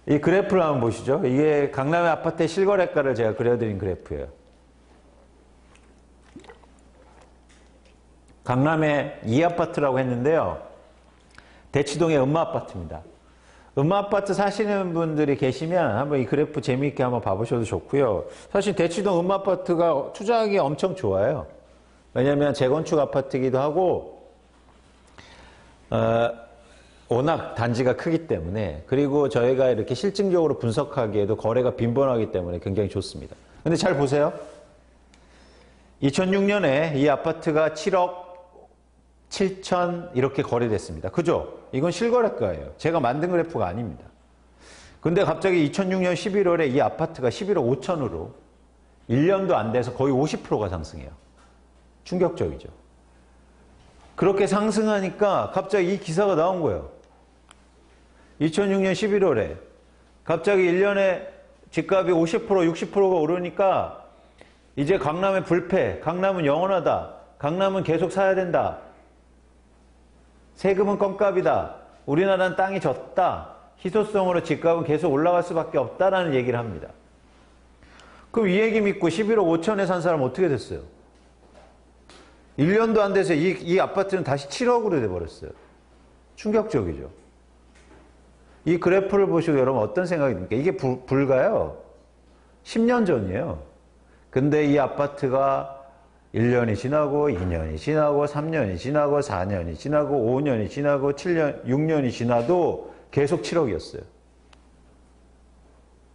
이 그래프를 한번 보시죠. 이게 강남의 아파트의 실거래가를 제가 그려드린 그래프예요. 강남의 이아파트라고 했는데요. 대치동의 음마아파트입니다. 음마아파트 사시는 분들이 계시면 한번 이 그래프 재미있게 한번 봐보셔도 좋고요. 사실 대치동 음마아파트가 투자하기 엄청 좋아요. 왜냐하면 재건축 아파트이기도 하고 워낙 단지가 크기 때문에, 그리고 저희가 이렇게 실증적으로 분석하기에도 거래가 빈번하기 때문에 굉장히 좋습니다. 근데 잘 보세요. 2006년에 이 아파트가 7억 7천 이렇게 거래됐습니다. 그죠? 이건 실거래가예요. 제가 만든 그래프가 아닙니다. 근데 갑자기 2006년 11월에 이 아파트가 11억 5천으로 1년도 안 돼서 거의 50%가 상승해요. 충격적이죠. 그렇게 상승하니까 갑자기 이 기사가 나온 거예요. 2006년 11월에 갑자기 1년에 집값이 50% 60%가 오르니까 이제 강남의 불패, 강남은 영원하다, 강남은 계속 사야 된다, 세금은 껌값이다, 우리나라는 땅이 졌다, 희소성으로 집값은 계속 올라갈 수밖에 없다라는 얘기를 합니다. 그럼 이 얘기 믿고 11억 5천에 산 사람 어떻게 됐어요? 1년도 안 돼서 이 아파트는 다시 7억으로 돼버렸어요. 충격적이죠. 이 그래프를 보시고 여러분 어떤 생각이 듭니까? 이게 불과요 10년 전이에요. 근데 이 아파트가 1년이 지나고 2년이 지나고 3년이 지나고 4년이 지나고 5년이 지나고 7년, 6년이 지나도 계속 7억이었어요.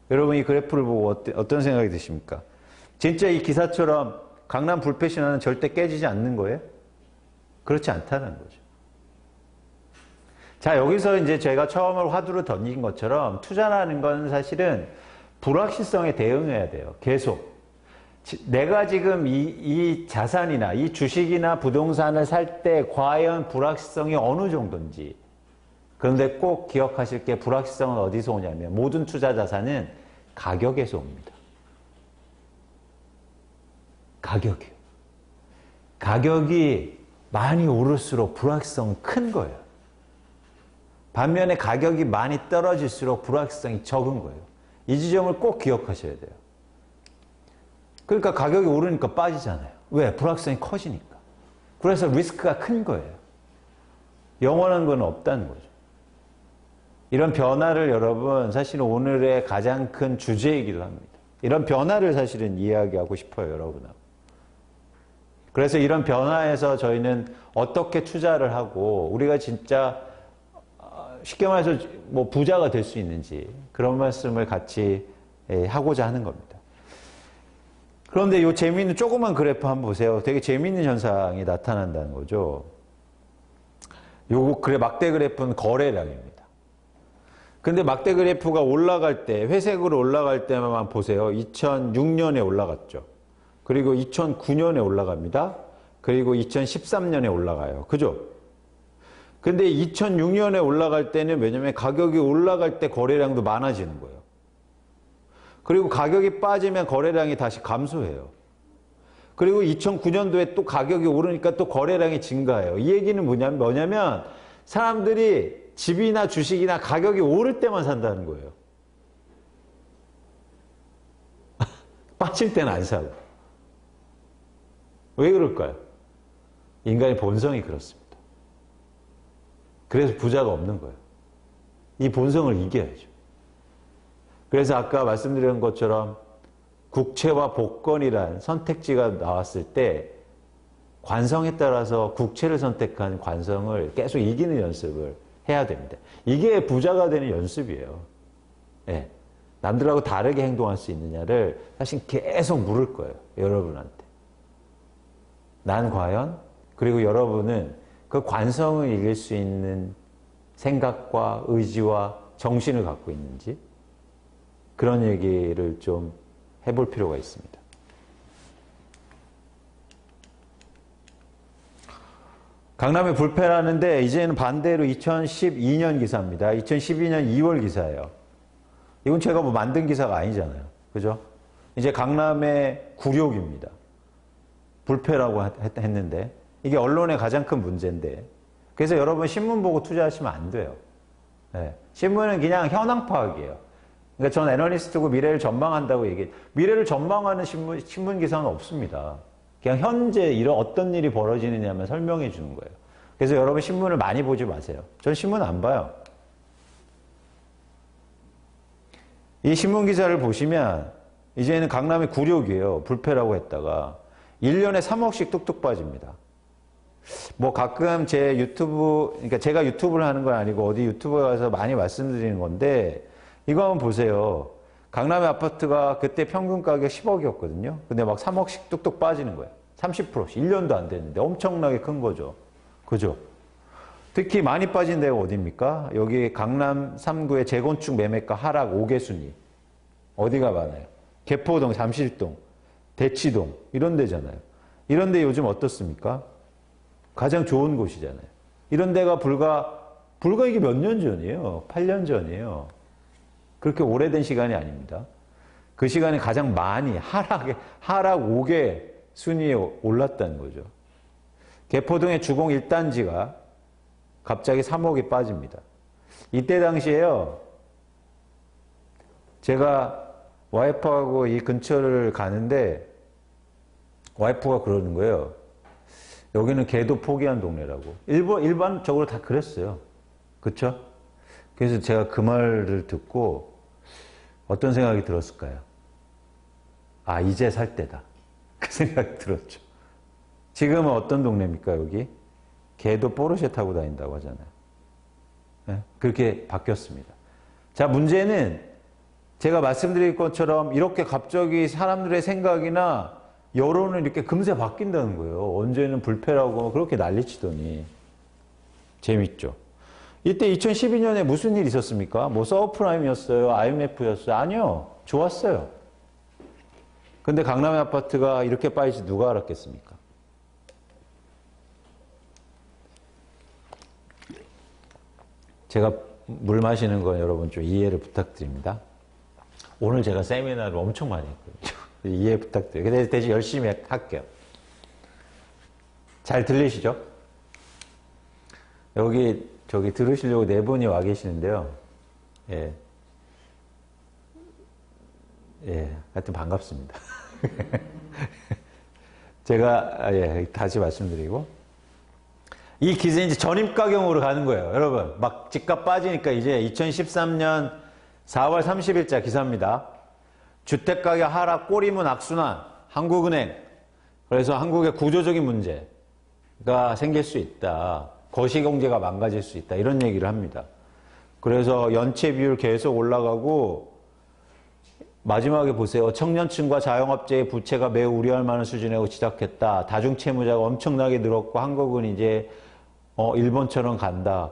여러분 이 그래프를 보고 어떤 생각이 드십니까? 진짜 이 기사처럼 강남 불패 신화는 절대 깨지지 않는 거예요? 그렇지 않다는 거죠. 자, 여기서 이제 제가 처음으로 화두를 던진 것처럼 투자라는 건 사실은 불확실성에 대응해야 돼요. 계속. 내가 지금 이 자산이나 이 주식이나 부동산을 살 때 과연 불확실성이 어느 정도인지. 그런데 꼭 기억하실 게 불확실성은 어디서 오냐면 모든 투자 자산은 가격에서 옵니다. 가격이요. 가격이 많이 오를수록 불확실성은 큰 거예요. 반면에 가격이 많이 떨어질수록 불확실성이 적은 거예요. 이 지점을 꼭 기억하셔야 돼요. 그러니까 가격이 오르니까 빠지잖아요. 왜? 불확실성이 커지니까. 그래서 리스크가 큰 거예요. 영원한 건 없다는 거죠. 이런 변화를 여러분 사실은 오늘의 가장 큰 주제이기도 합니다. 이런 변화를 사실은 이야기하고 싶어요, 여러분하고. 그래서 이런 변화에서 저희는 어떻게 투자를 하고 우리가 진짜 쉽게 말해서 뭐 부자가 될 수 있는지 그런 말씀을 같이 하고자 하는 겁니다. 그런데 이 재미있는 조그만 그래프 한번 보세요. 되게 재미있는 현상이 나타난다는 거죠. 요 막대 그래프는 거래량입니다. 근데 막대 그래프가 올라갈 때, 회색으로 올라갈 때만 보세요. 2006년에 올라갔죠. 그리고 2009년에 올라갑니다. 그리고 2013년에 올라가요. 그죠? 근데 2006년에 올라갈 때는 왜냐면 가격이 올라갈 때 거래량도 많아지는 거예요. 그리고 가격이 빠지면 거래량이 다시 감소해요. 그리고 2009년도에 또 가격이 오르니까 또 거래량이 증가해요. 이 얘기는 뭐냐면 사람들이 집이나 주식이나 가격이 오를 때만 산다는 거예요. 빠질 때는 안 사고. 왜 그럴까요? 인간의 본성이 그렇습니다. 그래서 부자가 없는 거예요. 이 본성을 이겨야죠. 그래서 아까 말씀드린 것처럼 국채와 복권이란 선택지가 나왔을 때 관성에 따라서 국채를 선택한 관성을 계속 이기는 연습을 해야 됩니다. 이게 부자가 되는 연습이에요. 네. 남들하고 다르게 행동할 수 있느냐를 사실 계속 물을 거예요. 여러분한테. 난 과연? 그리고 여러분은 그 관성을 이길 수 있는 생각과 의지와 정신을 갖고 있는지 그런 얘기를 좀 해볼 필요가 있습니다. 강남의 불패라는데 이제는 반대로 2012년 기사입니다. 2012년 2월 기사예요. 이건 제가 뭐 만든 기사가 아니잖아요. 그죠? 이제 강남의 굴욕입니다. 불패라고 했는데 이게 언론의 가장 큰 문제인데 그래서 여러분 신문 보고 투자하시면 안 돼요. 네. 신문은 그냥 현황 파악이에요. 그러니까 전 애널리스트고 미래를 전망한다고 얘기해. 미래를 전망하는 신문 기사는 없습니다. 그냥 현재 이런 어떤 일이 벌어지느냐만 설명해 주는 거예요. 그래서 여러분 신문을 많이 보지 마세요. 전 신문 안 봐요. 이 신문 기사를 보시면 이제는 강남의 굴욕이에요. 불패라고 했다가 1년에 3억씩 뚝뚝 빠집니다. 뭐 가끔 제 유튜브, 그러니까 제가 유튜브를 하는 건 아니고 어디 유튜브에 가서 많이 말씀드리는 건데 이거 한번 보세요. 강남의 아파트가 그때 평균 가격 10억이었거든요. 근데 막 3억씩 뚝뚝 빠지는 거예요. 30%씩. 1년도 안 됐는데 엄청나게 큰 거죠. 그죠? 특히 많이 빠진 데가 어디입니까? 여기 강남 3구의 재건축 매매가 하락 5개 순위. 어디가 많아요? 개포동, 잠실동, 대치동 이런 데잖아요. 이런 데 요즘 어떻습니까? 가장 좋은 곳이잖아요. 이런 데가 불과 이게 몇 년 전이에요. 8년 전이에요. 그렇게 오래된 시간이 아닙니다. 그 시간에 가장 많이 하락 5개 순위에 올랐다는 거죠. 개포동의 주공 1단지가 갑자기 3억이 빠집니다. 이때 당시에요. 제가 와이프하고 이 근처를 가는데 와이프가 그러는 거예요. 여기는 개도 포기한 동네라고. 일반적으로 다 그랬어요. 그쵸? 그래서 제가 그 말을 듣고 어떤 생각이 들었을까요? 아, 이제 살 때다. 그 생각이 들었죠. 지금은 어떤 동네입니까, 여기? 개도 포르쉐 타고 다닌다고 하잖아요. 네? 그렇게 바뀌었습니다. 자, 문제는 제가 말씀드린 것처럼 이렇게 갑자기 사람들의 생각이나 여론은 이렇게 금세 바뀐다는 거예요. 언제는 불패라고 그렇게 난리치더니. 재밌죠? 이때 2012년에 무슨 일이 있었습니까? 뭐 서브프라임이었어요? IMF였어요? 아니요. 좋았어요. 근데 강남의 아파트가 이렇게 빠질지 누가 알았겠습니까? 제가 물 마시는 건 여러분 좀 이해를 부탁드립니다. 오늘 제가 세미나를 엄청 많이 했거든요. 이해 부탁드려요. 근데 대신 열심히 할게요. 잘 들리시죠? 여기 저기 들으시려고 4분이 와 계시는데요. 예. 예. 하여튼 반갑습니다. 제가 다시 말씀드리고 이 기세 이제 전입가경으로 가는 거예요. 여러분 막 집값 빠지니까 이제 2013년 4월 30일자 기사입니다. 주택가격 하락 꼬리문 악순환 한국은행. 그래서 한국의 구조적인 문제가 생길 수 있다. 거시경제가 망가질 수 있다. 이런 얘기를 합니다. 그래서 연체 비율 계속 올라가고 마지막에 보세요. 청년층과 자영업자의 부채가 매우 우려할 만한 수준에 지닥했다. 다중채무자가 엄청나게 늘었고 한국은 이제 일본처럼 간다.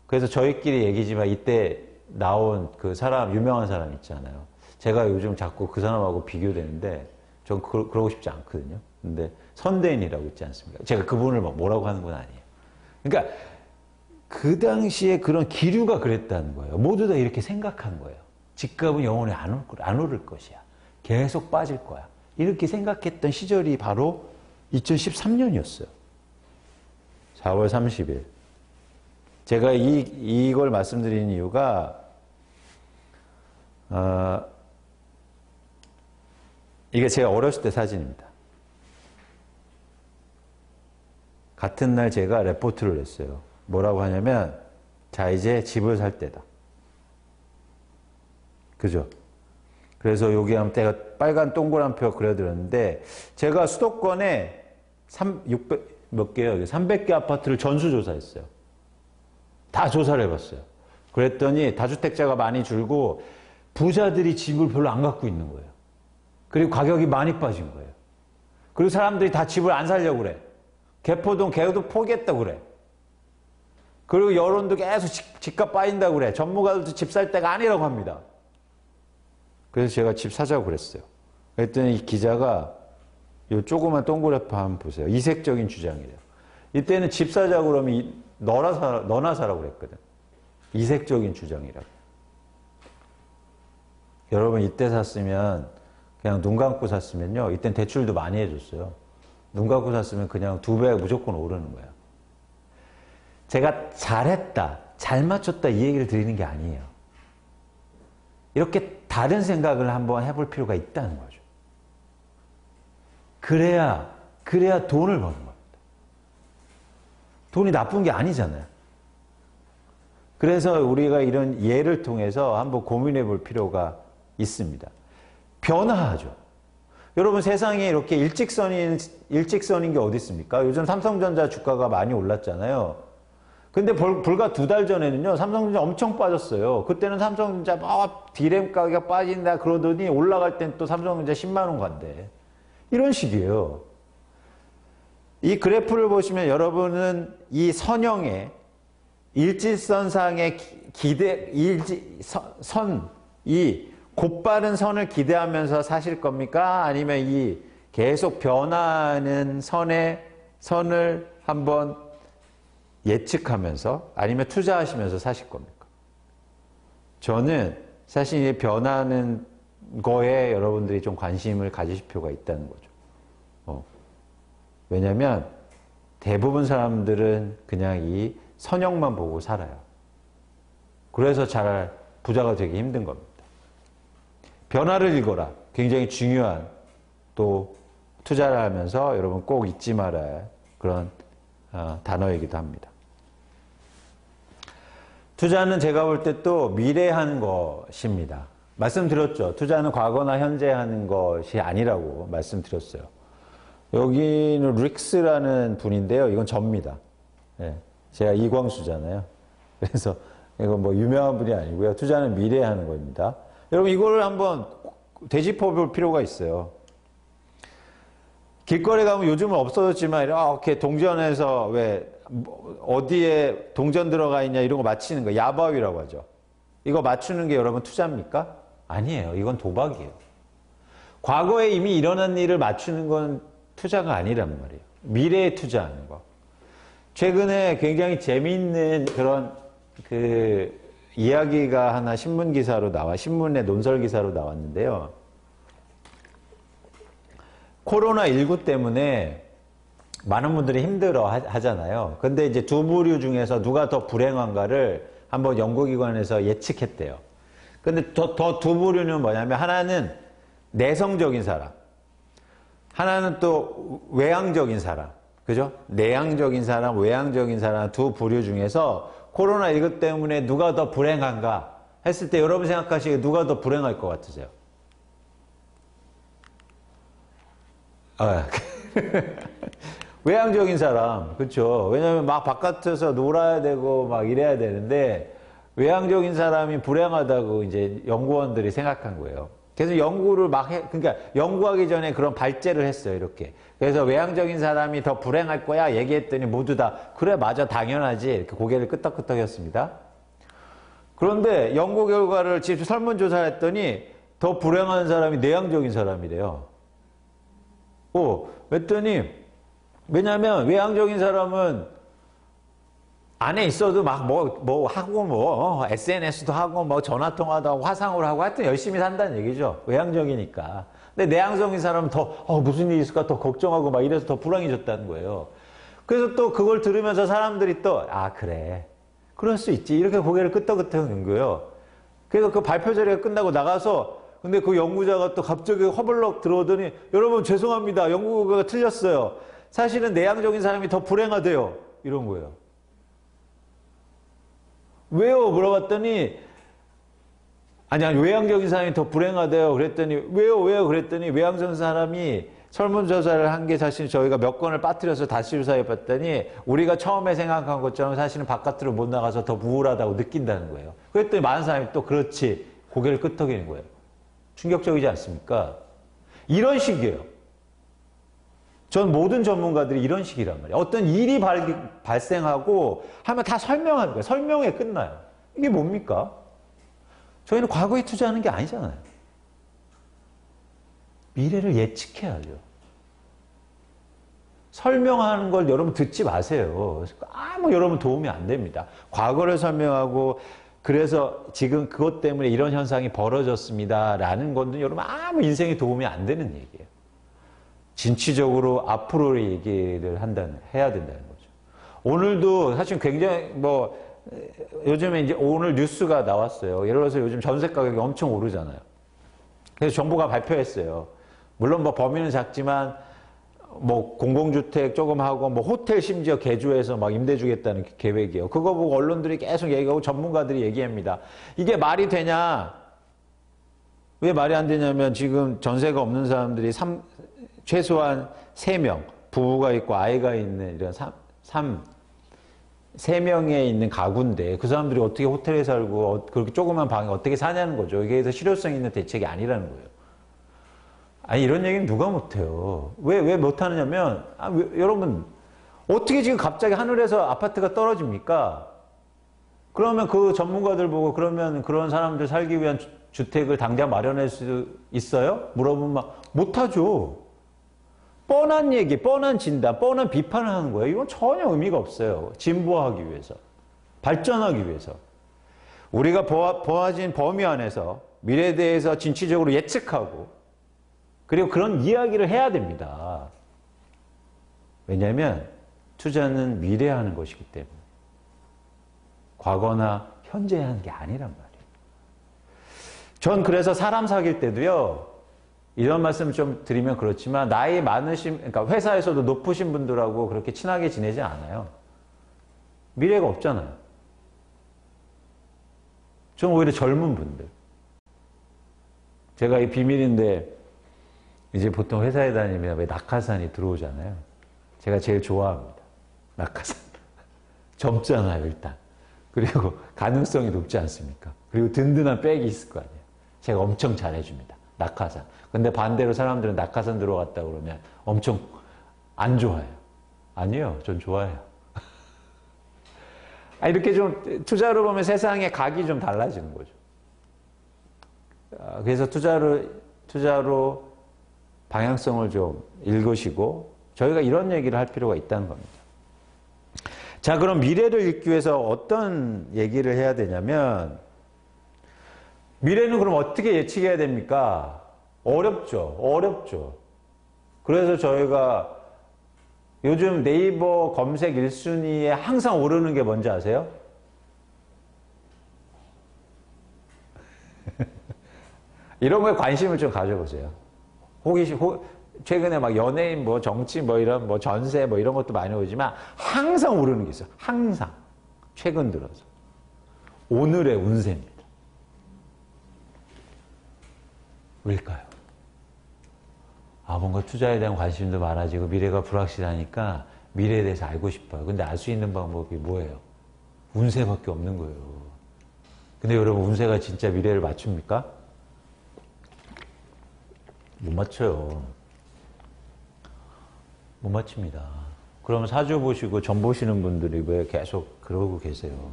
그래서 저희끼리 얘기지만 이때 나온 그 사람, 유명한 사람 있잖아요. 제가 요즘 자꾸 그 사람하고 비교되는데 전 그러고 싶지 않거든요. 근데 선대인이라고 있지 않습니까? 제가 그분을 막 뭐라고 하는 건 아니에요. 그러니까 그 당시에 그런 기류가 그랬다는 거예요. 모두 다 이렇게 생각한 거예요. 집값은 영원히 안 오를 것이야. 계속 빠질 거야. 이렇게 생각했던 시절이 바로 2013년이었어요. 4월 30일. 제가 이걸 말씀드리는 이유가 이게 제가 어렸을 때 사진입니다. 같은 날 제가 레포트를 했어요. 뭐라고 하냐면 자 이제 집을 살 때다. 그죠? 그래서 여기 한번 제가 빨간 동그란 표 그려드렸는데 제가 수도권에 300개 아파트를 전수조사했어요. 다 조사를 해봤어요. 그랬더니 다주택자가 많이 줄고 부자들이 집을 별로 안 갖고 있는 거예요. 그리고 가격이 많이 빠진 거예요. 그리고 사람들이 다 집을 안 살려고 그래. 개포동 개도 포기했다고 그래. 그리고 여론도 계속 집값 빠진다고 그래. 전문가들도 집 살 때가 아니라고 합니다. 그래서 제가 집 사자고 그랬어요. 그랬더니 이 기자가 이 조그만 동그랗게 한번 보세요. 이색적인 주장이래요. 이때는 집 사자고 그러면 너나 사라고 그랬거든. 이색적인 주장이라고. 여러분 이때 샀으면 그냥 눈 감고 샀으면요. 이땐 대출도 많이 해줬어요. 눈 감고 샀으면 그냥 2배 무조건 오르는 거야. 제가 잘했다, 잘 맞췄다 이 얘기를 드리는 게 아니에요. 이렇게 다른 생각을 한번 해볼 필요가 있다는 거죠. 그래야 돈을 버는 겁니다. 돈이 나쁜 게 아니잖아요. 그래서 우리가 이런 예를 통해서 한번 고민해 볼 필요가 있습니다. 변화하죠. 여러분 세상에 이렇게 일직선인 게 어디 있습니까? 요즘 삼성전자 주가가 많이 올랐잖아요. 근데 불과 2달 전에는요, 삼성전자 엄청 빠졌어요. 그때는 삼성전자 막 디램 가격 빠진다 그러더니 올라갈 땐 또 삼성전자 10만 원 간대. 이런 식이에요. 이 그래프를 보시면 여러분은 이 선형의 일직선상의 이 곧바른 선을 기대하면서 사실 겁니까? 아니면 이 계속 변화하는 선을 한번 예측하면서 아니면 투자하시면서 사실 겁니까? 저는 사실 이 변하는 거에 여러분들이 좀 관심을 가지실 필요가 있다는 거죠. 왜냐하면 대부분 사람들은 그냥 이 선형만 보고 살아요. 그래서 잘 부자가 되기 힘든 겁니다. 변화를 읽어라. 굉장히 중요한 또 투자를 하면서 여러분 꼭 잊지 말아야 할 그런 단어이기도 합니다. 투자는 제가 볼 때 또 미래한 것입니다. 말씀드렸죠. 투자는 과거나 현재 하는 것이 아니라고 말씀드렸어요. 여기는 릭스라는 분인데요. 이건 접니다. 예, 제가 이광수잖아요. 그래서 이건 뭐 유명한 분이 아니고요. 투자는 미래에 하는 겁니다. 여러분 이걸 한번 되짚어 볼 필요가 있어요. 길거리 가면 요즘은 없어졌지만 이렇게 동전에서 왜 어디에 동전 들어가 있냐 이런 거 맞히는 거 야바위라고 하죠. 이거 맞추는 게 여러분 투자입니까? 아니에요. 이건 도박이에요. 과거에 이미 일어난 일을 맞추는 건 투자가 아니란 말이에요. 미래에 투자하는 거. 최근에 굉장히 재미있는 그런 이야기가 하나 신문의 논설 기사로 나왔는데요. 코로나19 때문에 많은 분들이 힘들어 하잖아요. 근데 이제 두 부류 중에서 누가 더 불행한가를 한번 연구기관에서 예측했대요. 근데 더 두 부류는 뭐냐면 하나는 내성적인 사람. 하나는 또 외향적인 사람. 그죠? 내향적인 사람, 외향적인 사람 두 부류 중에서 코로나19 때문에 누가 더 불행한가 했을 때 여러분 생각하시기에 누가 더 불행할 것 같으세요? 외향적인 사람, 그렇죠? 왜냐하면 막 바깥에서 놀아야 되고 막 이래야 되는데 외향적인 사람이 불행하다고 이제 연구원들이 생각한 거예요. 그래서 연구를 그러니까 연구하기 전에 그런 발제를 했어요, 이렇게. 그래서 외향적인 사람이 더 불행할 거야 얘기했더니 모두 다 그래 맞아 당연하지 이렇게 고개를 끄덕끄덕했습니다. 그런데 연구 결과를 직접 설문조사를 했더니 더 불행한 사람이 내향적인 사람이래요. 왜냐면 외향적인 사람은 안에 있어도 막 뭐 하고 SNS도 하고 전화통화도 하고 화상으로 하고 하여튼 열심히 산다는 얘기죠. 외향적이니까. 근데 내향적인 사람은 더 무슨 일이 있을까 더 걱정하고 막 이래서 더 불안해졌다는 거예요. 그래서 또 그걸 들으면서 사람들이 또 그래. 그럴 수 있지. 이렇게 고개를 끄덕끄덕한 거예요. 그래서 그 발표 자리가 끝나고 나가서 근데 그 연구자가 또 갑자기 허벌럭 들어오더니 여러분 죄송합니다. 연구가 틀렸어요. 사실은 내향적인 사람이 더 불행하대요. 이런 거예요. 왜요? 물어봤더니 아니 외향적인 사람이 더 불행하대요. 그랬더니 왜요? 그랬더니 외향적인 사람이 설문조사를 한 게 사실 저희가 몇 건을 빠뜨려서 다시 조사해 봤더니 우리가 처음에 생각한 것처럼 사실은 바깥으로 못 나가서 더 우울하다고 느낀다는 거예요. 그랬더니 많은 사람이 또 그렇지 고개를 끄덕이는 거예요. 충격적이지 않습니까? 이런 식이에요. 전 모든 전문가들이 이런 식이란 말이에요. 어떤 일이 발생하고 하면 다 설명하는 거예요. 설명에 끝나요. 이게 뭡니까? 저희는 과거에 투자하는 게 아니잖아요. 미래를 예측해야죠. 설명하는 걸 여러분 듣지 마세요. 여러분 도움이 안 됩니다. 과거를 설명하고 그래서 지금 그것 때문에 이런 현상이 벌어졌습니다. 라는 건 여러분 인생에 도움이 안 되는 얘기예요. 진취적으로 앞으로의 얘기를 해야 된다는 거죠. 오늘도 사실 굉장히 요즘에 이제 오늘 뉴스가 나왔어요. 예를 들어서 요즘 전세 가격이 엄청 오르잖아요. 그래서 정부가 발표했어요. 물론 뭐 범위는 작지만 뭐 공공주택 조금 하고 뭐 호텔 심지어 개조해서 막 임대 주겠다는 계획이에요. 그거 보고 언론들이 계속 얘기하고 전문가들이 얘기합니다. 이게 말이 되냐? 왜 말이 안 되냐면 지금 전세가 없는 사람들이 최소한 3명, 부부가 있고 아이가 있는 이런 3명에 있는 가구인데 그 사람들이 어떻게 호텔에 살고 그렇게 조그만 방에 어떻게 사냐는 거죠. 이게 그래서 실효성 있는 대책이 아니라는 거예요. 아니 이런 얘기는 누가 못해요. 왜 못하느냐면 여러분 어떻게 지금 갑자기 하늘에서 아파트가 떨어집니까? 그러면 그 전문가들 보고 그러면 그런 사람들 살기 위한 주택을 당장 마련할 수 있어요? 물어보면 막 못하죠. 뻔한 얘기, 뻔한 진단, 뻔한 비판을 하는 거예요. 이건 전혀 의미가 없어요. 진보하기 위해서, 발전하기 위해서. 우리가 보아진 범위 안에서 미래에 대해서 진취적으로 예측하고 그리고 그런 이야기를 해야 됩니다. 왜냐하면 투자는 미래에 하는 것이기 때문에 과거나 현재에 하는 게 아니란 말이에요. 전 그래서 사람 사귈 때도요. 이런 말씀 좀 드리면 그렇지만 나이 많으신, 그러니까 회사에서도 높으신 분들하고 그렇게 친하게 지내지 않아요. 미래가 없잖아요. 전 오히려 젊은 분들. 제가 이 비밀인데 이제 보통 회사에 다니면 왜 낙하산이 들어오잖아요. 제가 제일 좋아합니다. 낙하산. 젊잖아요, 일단. 그리고 가능성이 높지 않습니까? 그리고 든든한 백이 있을 거 아니에요. 제가 엄청 잘해줍니다. 낙하산. 근데 반대로 사람들은 낙하산 들어갔다 그러면 엄청 안 좋아해요. 아니요, 전 좋아해요. 이렇게 좀 투자로 보면 세상의 각이 좀 달라지는 거죠. 그래서 투자로 방향성을 좀 읽으시고 저희가 이런 얘기를 할 필요가 있다는 겁니다. 자, 그럼 미래를 읽기 위해서 어떤 얘기를 해야 되냐면 미래는 그럼 어떻게 예측해야 됩니까? 어렵죠. 그래서 저희가 요즘 네이버 검색 1순위에 항상 오르는 게 뭔지 아세요? 이런 거에 관심을 좀 가져보세요. 최근에 막 연예인 뭐 정치 뭐 이런 뭐 전세 뭐 이런 것도 많이 오지만 항상 오르는 게 있어요. 항상. 최근 들어서. 오늘의 운세입니다. 왜일까요? 뭔가 투자에 대한 관심도 많아지고 미래가 불확실하니까 미래에 대해서 알고 싶어요. 근데 알 수 있는 방법이 뭐예요? 운세밖에 없는 거예요. 근데 여러분 운세가 진짜 미래를 맞춥니까? 못 맞춰요. 못 맞춥니다. 그럼 사주 보시고 점 보시는 분들이 왜 계속 그러고 계세요?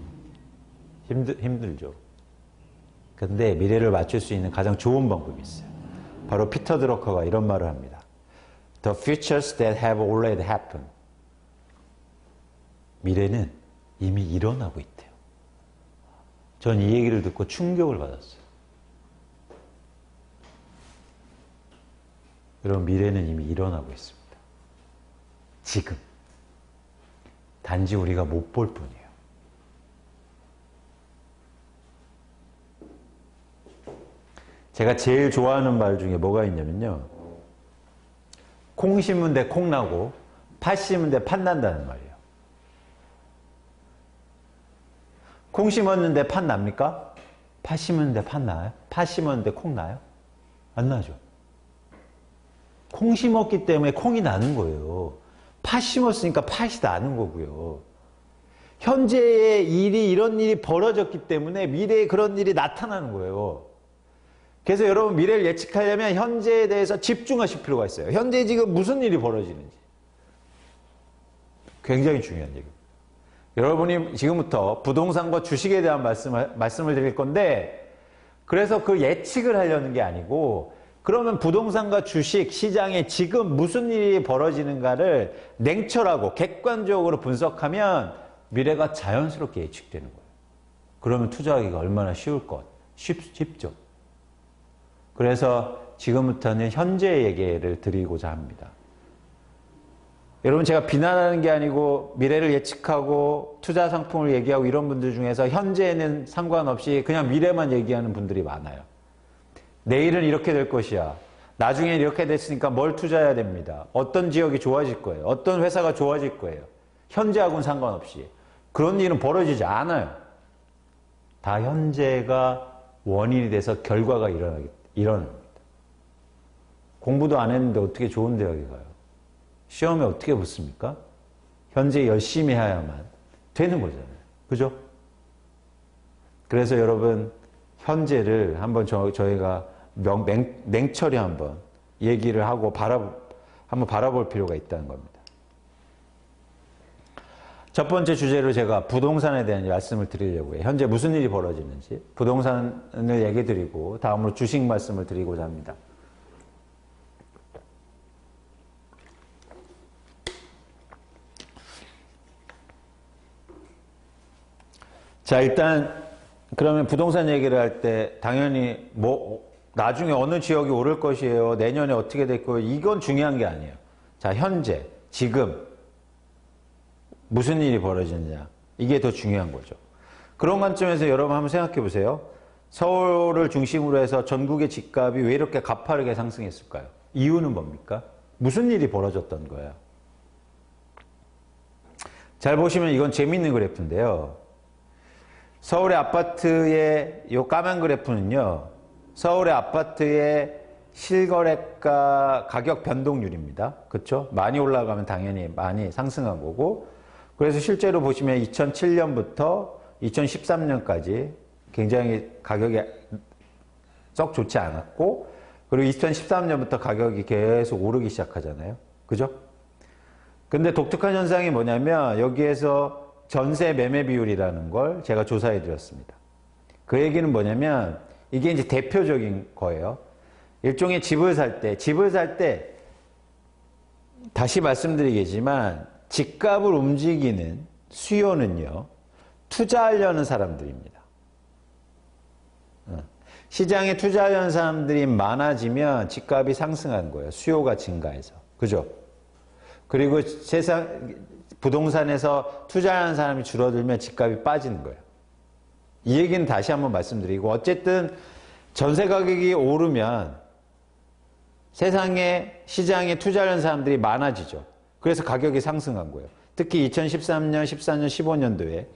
힘들죠. 근데 미래를 맞출 수 있는 가장 좋은 방법이 있어요. 바로 피터 드러커가 이런 말을 합니다. The futures that have already happened. 미래는 이미 일어나고 있대요. 전 이 얘기를 듣고 충격을 받았어요. 여러분, 미래는 이미 일어나고 있습니다. 지금. 단지 우리가 못 볼 뿐이에요. 제가 제일 좋아하는 말 중에 뭐가 있냐면요. 콩 심은데 콩 나고 팥 심은데 팥 난다는 말이에요. 콩 심었는데 팥 납니까? 팥 심었는데 팥 나요? 팥 심었는데 콩 나요? 안 나죠. 콩 심었기 때문에 콩이 나는 거예요. 팥 심었으니까 팥이 나는 거고요. 현재의 일이 이런 일이 벌어졌기 때문에 미래에 그런 일이 나타나는 거예요. 그래서 여러분 미래를 예측하려면 현재에 대해서 집중하실 필요가 있어요. 현재 지금 무슨 일이 벌어지는지. 굉장히 중요한 얘기입니다. 여러분이 지금부터 부동산과 주식에 대한 말씀을 드릴 건데 그래서 그 예측을 하려는 게 아니고 그러면 부동산과 주식 시장에 지금 무슨 일이 벌어지는가를 냉철하고 객관적으로 분석하면 미래가 자연스럽게 예측되는 거예요. 그러면 투자하기가 얼마나 쉽죠. 그래서 지금부터는 현재 얘기를 드리고자 합니다. 여러분 제가 비난하는 게 아니고 미래를 예측하고 투자 상품을 얘기하고 이런 분들 중에서 현재에는 상관없이 그냥 미래만 얘기하는 분들이 많아요. 내일은 이렇게 될 것이야. 나중에 이렇게 됐으니까 뭘 투자해야 됩니다. 어떤 지역이 좋아질 거예요. 어떤 회사가 좋아질 거예요. 현재하고는 상관없이. 그런 일은 벌어지지 않아요. 다 현재가 원인이 돼서 결과가 일어납니다. 공부도 안 했는데 어떻게 좋은 대학에 가요? 시험에 어떻게 붙습니까? 현재 열심히 해야만 되는 거잖아요. 그죠? 그래서 여러분, 현재를 한번 저희가 냉철히 한번 얘기를 하고 한번 바라볼 필요가 있다는 겁니다. 첫 번째 주제로 제가 부동산에 대한 말씀을 드리려고 해요. 현재 무슨 일이 벌어지는지 부동산을 얘기 드리고 다음으로 주식 말씀을 드리고자 합니다. 자, 일단 그러면 부동산 얘기를 할 때 당연히 나중에 어느 지역이 오를 것이에요. 내년에 어떻게 될 거예요. 이건 중요한 게 아니에요. 자, 현재, 지금 무슨 일이 벌어지느냐. 이게 더 중요한 거죠. 그런 관점에서 여러분 한번 생각해 보세요. 서울을 중심으로 해서 전국의 집값이 왜 이렇게 가파르게 상승했을까요? 이유는 뭡니까? 무슨 일이 벌어졌던 거예요? 잘 보시면 이건 재밌는 그래프인데요. 서울의 아파트의 이 까만 그래프는요. 서울의 아파트의 실거래가 가격 변동률입니다. 그렇죠? 많이 올라가면 당연히 많이 상승한 거고, 그래서 실제로 보시면 2007년부터 2013년까지 굉장히 가격이 썩 좋지 않았고, 그리고 2013년부터 가격이 계속 오르기 시작하잖아요. 그죠? 근데 독특한 현상이 뭐냐면 여기에서 전세 매매 비율이라는 걸 제가 조사해 드렸습니다. 그 얘기는 뭐냐면 이게 이제 대표적인 거예요. 일종의 집을 살 때 다시 말씀드리겠지만 집값을 움직이는 수요는요. 투자하려는 사람들입니다. 시장에 투자하려는 사람들이 많아지면 집값이 상승하는 거예요. 수요가 증가해서. 그죠? 그리고 부동산에서 투자하는 사람이 줄어들면 집값이 빠지는 거예요. 이 얘기는 다시 한번 말씀드리고, 어쨌든 전세 가격이 오르면 세상에 시장에 투자하는 사람들이 많아지죠. 그래서 가격이 상승한 거예요. 특히 2013년, 14년, 15년도에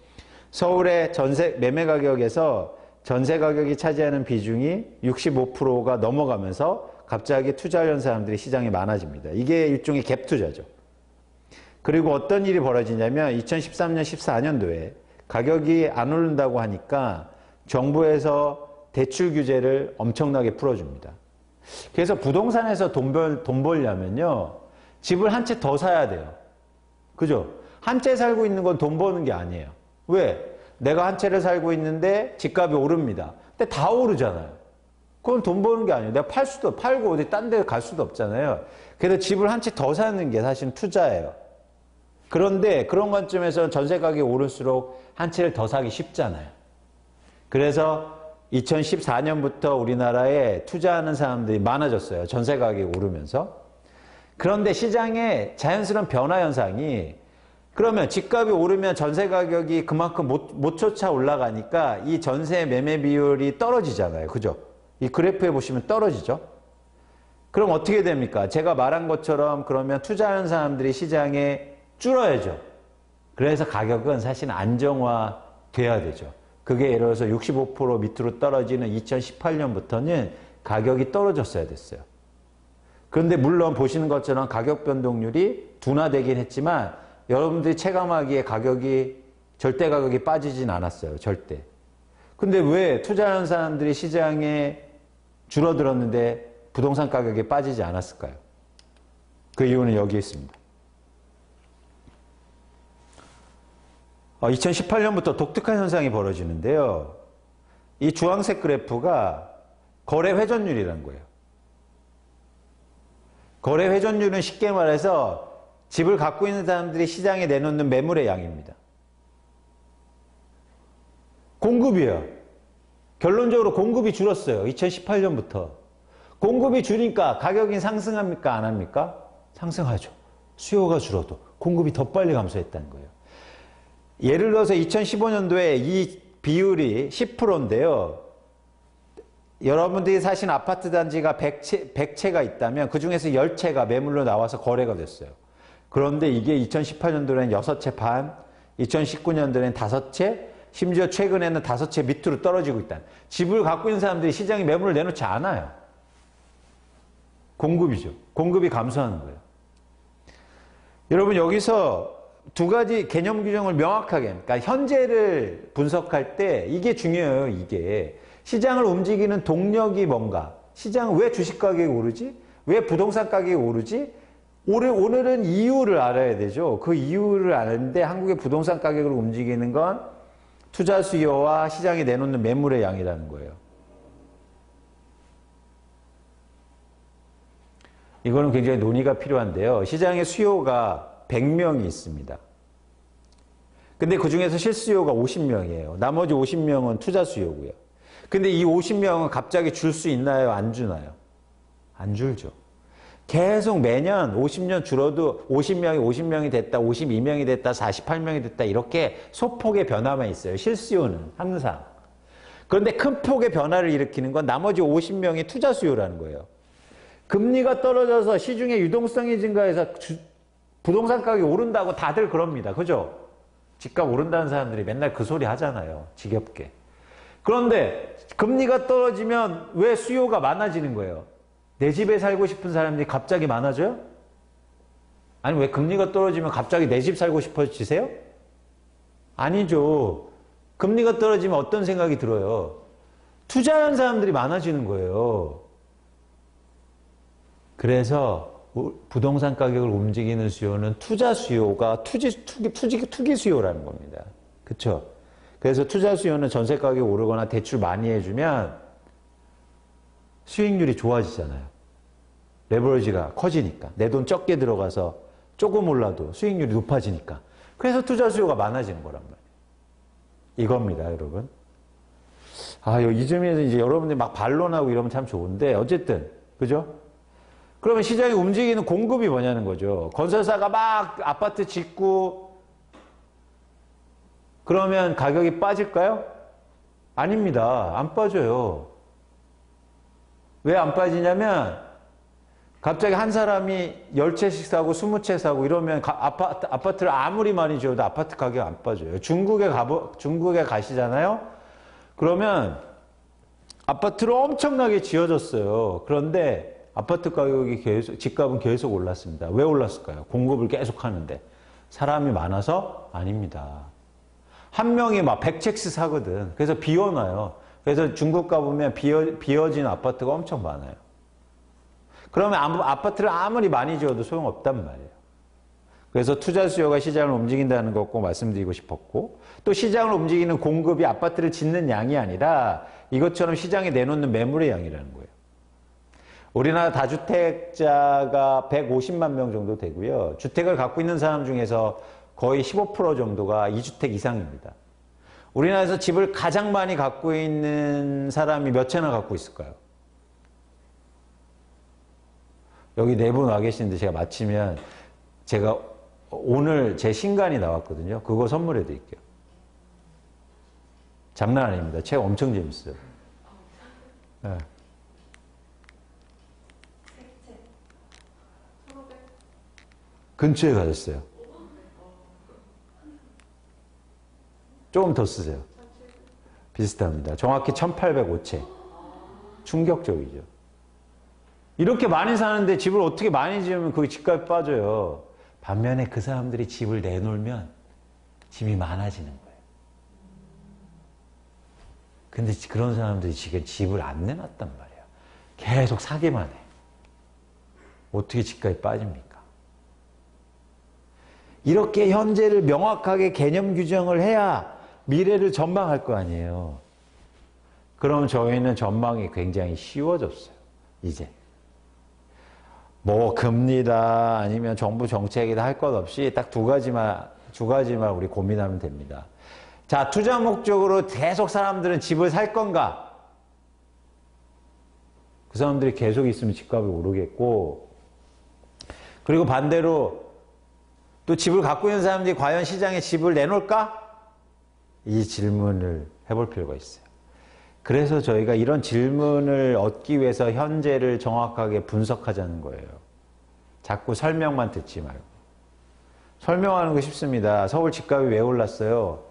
서울의 전세 매매 가격에서 전세 가격이 차지하는 비중이 65%가 넘어가면서 갑자기 투자하려는 사람들이 시장에 많아집니다. 이게 일종의 갭 투자죠. 그리고 어떤 일이 벌어지냐면 2013년, 14년도에 가격이 안 오른다고 하니까 정부에서 대출 규제를 엄청나게 풀어줍니다. 그래서 부동산에서 돈 벌려면요. 집을 한 채 더 사야 돼요. 그죠? 한 채 살고 있는 건 돈 버는 게 아니에요. 왜? 내가 한 채를 살고 있는데 집값이 오릅니다. 근데 다 오르잖아요. 그건 돈 버는 게 아니에요. 내가 팔고 어디 딴 데 갈 수도 없잖아요. 그래서 집을 한 채 더 사는 게 사실은 투자예요. 그런데 그런 관점에서 전세 가격이 오를수록 한 채를 더 사기 쉽잖아요. 그래서 2014년부터 우리나라에 투자하는 사람들이 많아졌어요. 전세 가격이 오르면서. 그런데 시장에 자연스러운 변화 현상이, 그러면 집값이 오르면 전세 가격이 그만큼 못 쫓아 올라가니까 이 전세 매매 비율이 떨어지잖아요. 그죠? 이 그래프에 보시면 떨어지죠? 그럼 어떻게 됩니까? 제가 말한 것처럼 그러면 투자하는 사람들이 시장에 줄어야죠. 그래서 가격은 사실 안정화돼야 되죠. 그게 예를 들어서 65% 밑으로 떨어지는 2018년부터는 가격이 떨어졌어야 됐어요. 그런데 물론 보시는 것처럼 가격 변동률이 둔화되긴 했지만 여러분들이 체감하기에 절대 가격이 빠지진 않았어요. 절대. 근데 왜 투자하는 사람들이 시장에 줄어들었는데 부동산 가격이 빠지지 않았을까요? 그 이유는 여기 있습니다. 2018년부터 독특한 현상이 벌어지는데요. 이 주황색 그래프가 거래 회전율이라는 거예요. 거래 회전율은 쉽게 말해서 집을 갖고 있는 사람들이 시장에 내놓는 매물의 양입니다. 공급이에요. 결론적으로 공급이 줄었어요. 2018년부터. 공급이 줄으니까 가격이 상승합니까? 안 합니까? 상승하죠. 수요가 줄어도 공급이 더 빨리 감소했다는 거예요. 예를 들어서 2015년도에 이 비율이 10%인데요. 여러분들이 사신 아파트 단지가 100채가 있다면 그 중에서 10채가 매물로 나와서 거래가 됐어요. 그런데 이게 2018년도에는 6채 반, 2019년도에는 5채, 심지어 최근에는 5채 밑으로 떨어지고 있다. 집을 갖고 있는 사람들이 시장에 매물을 내놓지 않아요. 공급이죠. 공급이 감소하는 거예요. 여러분 여기서 두 가지 개념 규정을 명확하게, 그러니까 현재를 분석할 때 이게 중요해요. 이게 시장을 움직이는 동력이 뭔가, 시장은 왜 주식 가격이 오르지? 왜 부동산 가격이 오르지? 오늘은 이유를 알아야 되죠. 그 이유를 아는데 한국의 부동산 가격을 움직이는 건 투자 수요와 시장에 내놓는 매물의 양이라는 거예요. 이거는 굉장히 논의가 필요한데요. 시장에 수요가 100명이 있습니다. 근데 그 중에서 실수요가 50명이에요. 나머지 50명은 투자 수요고요. 근데 이 50명은 갑자기 줄 수 있나요? 안 주나요? 안 줄죠. 계속 매년 50년 줄어도 50명이 됐다, 52명이 됐다, 48명이 됐다 이렇게 소폭의 변화만 있어요. 실수요는 항상. 그런데 큰 폭의 변화를 일으키는 건 나머지 50명이 투자 수요라는 거예요. 금리가 떨어져서 시중의 유동성이 증가해서 부동산 가격이 오른다고 다들 그럽니다. 그죠? 집값 오른다는 사람들이 맨날 그 소리 하잖아요. 지겹게. 그런데 금리가 떨어지면 왜 수요가 많아지는 거예요? 내 집에 살고 싶은 사람들이 갑자기 많아져요? 아니 왜 금리가 떨어지면 갑자기 내 집 살고 싶어지세요? 아니죠. 금리가 떨어지면 어떤 생각이 들어요? 투자하는 사람들이 많아지는 거예요. 그래서 부동산 가격을 움직이는 수요는 투자 수요가 투기 수요라는 겁니다. 그렇죠? 그래서 투자 수요는 전세 가격이 오르거나 대출 많이 해주면 수익률이 좋아지잖아요. 레버리지가 커지니까. 내 돈 적게 들어가서 조금 올라도 수익률이 높아지니까. 그래서 투자 수요가 많아지는 거란 말이에요. 이겁니다, 여러분. 이 점에서 이제 여러분들이 막 반론하고 이러면 참 좋은데, 어쨌든, 그죠? 그러면 시장이 움직이는 공급이 뭐냐는 거죠. 건설사가 막 아파트 짓고, 그러면 가격이 빠질까요? 아닙니다. 안 빠져요. 왜 안 빠지냐면 갑자기 한 사람이 10채씩 사고 20채 사고 이러면 아파트를 아무리 많이 지어도 아파트 가격 안 빠져요. 중국에 가시잖아요. 그러면 아파트를 엄청나게 지어졌어요. 그런데 아파트 가격이 집값은 계속 올랐습니다. 왜 올랐을까요? 공급을 계속 하는데. 사람이 많아서? 아닙니다. 한 명이 막 100채씩 사거든. 그래서 비워놔요. 그래서 중국 가보면 비어진 아파트가 엄청 많아요. 그러면 아파트를 아무리 많이 지어도 소용없단 말이에요. 그래서 투자 수요가 시장을 움직인다는 거 꼭 말씀드리고 싶었고, 또 시장을 움직이는 공급이 아파트를 짓는 양이 아니라 이것처럼 시장에 내놓는 매물의 양이라는 거예요. 우리나라 다주택자가 150만 명 정도 되고요. 주택을 갖고 있는 사람 중에서 거의 15% 정도가 2주택 이상입니다. 우리나라에서 집을 가장 많이 갖고 있는 사람이 몇 채나 갖고 있을까요? 여기 네 분 와 계시는데 제가 마치면 제가 오늘 제 신간이 나왔거든요. 그거 선물해 드릴게요. 장난 아닙니다. 책 엄청 재밌어요. 네. 근처에 가셨어요. 조금 더 쓰세요. 비슷합니다. 정확히 1805채. 충격적이죠. 이렇게 많이 사는데 집을 어떻게 많이 지으면 그 집값이 빠져요. 반면에 그 사람들이 집을 내놓으면 집이 많아지는 거예요. 근데 그런 사람들이 지금 집을 안 내놨단 말이에요. 계속 사기만 해. 어떻게 집값이 빠집니까? 이렇게 현재를 명확하게 개념 규정을 해야 미래를 전망할 거 아니에요. 그럼 저희는 전망이 굉장히 쉬워졌어요. 이제. 뭐 금리다 아니면 정부 정책이다 할 것 없이 딱 두 가지만 우리 고민하면 됩니다. 자, 투자 목적으로 계속 사람들은 집을 살 건가? 그 사람들이 계속 있으면 집값이 오르겠고, 그리고 반대로 또 집을 갖고 있는 사람들이 과연 시장에 집을 내놓을까? 이 질문을 해볼 필요가 있어요. 그래서 저희가 이런 질문을 얻기 위해서 현재를 정확하게 분석하자는 거예요. 자꾸 설명만 듣지 말고. 설명하는 거 쉽습니다. 서울 집값이 왜 올랐어요?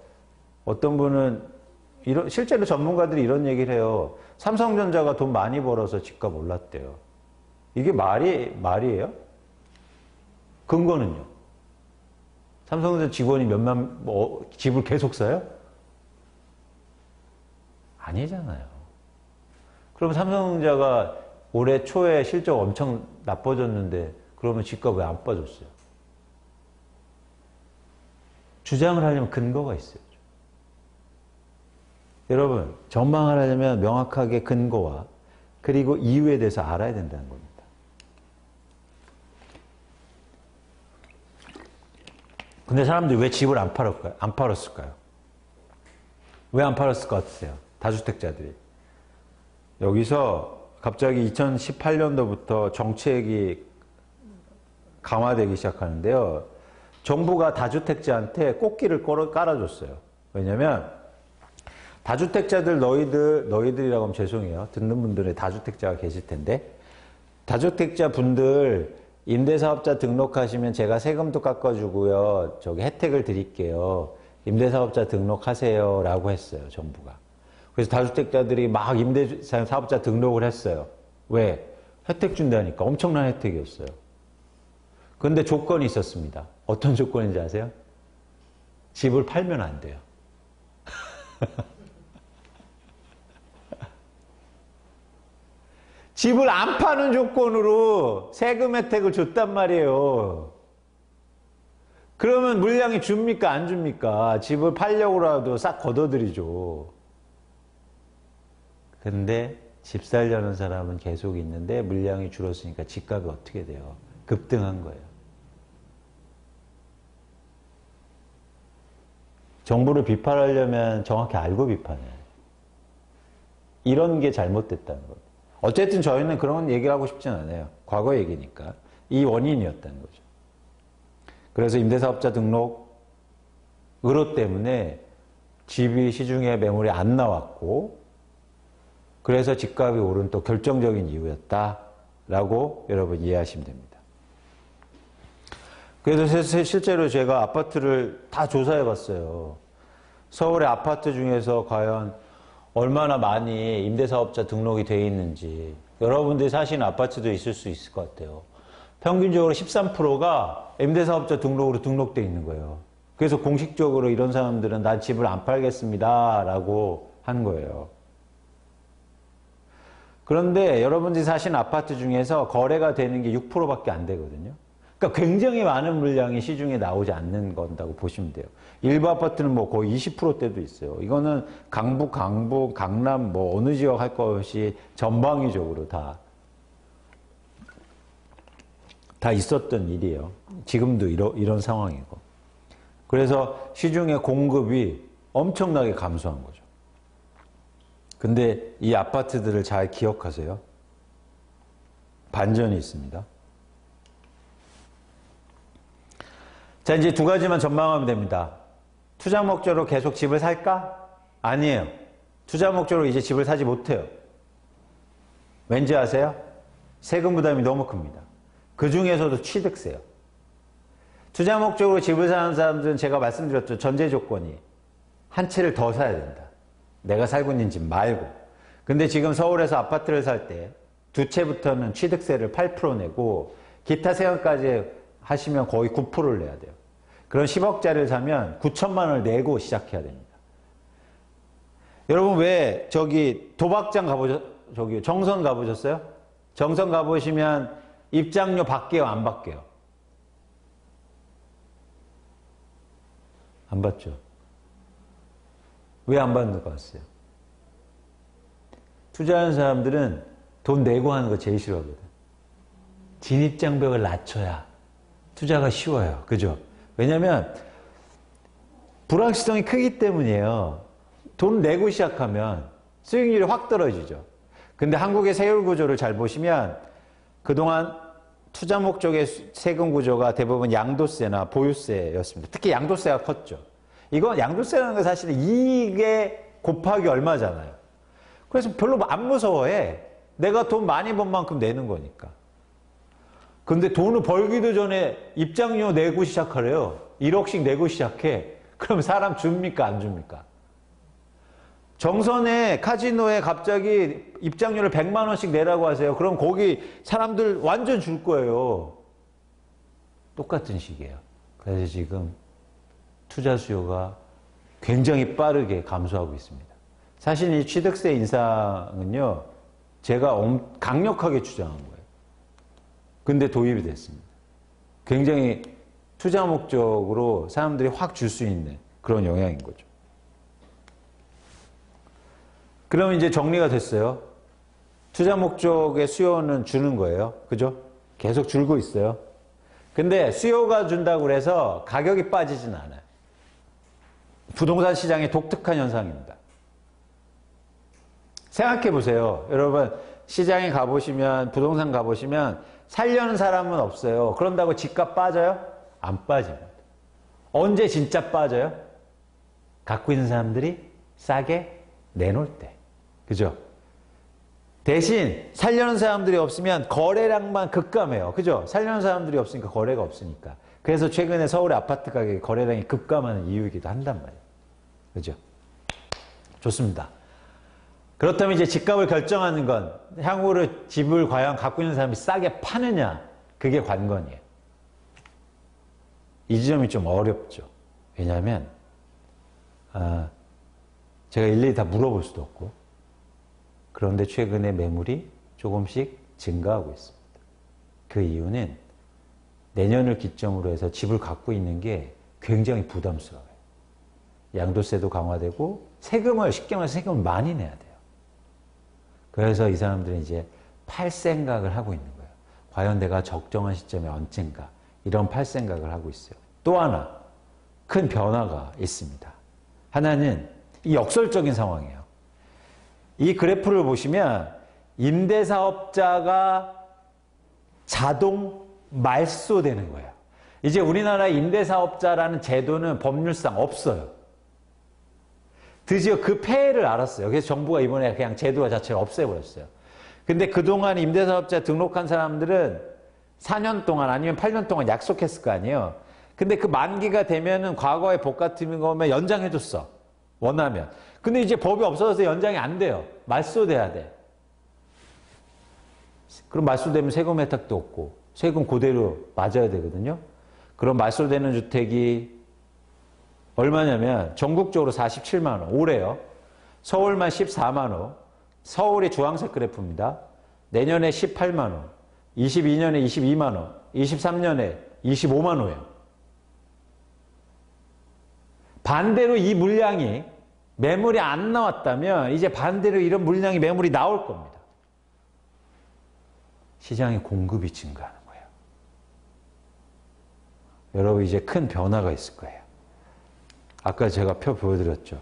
어떤 분은 실제로 전문가들이 이런 얘기를 해요. 삼성전자가 돈 많이 벌어서 집값 올랐대요. 이게 말이에요? 근거는요? 삼성전자 직원이 집을 계속 사요? 아니잖아요. 그럼 삼성전자가 올해 초에 실적 엄청 나빠졌는데 그러면 집값 왜 안 빠졌어요? 주장을 하려면 근거가 있어요. 여러분, 전망을 하려면 명확하게 근거와 그리고 이유에 대해서 알아야 된다는 겁니다. 근데 사람들이 왜 집을 안 팔았을까요? 왜 안 팔았을 것 같으세요? 다주택자들이. 여기서 갑자기 2018년도부터 정책이 강화되기 시작하는데요. 정부가 다주택자한테 꽃길을 깔아줬어요. 왜냐면 다주택자들 너희들이라고 하면 죄송해요. 듣는 분들은 다주택자가 계실 텐데 다주택자 분들 임대사업자 등록하시면 제가 세금도 깎아주고요. 혜택을 드릴게요. 임대사업자 등록하세요. 라고 했어요. 정부가. 그래서 다주택자들이 막 임대사업자 등록을 했어요. 왜? 혜택 준다니까. 엄청난 혜택이었어요. 그런데 조건이 있었습니다. 어떤 조건인지 아세요? 집을 팔면 안 돼요. 집을 안 파는 조건으로 세금 혜택을 줬단 말이에요. 그러면 물량이 줍니까? 안 줍니까? 집을 팔려고라도 싹 걷어들이죠. 근데 집 살려는 사람은 계속 있는데 물량이 줄었으니까 집값이 어떻게 돼요? 급등한 거예요. 정부를 비판하려면 정확히 알고 비판해요. 이런 게 잘못됐다는 거예요. 어쨌든 저희는 그런 얘기를 하고 싶진 않아요. 과거 얘기니까. 이 원인이었다는 거죠. 그래서 임대사업자 등록 의료 때문에 집이 시중에 매물이 안 나왔고 그래서 집값이 오른 또 결정적인 이유였다라고 여러분 이해하시면 됩니다. 그래서 실제로 제가 아파트를 다 조사해 봤어요. 서울의 아파트 중에서 과연 얼마나 많이 임대사업자 등록이 되어 있는지. 여러분들이 사시는 아파트도 있을 수 있을 것 같아요. 평균적으로 13%가 임대사업자 등록으로 등록되어 있는 거예요. 그래서 공식적으로 이런 사람들은 난 집을 안 팔겠습니다 라고 하는 거예요. 그런데 여러분들이 사시는 아파트 중에서 거래가 되는 게 6%밖에 안 되거든요. 그러니까 굉장히 많은 물량이 시중에 나오지 않는 건다고 보시면 돼요. 일부 아파트는 뭐 거의 20%대도 있어요. 이거는 강북, 강남 뭐 어느 지역 할 것 없이 전방위적으로 다 있었던 일이에요. 지금도 이런 상황이고. 그래서 시중의 공급이 엄청나게 감소한 거죠. 근데 이 아파트들을 잘 기억하세요. 반전이 있습니다. 자, 이제 두 가지만 전망하면 됩니다. 투자 목적으로 계속 집을 살까? 아니에요. 투자 목적으로 이제 집을 사지 못해요. 왠지 아세요? 세금 부담이 너무 큽니다. 그 중에서도 취득세요. 투자 목적으로 집을 사는 사람들은 제가 말씀드렸죠. 전제 조건이 한 채를 더 사야 된다. 내가 살고 있는 집 말고. 근데 지금 서울에서 아파트를 살 때 두 채부터는 취득세를 8% 내고 기타 세금까지 하시면 거의 9%를 내야 돼요. 그런 10억짜리를 사면 9천만 원을 내고 시작해야 됩니다. 여러분 왜 도박장 정선 가보셨어요? 정선 가보시면 입장료 받게요, 안 받게요? 안 받죠. 왜 안 받는 것 같아요? 투자하는 사람들은 돈 내고 하는 거 제일 싫어하거든. 진입장벽을 낮춰야 투자가 쉬워요. 그죠? 왜냐면 불확실성이 크기 때문이에요. 돈 내고 시작하면 수익률이 확 떨어지죠. 근데 한국의 세율 구조를 잘 보시면 그동안 투자 목적의 세금 구조가 대부분 양도세나 보유세였습니다. 특히 양도세가 컸죠. 이건 양도세라는 건 사실은 이익의 곱하기 얼마잖아요. 그래서 별로 안 무서워해. 내가 돈 많이 번 만큼 내는 거니까. 근데 돈을 벌기도 전에 입장료 내고 시작하래요. 1억씩 내고 시작해. 그럼 사람 줍니까? 안 줍니까? 정선에 카지노에 갑자기 입장료를 100만 원씩 내라고 하세요. 그럼 거기 사람들 완전 줄 거예요. 똑같은 식이에요. 그래서 지금 투자 수요가 굉장히 빠르게 감소하고 있습니다. 사실 이 취득세 인상은요, 제가 강력하게 주장한 거예요. 근데 도입이 됐습니다. 굉장히 투자 목적으로 사람들이 확 줄 수 있는 그런 영향인 거죠. 그럼 이제 정리가 됐어요. 투자 목적의 수요는 주는 거예요. 그죠? 계속 줄고 있어요. 근데 수요가 준다고 해서 가격이 빠지진 않아요. 부동산 시장의 독특한 현상입니다. 생각해 보세요. 여러분, 시장에 가보시면, 부동산 가보시면 살려는 사람은 없어요. 그런다고 집값 빠져요? 안 빠집니다. 언제 진짜 빠져요? 갖고 있는 사람들이 싸게 내놓을 때. 그죠? 대신 살려는 사람들이 없으면 거래량만 급감해요. 그죠? 살려는 사람들이 없으니까 거래가 없으니까. 그래서 최근에 서울의 아파트 가격이 거래량이 급감하는 이유이기도 한단 말이에요. 그죠? 좋습니다. 그렇다면 이제 집값을 결정하는 건 향후로 집을 과연 갖고 있는 사람이 싸게 파느냐, 그게 관건이에요. 이 지점이 좀 어렵죠. 왜냐하면 제가 일일이 다 물어볼 수도 없고, 그런데 최근에 매물이 조금씩 증가하고 있습니다. 그 이유는 내년을 기점으로 해서 집을 갖고 있는 게 굉장히 부담스러워요. 양도세도 강화되고 세금을, 쉽게 말해서 세금을 많이 내야 돼요. 그래서 이 사람들은 이제 팔 생각을 하고 있는 거예요. 과연 내가 적정한 시점에 언젠가, 이런 팔 생각을 하고 있어요. 또 하나 큰 변화가 있습니다. 하나는 이 역설적인 상황이에요. 이 그래프를 보시면 임대사업자가 자동 말소되는 거예요. 이제 우리나라 임대사업자라는 제도는 법률상 없어요. 드디어 그 폐해를 알았어요. 그래서 정부가 이번에 그냥 제도 자체를 없애버렸어요. 근데 그동안 임대사업자 등록한 사람들은 4년 동안 아니면 8년 동안 약속했을 거 아니에요. 근데 그 만기가 되면은 과거에 법 같은 거면 연장해줬어. 원하면. 근데 이제 법이 없어져서 연장이 안 돼요. 말소돼야 돼. 그럼 말소되면 세금 혜택도 없고 세금 그대로 맞아야 되거든요. 그럼 말소되는 주택이 얼마냐면 전국적으로 47만 원, 올해요. 서울만 14만 원, 서울이 주황색 그래프입니다. 내년에 18만 원, 22년에 22만 원, 23년에 25만 원이에요. 반대로 이 물량이 매물이 안 나왔다면 이제 반대로 이런 물량이 매물이 나올 겁니다. 시장의 공급이 증가하는 거예요. 여러분 이제 큰 변화가 있을 거예요. 아까 제가 표 보여드렸죠.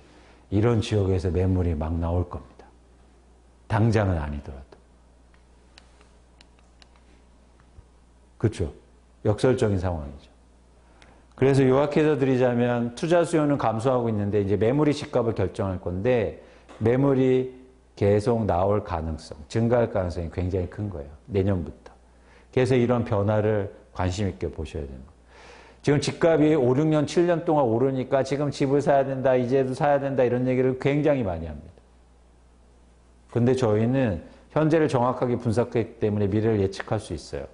이런 지역에서 매물이 막 나올 겁니다. 당장은 아니더라도. 그렇죠? 역설적인 상황이죠. 그래서 요약해서 드리자면 투자 수요는 감소하고 있는데 이제 매물이 집값을 결정할 건데 매물이 계속 나올 가능성, 증가할 가능성이 굉장히 큰 거예요. 내년부터. 그래서 이런 변화를 관심 있게 보셔야 되는 거예요. 지금 집값이 5, 6년, 7년 동안 오르니까 지금 집을 사야 된다, 이제도 사야 된다 이런 얘기를 굉장히 많이 합니다. 근데 저희는 현재를 정확하게 분석했기 때문에 미래를 예측할 수 있어요.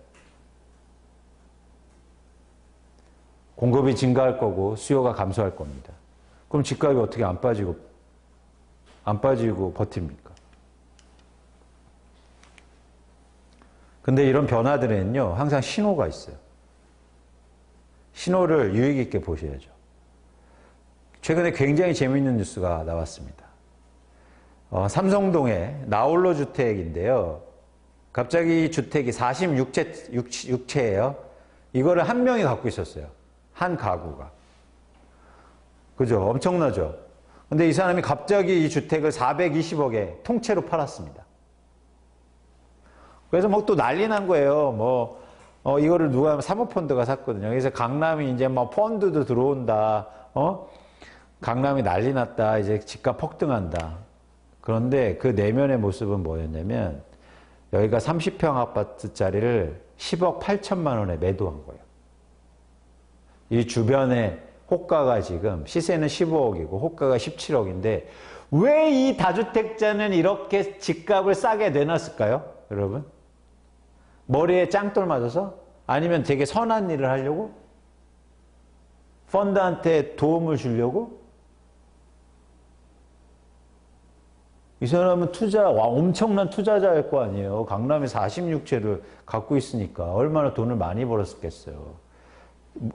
공급이 증가할 거고 수요가 감소할 겁니다. 그럼 집값이 어떻게 안 빠지고 버팁니까? 근데 이런 변화들에는요, 항상 신호가 있어요. 신호를 유익 있게 보셔야죠. 최근에 굉장히 재미있는 뉴스가 나왔습니다. 삼성동의 나홀로 주택인데요. 갑자기 이 주택이 46채예요. 이거를 한 명이 갖고 있었어요. 한 가구가. 그죠? 엄청나죠? 근데 이 사람이 갑자기 이 주택을 420억에 통째로 팔았습니다. 그래서 뭐 또 난리 난 거예요. 이거를 누가 사모펀드가 샀거든요. 그래서 강남이 이제 뭐 펀드도 들어온다. 강남이 난리 났다. 이제 집값 폭등한다. 그런데 그 내면의 모습은 뭐였냐면 여기가 30평 아파트짜리를 10억 8천만 원에 매도한 거예요. 이 주변에 호가가 지금 시세는 15억이고 호가가 17억인데 왜 이 다주택자는 이렇게 집값을 싸게 내놨을까요? 여러분? 머리에 짱돌 맞아서? 아니면 되게 선한 일을 하려고? 펀드한테 도움을 주려고? 이 사람은 엄청난 투자자일 거 아니에요. 강남에 46채를 갖고 있으니까 얼마나 돈을 많이 벌었겠어요.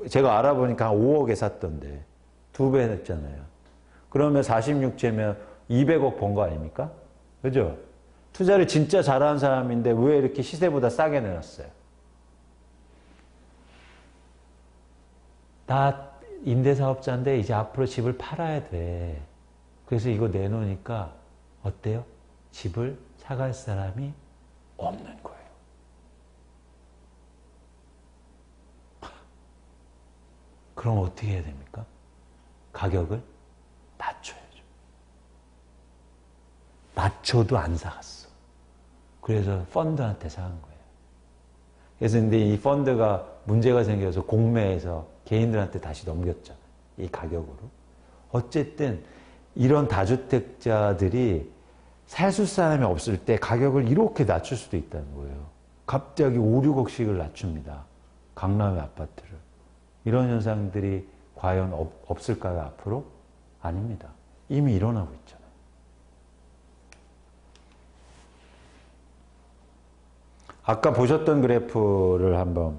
제가 알아보니까 한 5억에 샀던데 2배 했잖아요. 그러면 46채면 200억 번 거 아닙니까? 그죠? 투자를 진짜 잘하는 사람인데 왜 이렇게 시세보다 싸게 내놨어요? 나 임대사업자인데 이제 앞으로 집을 팔아야 돼. 그래서 이거 내놓으니까 어때요? 집을 사갈 사람이 없는 거예요. 그럼 어떻게 해야 됩니까? 가격을 낮춰야죠. 낮춰도 안 사갔어. 그래서 펀드한테 사간 거예요. 그래서 근데 이 펀드가 문제가 생겨서 공매해서 개인들한테 다시 넘겼잖아요. 이 가격으로. 어쨌든 이런 다주택자들이 살 수 사람이 없을 때 가격을 이렇게 낮출 수도 있다는 거예요. 갑자기 5, 6억씩을 낮춥니다. 강남의 아파트를. 이런 현상들이 과연 없을까요, 앞으로? 아닙니다. 이미 일어나고 있잖아요. 아까 보셨던 그래프를 한번.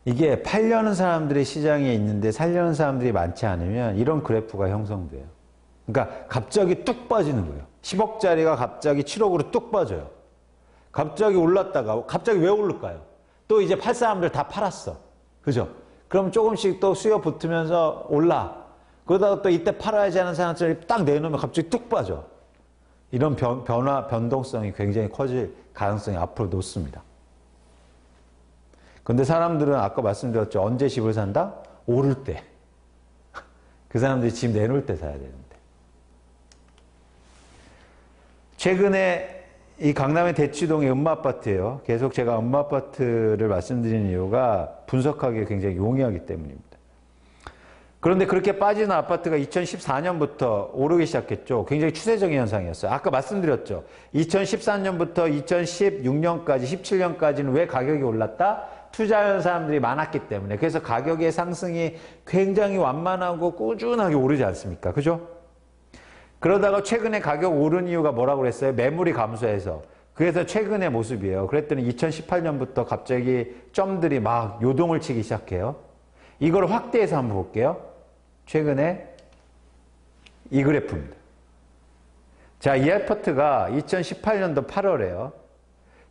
이게 팔려는 사람들이 시장에 있는데 살려는 사람들이 많지 않으면 이런 그래프가 형성돼요. 그러니까 갑자기 뚝 빠지는 거예요. 10억짜리가 갑자기 7억으로 뚝 빠져요. 갑자기 올랐다가 갑자기 왜 오를까요? 또 이제 팔 사람들 다 팔았어. 그죠? 그럼 조금씩 또 수요 붙으면서 올라. 그러다가 또 이때 팔아야지 하는 사람들이 딱 내놓으면 갑자기 뚝 빠져. 이런 변동성이 굉장히 커질 가능성이 앞으로 높습니다. 근데 사람들은 아까 말씀드렸죠. 언제 집을 산다? 오를 때. 그 사람들이 집 내놓을 때 사야 되는데. 최근에 이 강남의 대치동의 음마아파트예요. 계속 제가 음마아파트를 말씀드리는 이유가 분석하기에 굉장히 용이하기 때문입니다. 그런데 그렇게 빠지는 아파트가 2014년부터 오르기 시작했죠. 굉장히 추세적인 현상이었어요. 아까 말씀드렸죠. 2014년부터 2016년까지, 17년까지는 왜 가격이 올랐다? 투자하는 사람들이 많았기 때문에. 그래서 가격의 상승이 굉장히 완만하고 꾸준하게 오르지 않습니까? 그죠? 그러다가 최근에 가격 오른 이유가 뭐라고 그랬어요? 매물이 감소해서. 그래서 최근의 모습이에요. 그랬더니 2018년부터 갑자기 점들이 막 요동을 치기 시작해요. 이걸 확대해서 한번 볼게요. 최근에 이 그래프입니다. 자, 이 아파트가 2018년도 8월에요.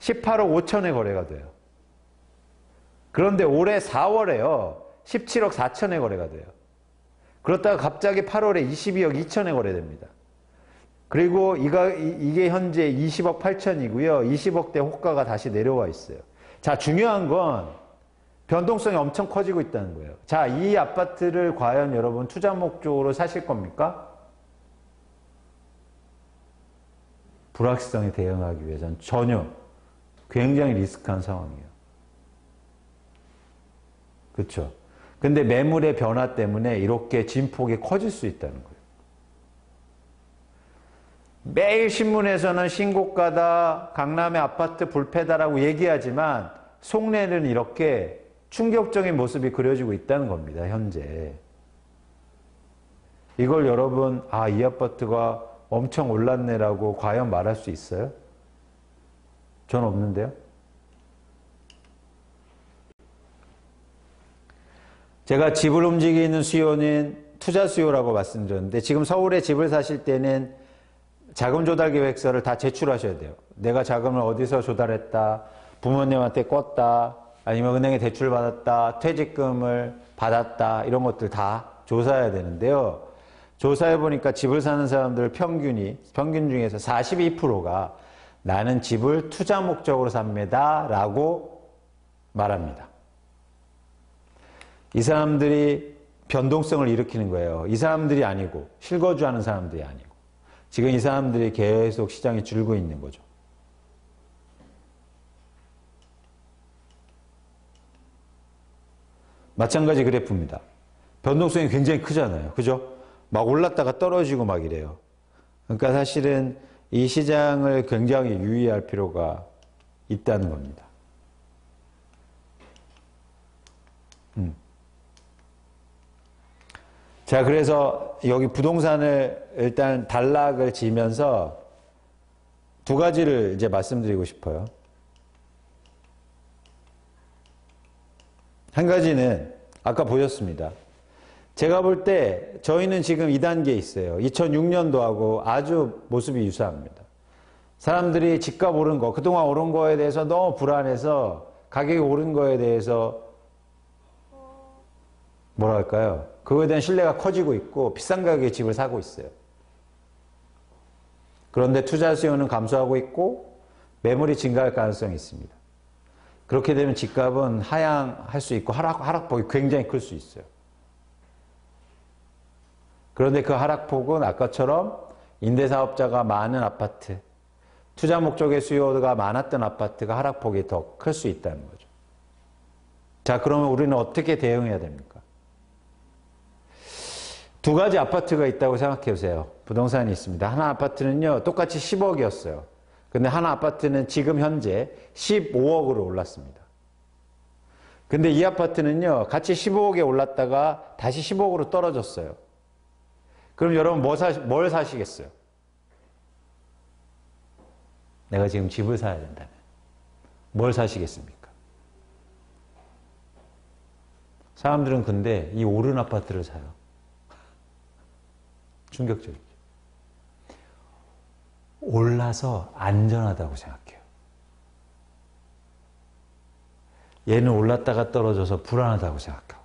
18억 5천에 거래가 돼요. 그런데 올해 4월에요. 17억 4천에 거래가 돼요. 그렇다가 갑자기 8월에 22억 2천에 거래됩니다. 그리고 이게 현재 20억 8천이고요. 20억대 호가가 다시 내려와 있어요. 자, 중요한 건 변동성이 엄청 커지고 있다는 거예요. 자, 이 아파트를 과연 여러분 투자 목적으로 사실 겁니까? 불확실성에 대응하기 위해서는 전혀 굉장히 리스크한 상황이에요. 그렇죠? 근데 매물의 변화 때문에 이렇게 진폭이 커질 수 있다는 거예요. 매일 신문에서는 신고가다, 강남의 아파트 불패다라고 얘기하지만 속내는 이렇게 충격적인 모습이 그려지고 있다는 겁니다. 현재. 이걸 여러분 이 아파트가 엄청 올랐네라고 과연 말할 수 있어요? 전 없는데요. 제가 집을 움직이는 수요는 투자 수요라고 말씀드렸는데 지금 서울에 집을 사실 때는 자금 조달 계획서를 다 제출하셔야 돼요. 내가 자금을 어디서 조달했다, 부모님한테 꿨다, 아니면 은행에 대출 받았다, 퇴직금을 받았다, 이런 것들 다 조사해야 되는데요. 조사해 보니까 집을 사는 사람들 평균 중에서 42%가 나는 집을 투자 목적으로 삽니다 라고 말합니다. 이 사람들이 변동성을 일으키는 거예요. 이 사람들이 아니고 실거주하는 사람들이 아니고. 지금 이 사람들이 계속 시장에 줄고 있는 거죠. 마찬가지 그래프입니다. 변동성이 굉장히 크잖아요. 그죠? 막 올랐다가 떨어지고 막 이래요. 그러니까 사실은 이 시장을 굉장히 유의할 필요가 있다는 겁니다. 자, 그래서 여기 부동산을 일단 단락을 지면서 두 가지를 이제 말씀드리고 싶어요. 한 가지는 아까 보셨습니다. 제가 볼 때 저희는 지금 2단계에 있어요. 2006년도하고 아주 모습이 유사합니다. 사람들이 집값 오른 거, 그동안 오른 거에 대해서 너무 불안해서 가격이 오른 거에 대해서 뭐랄까요? 그거에 대한 신뢰가 커지고 있고 비싼 가격에 집을 사고 있어요. 그런데 투자 수요는 감소하고 있고 매물이 증가할 가능성이 있습니다. 그렇게 되면 집값은 하향할 수 있고 하락폭이 굉장히 클 수 있어요. 그런데 그 하락폭은 아까처럼 임대사업자가 많은 아파트, 투자 목적의 수요가 많았던 아파트가 하락폭이 더 클 수 있다는 거죠. 자, 그러면 우리는 어떻게 대응해야 됩니까? 두 가지 아파트가 있다고 생각해 보세요. 부동산이 있습니다. 하나 아파트는요, 똑같이 10억이었어요. 근데 하나 아파트는 지금 현재 15억으로 올랐습니다. 근데 이 아파트는요, 같이 15억에 올랐다가 다시 15억으로 떨어졌어요. 그럼 여러분 뭘 사시겠어요? 내가 지금 집을 사야 된다면 뭘 사시겠습니까? 사람들은 근데 이 오른 아파트를 사요. 충격적이죠. 올라서 안전하다고 생각해요. 얘는 올랐다가 떨어져서 불안하다고 생각하고.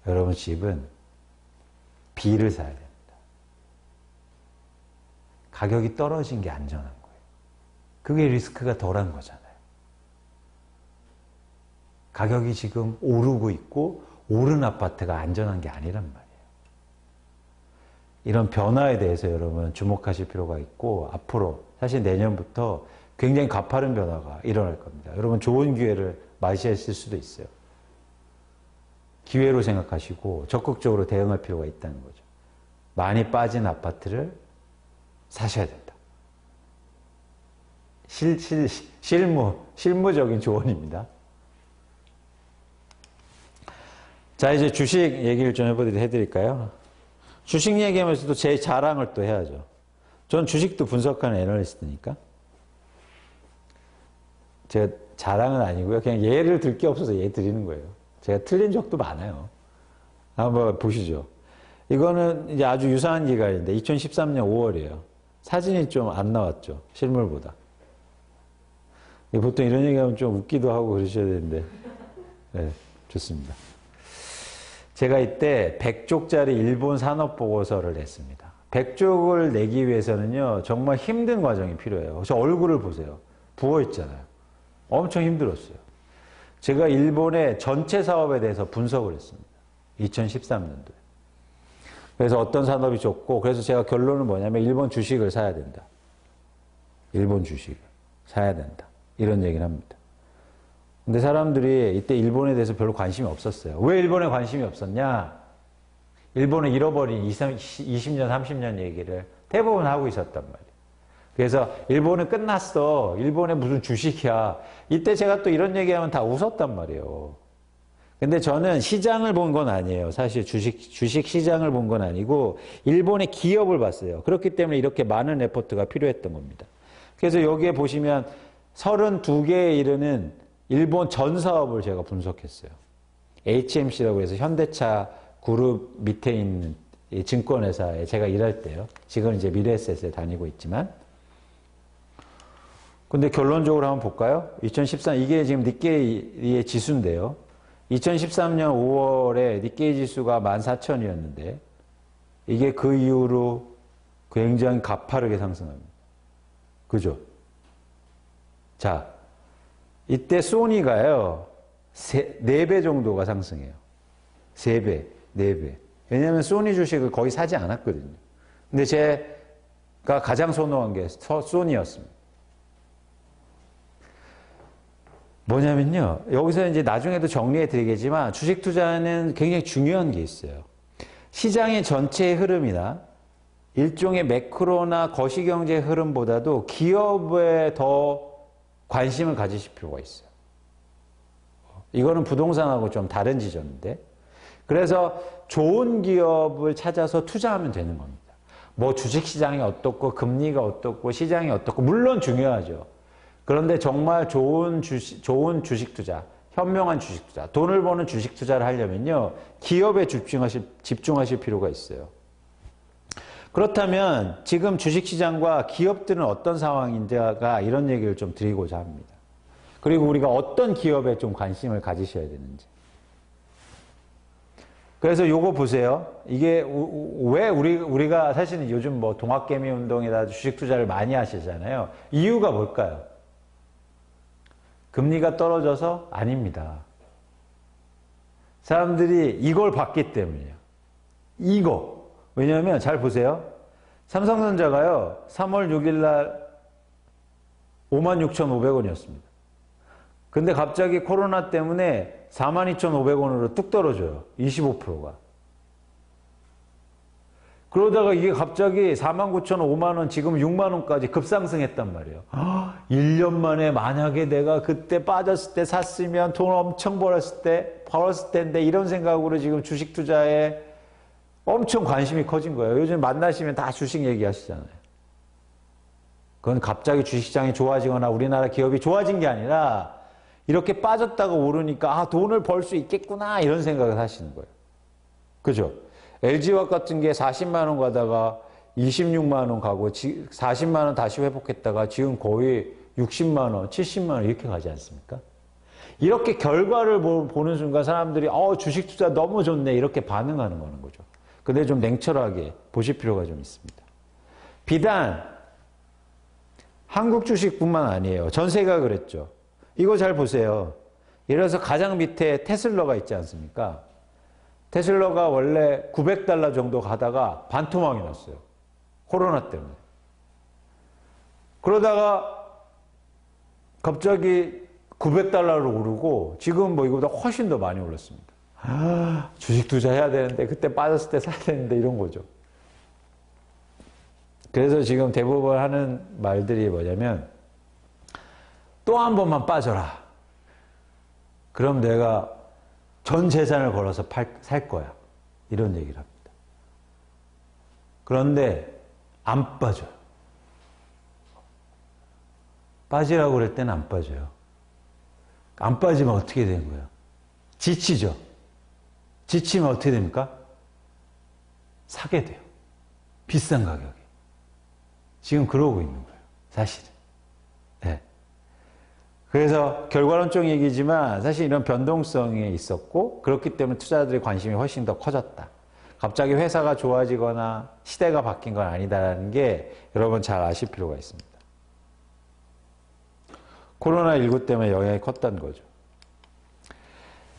여러분 집은 B를 사야 됩니다. 가격이 떨어진 게 안전한 거예요. 그게 리스크가 덜한 거잖아요. 가격이 지금 오르고 있고 오른 아파트가 안전한 게 아니란 말이에요. 이런 변화에 대해서 여러분 주목하실 필요가 있고 앞으로 사실 내년부터 굉장히 가파른 변화가 일어날 겁니다. 여러분 좋은 기회를 맞이하실 수도 있어요. 기회로 생각하시고 적극적으로 대응할 필요가 있다는 거죠. 많이 빠진 아파트를 사셔야 된다. 실무적인 조언입니다. 자, 이제 주식 얘기를 좀 해드릴까요? 주식 얘기하면서도 제 자랑을 또 해야죠. 전 주식도 분석하는 애널리스트니까. 제가 자랑은 아니고요. 그냥 예를 들 게 없어서 예 드리는 거예요. 제가 틀린 적도 많아요. 한번 보시죠. 이거는 이제 아주 유사한 기간인데 2013년 5월이에요. 사진이 좀 안 나왔죠. 실물보다. 보통 이런 얘기하면 좀 웃기도 하고 그러셔야 되는데. 네, 좋습니다. 제가 이때 100쪽짜리 일본 산업보고서를 냈습니다. 100쪽을 내기 위해서는요, 정말 힘든 과정이 필요해요. 그래서 얼굴을 보세요. 부어있잖아요. 엄청 힘들었어요. 제가 일본의 전체 사업에 대해서 분석을 했습니다. 2013년도에. 그래서 어떤 산업이 좋고, 그래서 제가 결론은 뭐냐면 일본 주식을 사야 된다. 일본 주식을 사야 된다. 이런 얘기를 합니다. 근데 사람들이 이때 일본에 대해서 별로 관심이 없었어요. 왜 일본에 관심이 없었냐? 일본은 잃어버린 20년, 30년 얘기를 대부분 하고 있었단 말이에요. 그래서 일본은 끝났어. 일본에 무슨 주식이야. 이때 제가 또 이런 얘기하면 다 웃었단 말이에요. 근데 저는 시장을 본 건 아니에요. 사실 주식 시장을 본 건 아니고 일본의 기업을 봤어요. 그렇기 때문에 이렇게 많은 레포트가 필요했던 겁니다. 그래서 여기에 보시면 32개에 이르는 일본 전 사업을 제가 분석했어요. HMC라고 해서 현대차 그룹 밑에 있는 증권회사에 제가 일할 때요. 지금 이제 미래에셋에 다니고 있지만. 근데 결론적으로 한번 볼까요? 2013, 이게 지금 니케이의 지수인데요. 2013년 5월에 니케이 지수가 14,000이었는데, 이게 그 이후로 굉장히 가파르게 상승합니다. 그죠? 자, 이때 소니가요, 4배 정도가 상승해요. 3배, 4배. 왜냐하면 소니 주식을 거의 사지 않았거든요. 근데 제가 가장 선호한 게 소니였습니다. 뭐냐면요. 여기서 이제 나중에도 정리해 드리겠지만 주식 투자는 굉장히 중요한 게 있어요. 시장의 전체의 흐름이나 일종의 매크로나 거시경제 흐름보다도 기업에 더 관심을 가지실 필요가 있어요. 이거는 부동산하고 좀 다른 지점인데. 그래서 좋은 기업을 찾아서 투자하면 되는 겁니다. 뭐 주식시장이 어떻고 금리가 어떻고 시장이 어떻고 물론 중요하죠. 그런데 정말 좋은 주식 투자, 현명한 주식 투자, 돈을 버는 주식 투자를 하려면요. 기업에 집중하실 필요가 있어요. 그렇다면 지금 주식시장과 기업들은 어떤 상황인지가 이런 얘기를 좀 드리고자 합니다. 그리고 우리가 어떤 기업에 좀 관심을 가지셔야 되는지. 그래서 요거 보세요. 이게 왜 우리가 사실은 요즘 뭐 동학개미 운동이나 주식 투자를 많이 하시잖아요. 이유가 뭘까요? 금리가 떨어져서? 아닙니다. 사람들이 이걸 봤기 때문이에요. 이거. 왜냐하면 잘 보세요. 삼성전자가요. 3월 6일 날 56,500원이었습니다. 근데 갑자기 코로나 때문에 42,500원으로 뚝 떨어져요. 25%가. 그러다가 이게 갑자기 49,000원, 5만원, 지금 6만원까지 급상승했단 말이에요. 1년 만에 만약에 내가 그때 빠졌을 때 샀으면 돈 엄청 벌었을 텐데 이런 생각으로 지금 주식 투자에 엄청 관심이 커진 거예요. 요즘 만나시면 다 주식 얘기하시잖아요. 그건 갑자기 주식시장이 좋아지거나 우리나라 기업이 좋아진 게 아니라 이렇게 빠졌다가 오르니까 돈을 벌 수 있겠구나 이런 생각을 하시는 거예요. 그죠? LG화학 같은 게 40만 원 가다가 26만 원 가고 40만 원 다시 회복했다가 지금 거의 60만 원, 70만 원 이렇게 가지 않습니까? 이렇게 결과를 보는 순간 사람들이 주식 투자 너무 좋네 이렇게 반응하는 거죠. 근데 좀 냉철하게 보실 필요가 좀 있습니다. 비단 한국 주식뿐만 아니에요. 전 세계가 그랬죠. 이거 잘 보세요. 예를 들어서 가장 밑에 테슬라가 있지 않습니까? 테슬라가 원래 900달러 정도 가다가 반토막이 났어요. 코로나 때문에. 그러다가 갑자기 900달러로 오르고 지금 뭐 이거보다 훨씬 더 많이 올랐습니다. 주식 투자해야 되는데 그때 빠졌을 때 사야 되는데 이런 거죠. 그래서 지금 대부분 하는 말들이 뭐냐면 또 한 번만 빠져라. 그럼 내가 전 재산을 걸어서 살 거야. 이런 얘기를 합니다. 그런데 안 빠져요. 빠지라고 그럴 때는 안 빠져요. 안 빠지면 어떻게 되는 거예요? 지치죠. 지치면 어떻게 됩니까? 사게 돼요. 비싼 가격에. 지금 그러고 있는 거예요. 사실은. 네. 그래서 결과론적 얘기지만 사실 이런 변동성이 있었고 그렇기 때문에 투자자들의 관심이 훨씬 더 커졌다. 갑자기 회사가 좋아지거나 시대가 바뀐 건 아니다라는 게 여러분 잘 아실 필요가 있습니다. 코로나19 때문에 영향이 컸다는 거죠.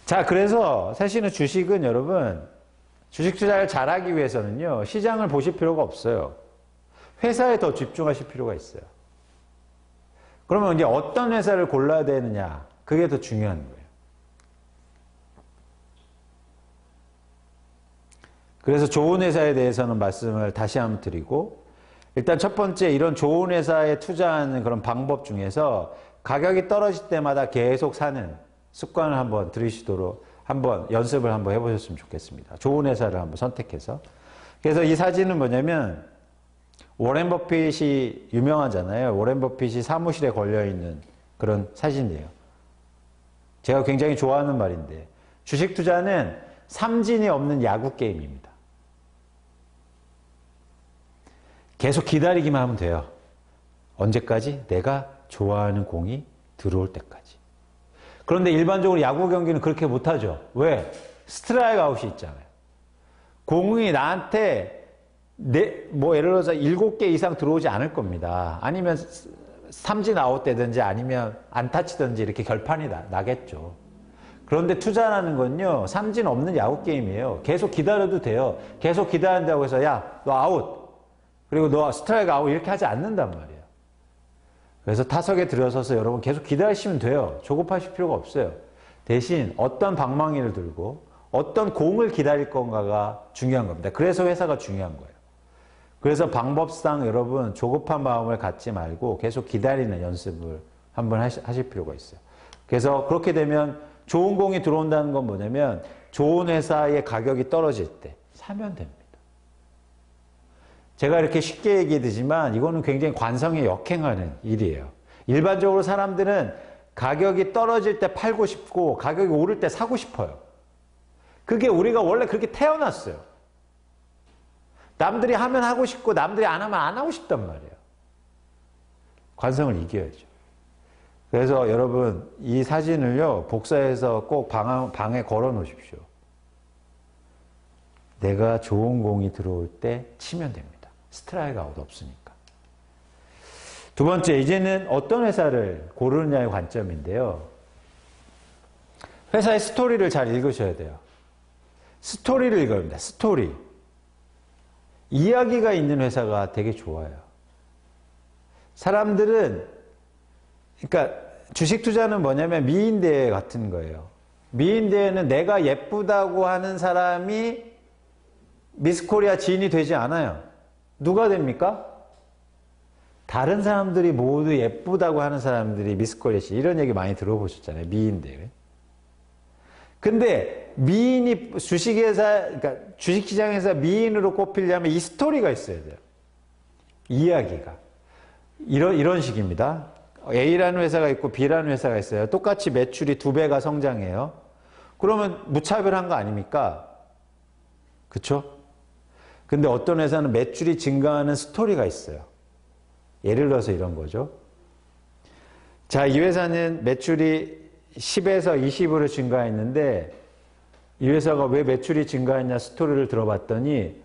자, 그래서 사실은 주식은 여러분 주식 투자를 잘하기 위해서는요. 시장을 보실 필요가 없어요. 회사에 더 집중하실 필요가 있어요. 그러면 이제 어떤 회사를 골라야 되느냐, 그게 더 중요한 거예요. 그래서 좋은 회사에 대해서는 말씀을 다시 한번 드리고, 일단 첫 번째 이런 좋은 회사에 투자하는 그런 방법 중에서 가격이 떨어질 때마다 계속 사는 습관을 한번 들이시도록 한번 연습을 한번 해보셨으면 좋겠습니다. 좋은 회사를 한번 선택해서. 그래서 이 사진은 뭐냐면 워렌 버핏이 유명하잖아요. 워렌 버핏이 사무실에 걸려있는 그런 사진이에요. 제가 굉장히 좋아하는 말인데 주식 투자는 삼진이 없는 야구 게임입니다. 계속 기다리기만 하면 돼요. 언제까지? 내가 좋아하는 공이 들어올 때까지. 그런데 일반적으로 야구 경기는 그렇게 못하죠. 왜? 스트라이크 아웃이 있잖아요. 공이 나한테 뭐 예를 들어서 7개 이상 들어오지 않을 겁니다. 아니면 삼진 아웃 되든지 아니면 안타 치든지 이렇게 결판이 나겠죠. 그런데 투자라는 건요, 삼진 없는 야구 게임이에요. 계속 기다려도 돼요. 계속 기다린다고 해서 야, 너 아웃. 그리고 너 스트라이크 아웃 이렇게 하지 않는단 말이에요. 그래서 타석에 들어서서 여러분 계속 기다리시면 돼요. 조급하실 필요가 없어요. 대신 어떤 방망이를 들고 어떤 공을 기다릴 건가가 중요한 겁니다. 그래서 회사가 중요한 거예요. 그래서 방법상 여러분 조급한 마음을 갖지 말고 계속 기다리는 연습을 한번 하실 필요가 있어요. 그래서 그렇게 되면 좋은 공이 들어온다는 건 뭐냐면 좋은 회사의 가격이 떨어질 때 사면 됩니다. 제가 이렇게 쉽게 얘기하지만 이거는 굉장히 관성에 역행하는 일이에요. 일반적으로 사람들은 가격이 떨어질 때 팔고 싶고 가격이 오를 때 사고 싶어요. 그게 우리가 원래 그렇게 태어났어요. 남들이 하면 하고 싶고 남들이 안 하면 안 하고 싶단 말이에요. 관성을 이겨야죠. 그래서 여러분 이 사진을요 복사해서 꼭 방에 걸어 놓으십시오. 내가 좋은 공이 들어올 때 치면 됩니다. 스트라이크 아웃 없으니까. 두 번째, 이제는 어떤 회사를 고르느냐의 관점인데요. 회사의 스토리를 잘 읽으셔야 돼요. 스토리를 읽어야 합니다. 스토리. 이야기가 있는 회사가 되게 좋아요. 사람들은, 그러니까 주식 투자는 뭐냐면 미인대회 같은 거예요. 미인대회는 내가 예쁘다고 하는 사람이 미스코리아 지인이 되지 않아요. 누가 됩니까? 다른 사람들이 모두 예쁘다고 하는 사람들이 미스코리아 지인. 이런 얘기 많이 들어보셨잖아요. 미인대회. 근데 미인이 주식회사, 그러니까 주식시장에서 미인으로 꼽히려면 이 스토리가 있어야 돼요. 이야기가. 이런 식입니다. A라는 회사가 있고 B라는 회사가 있어요. 똑같이 매출이 2배가 성장해요. 그러면 무차별한 거 아닙니까? 그쵸? 근데 어떤 회사는 매출이 증가하는 스토리가 있어요. 예를 들어서 이런 거죠. 자, 이 회사는 매출이 10에서 20으로 증가했는데 이 회사가 왜 매출이 증가했냐 스토리를 들어봤더니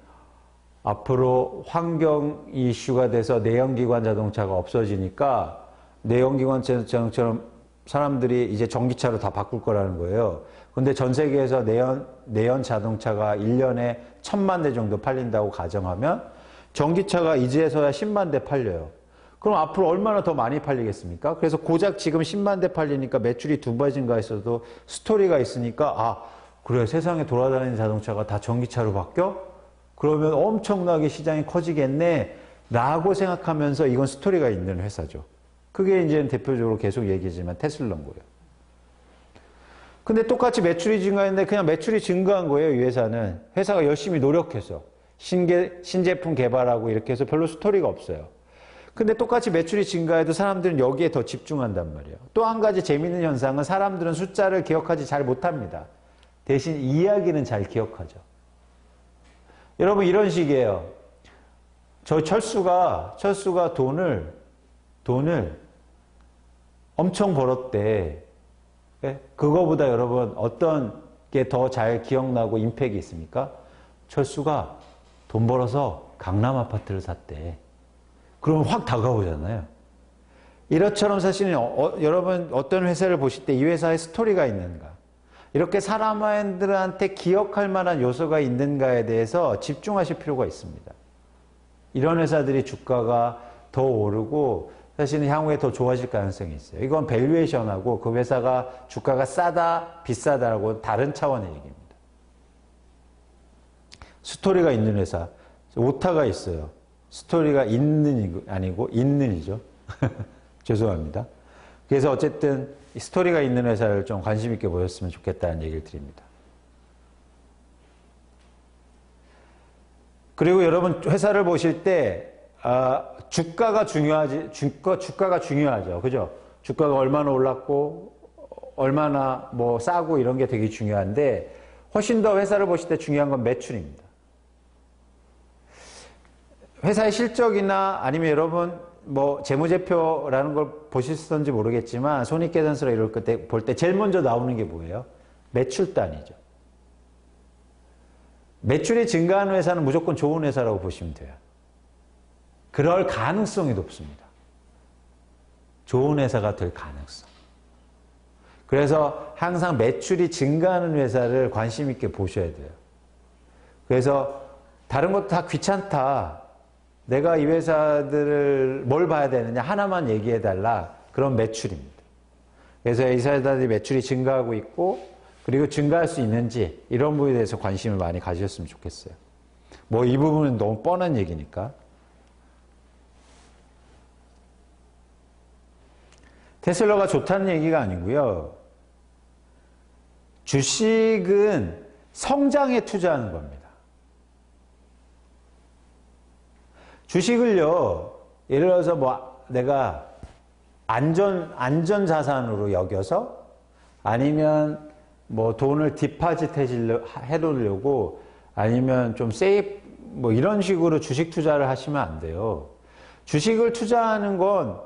앞으로 환경 이슈가 돼서 내연기관 자동차가 없어지니까 내연기관 자동차처럼 사람들이 이제 전기차로 다 바꿀 거라는 거예요. 근데 전 세계에서 내연 자동차가 1년에 1000만 대 정도 팔린다고 가정하면 전기차가 이제서야 10만 대 팔려요. 그럼 앞으로 얼마나 더 많이 팔리겠습니까? 그래서 고작 지금 10만 대 팔리니까 매출이 2배 증가했어도 스토리가 있으니까 아, 그래 세상에 돌아다니는 자동차가 다 전기차로 바뀌어? 그러면 엄청나게 시장이 커지겠네 라고 생각하면서 이건 스토리가 있는 회사죠. 그게 이제 대표적으로 계속 얘기지만 테슬라인 거예요. 근데 똑같이 매출이 증가했는데 그냥 매출이 증가한 거예요. 이 회사는. 회사가 열심히 노력해서 신제품 개발하고 이렇게 해서 별로 스토리가 없어요. 근데 똑같이 매출이 증가해도 사람들은 여기에 더 집중한단 말이에요. 또 한 가지 재미있는 현상은 사람들은 숫자를 기억하지 잘 못합니다. 대신 이야기는 잘 기억하죠. 여러분 이런 식이에요. 저 철수가 돈을 엄청 벌었대. 그거보다 여러분 어떤 게 더 잘 기억나고 임팩이 있습니까? 철수가 돈 벌어서 강남 아파트를 샀대. 그러면 확 다가오잖아요. 이것처럼 사실은 여러분 어떤 회사를 보실 때 이 회사에 스토리가 있는가, 이렇게 사람들한테 기억할 만한 요소가 있는가에 대해서 집중하실 필요가 있습니다. 이런 회사들이 주가가 더 오르고 사실은 향후에 더 좋아질 가능성이 있어요. 이건 밸류에이션하고 그 회사가 주가가 싸다 비싸다라고 다른 차원의 얘기입니다. 스토리가 있는 회사, 오타가 있어요. 스토리가 있는 아니고 있는이죠. 죄송합니다. 그래서 어쨌든 스토리가 있는 회사를 좀 관심 있게 보셨으면 좋겠다는 얘기를 드립니다. 그리고 여러분 회사를 보실 때 주가가 중요하죠. 그죠? 주가가 얼마나 올랐고 얼마나 뭐 싸고 이런 게 되게 중요한데 훨씬 더 회사를 보실 때 중요한 건 매출입니다. 회사의 실적이나 아니면 여러분 뭐 재무제표라는 걸 보셨는지 모르겠지만 손익계산서나 이럴 때 볼 때 제일 먼저 나오는 게 뭐예요? 매출단이죠. 매출이 증가하는 회사는 무조건 좋은 회사라고 보시면 돼요. 그럴 가능성이 높습니다. 좋은 회사가 될 가능성. 그래서 항상 매출이 증가하는 회사를 관심 있게 보셔야 돼요. 그래서 다른 것도 다 귀찮다. 내가 이 회사들을 뭘 봐야 되느냐 하나만 얘기해 달라. 그런 매출입니다. 그래서 이 회사들이 매출이 증가하고 있고 그리고 증가할 수 있는지 이런 부분에 대해서 관심을 많이 가지셨으면 좋겠어요. 뭐 이 부분은 너무 뻔한 얘기니까. 테슬라가 좋다는 얘기가 아니고요. 주식은 성장에 투자하는 겁니다. 주식을요, 예를 들어서 뭐 내가 안전 자산으로 여겨서 아니면 뭐 돈을 디파짓 해놓으려고 아니면 좀 세이프 뭐 이런 식으로 주식 투자를 하시면 안 돼요. 주식을 투자하는 건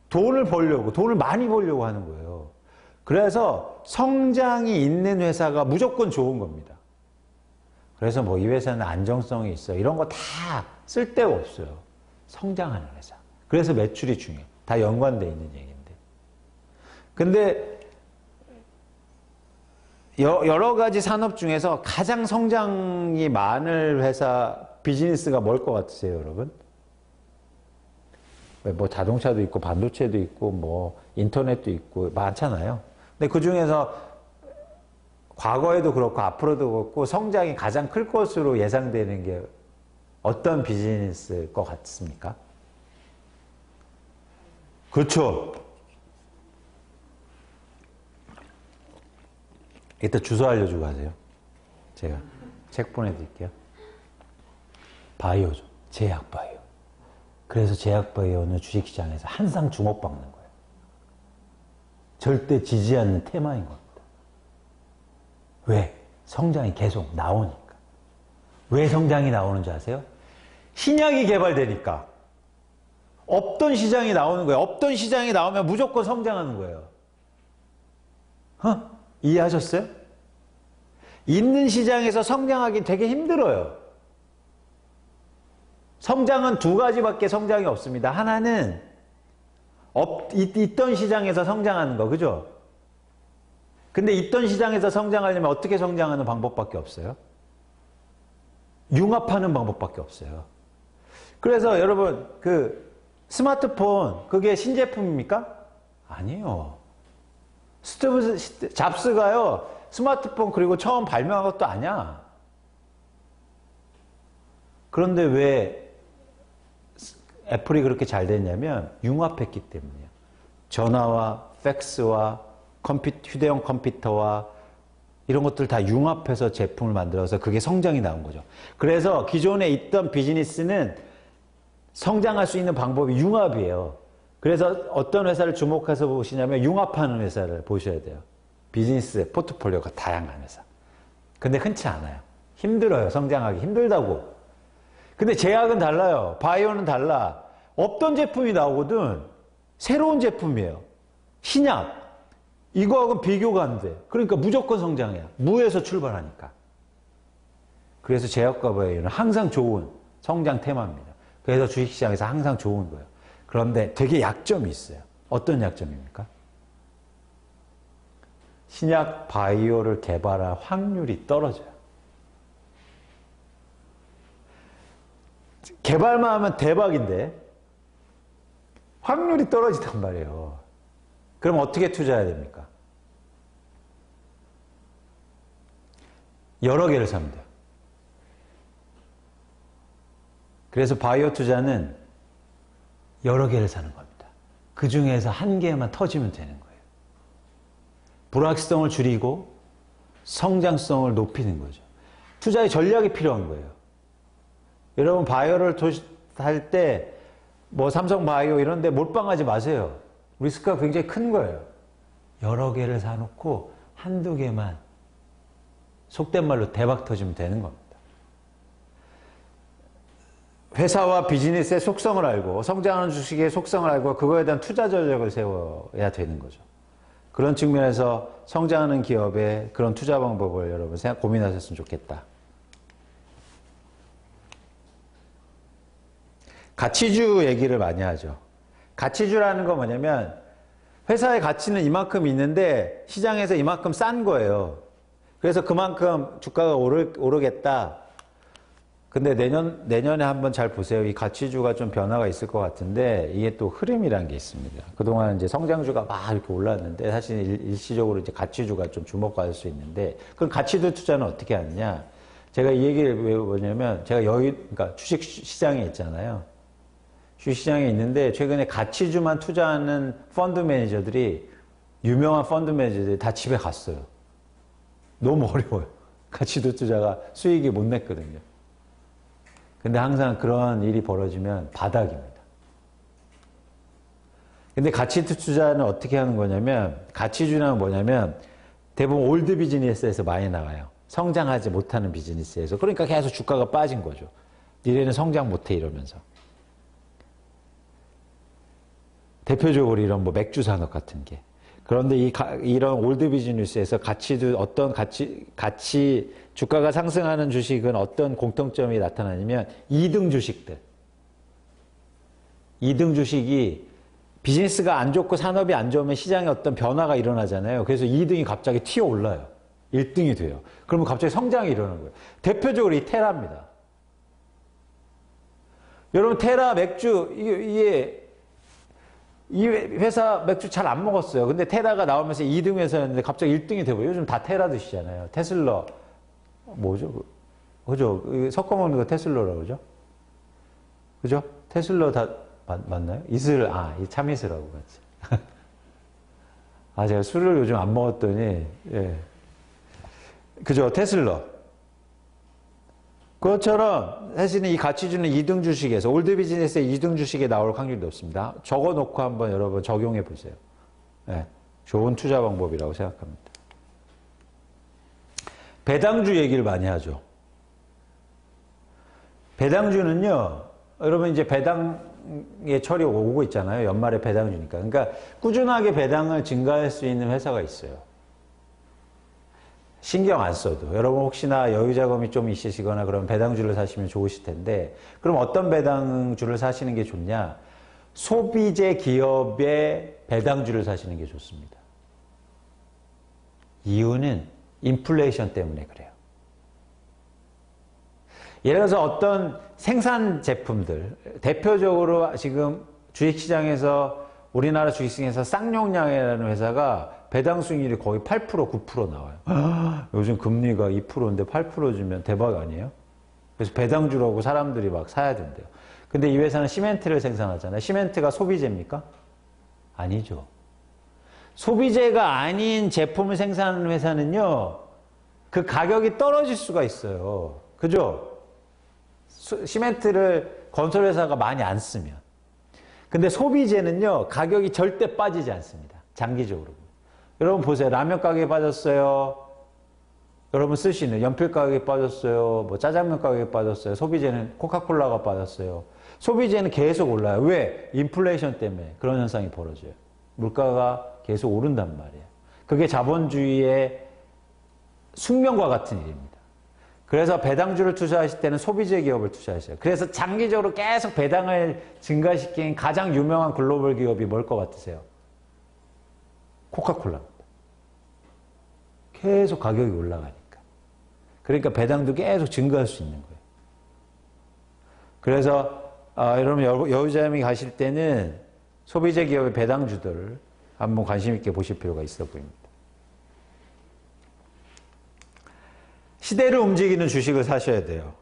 돈을 벌려고, 돈을 많이 벌려고 하는 거예요. 그래서 성장이 있는 회사가 무조건 좋은 겁니다. 그래서 뭐 이 회사는 안정성이 있어. 이런 거 다 쓸데가 없어요. 성장하는 회사. 그래서 매출이 중요해요. 다 연관되어 있는 얘기인데. 근데 여러 가지 산업 중에서 가장 성장이 많은 회사, 비즈니스가 뭘 것 같으세요, 여러분? 뭐 자동차도 있고 반도체도 있고 뭐 인터넷도 있고 많잖아요. 근데 그 중에서 과거에도 그렇고 앞으로도 그렇고 성장이 가장 클 것으로 예상되는 게 어떤 비즈니스일 것 같습니까? 그렇죠. 이따 주소 알려주고 가세요. 제가 책 보내드릴게요. 바이오죠. 제약 바이오. 그래서 제약 바이오는 주식시장에서 항상 주목받는 거예요. 절대 지지 않는 테마인 겁니다. 왜? 성장이 계속 나오니까. 왜 성장이 나오는지 아세요? 신약이 개발되니까. 없던 시장이 나오는 거예요. 없던 시장이 나오면 무조건 성장하는 거예요. 이해하셨어요? 있는 시장에서 성장하기 되게 힘들어요. 성장은 두 가지밖에 성장이 없습니다. 하나는 있던 시장에서 성장하는 거, 그죠? 근데 있던 시장에서 성장하려면 어떻게 성장하는 방법밖에 없어요? 융합하는 방법밖에 없어요. 그래서 여러분, 그 스마트폰, 그게 신제품입니까? 아니에요. 스티브 잡스가요, 스마트폰 그리고 처음 발명한 것도 아니야. 그런데 왜 애플이 그렇게 잘 됐냐면 융합했기 때문이에요. 전화와 팩스와 휴대용 컴퓨터와 이런 것들 다 융합해서 제품을 만들어서 그게 성장이 나온 거죠. 그래서 기존에 있던 비즈니스는 성장할 수 있는 방법이 융합이에요. 그래서 어떤 회사를 주목해서 보시냐면 융합하는 회사를 보셔야 돼요. 비즈니스 포트폴리오가 다양한 회사. 근데 흔치 않아요. 힘들어요. 성장하기 힘들다고. 근데 제약은 달라요. 바이오는 달라. 없던 제품이 나오거든. 새로운 제품이에요. 신약. 이거하고는 비교가 안 돼. 그러니까 무조건 성장해요. 무에서 출발하니까. 그래서 제약과 바이오는 항상 좋은 성장 테마입니다. 그래서 주식시장에서 항상 좋은 거예요. 그런데 되게 약점이 있어요. 어떤 약점입니까? 신약 바이오를 개발할 확률이 떨어져요. 개발만 하면 대박인데 확률이 떨어지단 말이에요. 그럼 어떻게 투자해야 됩니까? 여러 개를 사면 돼요. 그래서 바이오 투자는 여러 개를 사는 겁니다. 그 중에서 한 개만 터지면 되는 거예요. 불확실성을 줄이고 성장성을 높이는 거죠. 투자의 전략이 필요한 거예요. 여러분 바이오를 할 때 뭐 삼성 바이오 이런 데 몰빵하지 마세요. 리스크가 굉장히 큰 거예요. 여러 개를 사놓고 한두 개만 속된 말로 대박 터지면 되는 겁니다. 회사와 비즈니스의 속성을 알고 성장하는 주식의 속성을 알고 그거에 대한 투자 전략을 세워야 되는 거죠. 그런 측면에서 성장하는 기업의 그런 투자 방법을 여러분 고민하셨으면 좋겠다. 가치주 얘기를 많이 하죠. 가치주라는 건 뭐냐면 회사의 가치는 이만큼 있는데 시장에서 이만큼 싼 거예요. 그래서 그만큼 주가가 오르겠다. 근데 내년에 한번 잘 보세요. 이 가치주가 좀 변화가 있을 것 같은데 이게 또 흐름이라는 게 있습니다. 그동안 이제 성장주가 막 이렇게 올랐는데 사실 일시적으로 이제 가치주가 좀 주목받을 수 있는데 그럼 가치주 투자는 어떻게 하느냐? 제가 이 얘기를 왜 뭐냐면 제가 그러니까 주식 시장에 있잖아요. 주식 시장에 있는데 최근에 가치주만 투자하는 펀드 매니저들이 유명한 펀드 매니저들이 다 집에 갔어요. 너무 어려워요. 가치주 투자가 수익이 못 냈거든요. 근데 항상 그런 일이 벌어지면 바닥입니다. 근데 가치 투자는 어떻게 하는 거냐면 가치주는 뭐냐면 대부분 올드 비즈니스에서 많이 나와요. 성장하지 못하는 비즈니스에서. 그러니까 계속 주가가 빠진 거죠. 니네는 성장 못해 이러면서. 대표적으로 이런 뭐 맥주 산업 같은 게. 그런데 이런 올드 비즈니스에서 어떤 주가가 상승하는 주식은 어떤 공통점이 나타나냐면 2등 주식들. 2등 주식이 비즈니스가 안 좋고 산업이 안 좋으면 시장에 어떤 변화가 일어나잖아요. 그래서 2등이 갑자기 튀어 올라요. 1등이 돼요. 그러면 갑자기 성장이 일어나는 거예요. 대표적으로 이 테라입니다. 여러분 테라 맥주 이 회사 맥주 잘 안 먹었어요. 근데 테라가 나오면서 2등 회사였는데 갑자기 1등이 되고요. 요즘 다 테라 드시잖아요. 테슬라 뭐죠? 그죠? 섞어 먹는 거 테슬라라고 그러죠? 그죠? 테슬라 다 맞나요? 이 참이슬하고 같이. 제가 술을 요즘 안 먹었더니 예. 그죠? 테슬라. 그것처럼 사실은 이 가치주는 2등 주식에서 올드 비즈니스의 2등 주식에 나올 확률이 높습니다. 적어놓고 한번 여러분 적용해 보세요. 네, 좋은 투자 방법이라고 생각합니다. 배당주 얘기를 많이 하죠. 배당주는요, 여러분 이제 배당의 철이 오고 있잖아요. 연말에 배당주니까. 그러니까 꾸준하게 배당을 증가할 수 있는 회사가 있어요. 신경 안 써도. 여러분 혹시나 여유자금이 좀 있으시거나 그럼 배당주를 사시면 좋으실 텐데 그럼 어떤 배당주를 사시는 게 좋냐? 소비재 기업의 배당주를 사시는 게 좋습니다. 이유는 인플레이션 때문에 그래요. 예를 들어서 어떤 생산 제품들, 대표적으로 지금 주식시장에서 우리나라 주식시장에서 쌍용량이라는 회사가 배당 수익률이 거의 8%, 9% 나와요. 요즘 금리가 2%인데 8% 주면 대박 아니에요? 그래서 배당주라고 사람들이 막 사야 된대요. 근데 이 회사는 시멘트를 생산하잖아요. 시멘트가 소비재입니까? 아니죠. 소비재가 아닌 제품을 생산하는 회사는요, 그 가격이 떨어질 수가 있어요. 그죠? 시멘트를 건설회사가 많이 안 쓰면. 근데 소비재는요, 가격이 절대 빠지지 않습니다. 장기적으로. 여러분 보세요. 라면 가격이 빠졌어요. 여러분 쓰시는 연필 가격이 빠졌어요. 뭐 짜장면 가격이 빠졌어요. 소비재는 코카콜라가 빠졌어요. 소비재는 계속 올라요. 왜? 인플레이션 때문에 그런 현상이 벌어져요. 물가가 계속 오른단 말이에요. 그게 자본주의의 숙명과 같은 일입니다. 그래서 배당주를 투자하실 때는 소비재 기업을 투자하셔요. 그래서 장기적으로 계속 배당을 증가시킨 가장 유명한 글로벌 기업이 뭘 것 같으세요? 코카콜라입니다. 계속 가격이 올라가니까. 그러니까 배당도 계속 증가할 수 있는 거예요. 그래서 여러분 여유자금이 가실 때는 소비재 기업의 배당주들을 한번 관심 있게 보실 필요가 있어 보입니다. 시대를 움직이는 주식을 사셔야 돼요.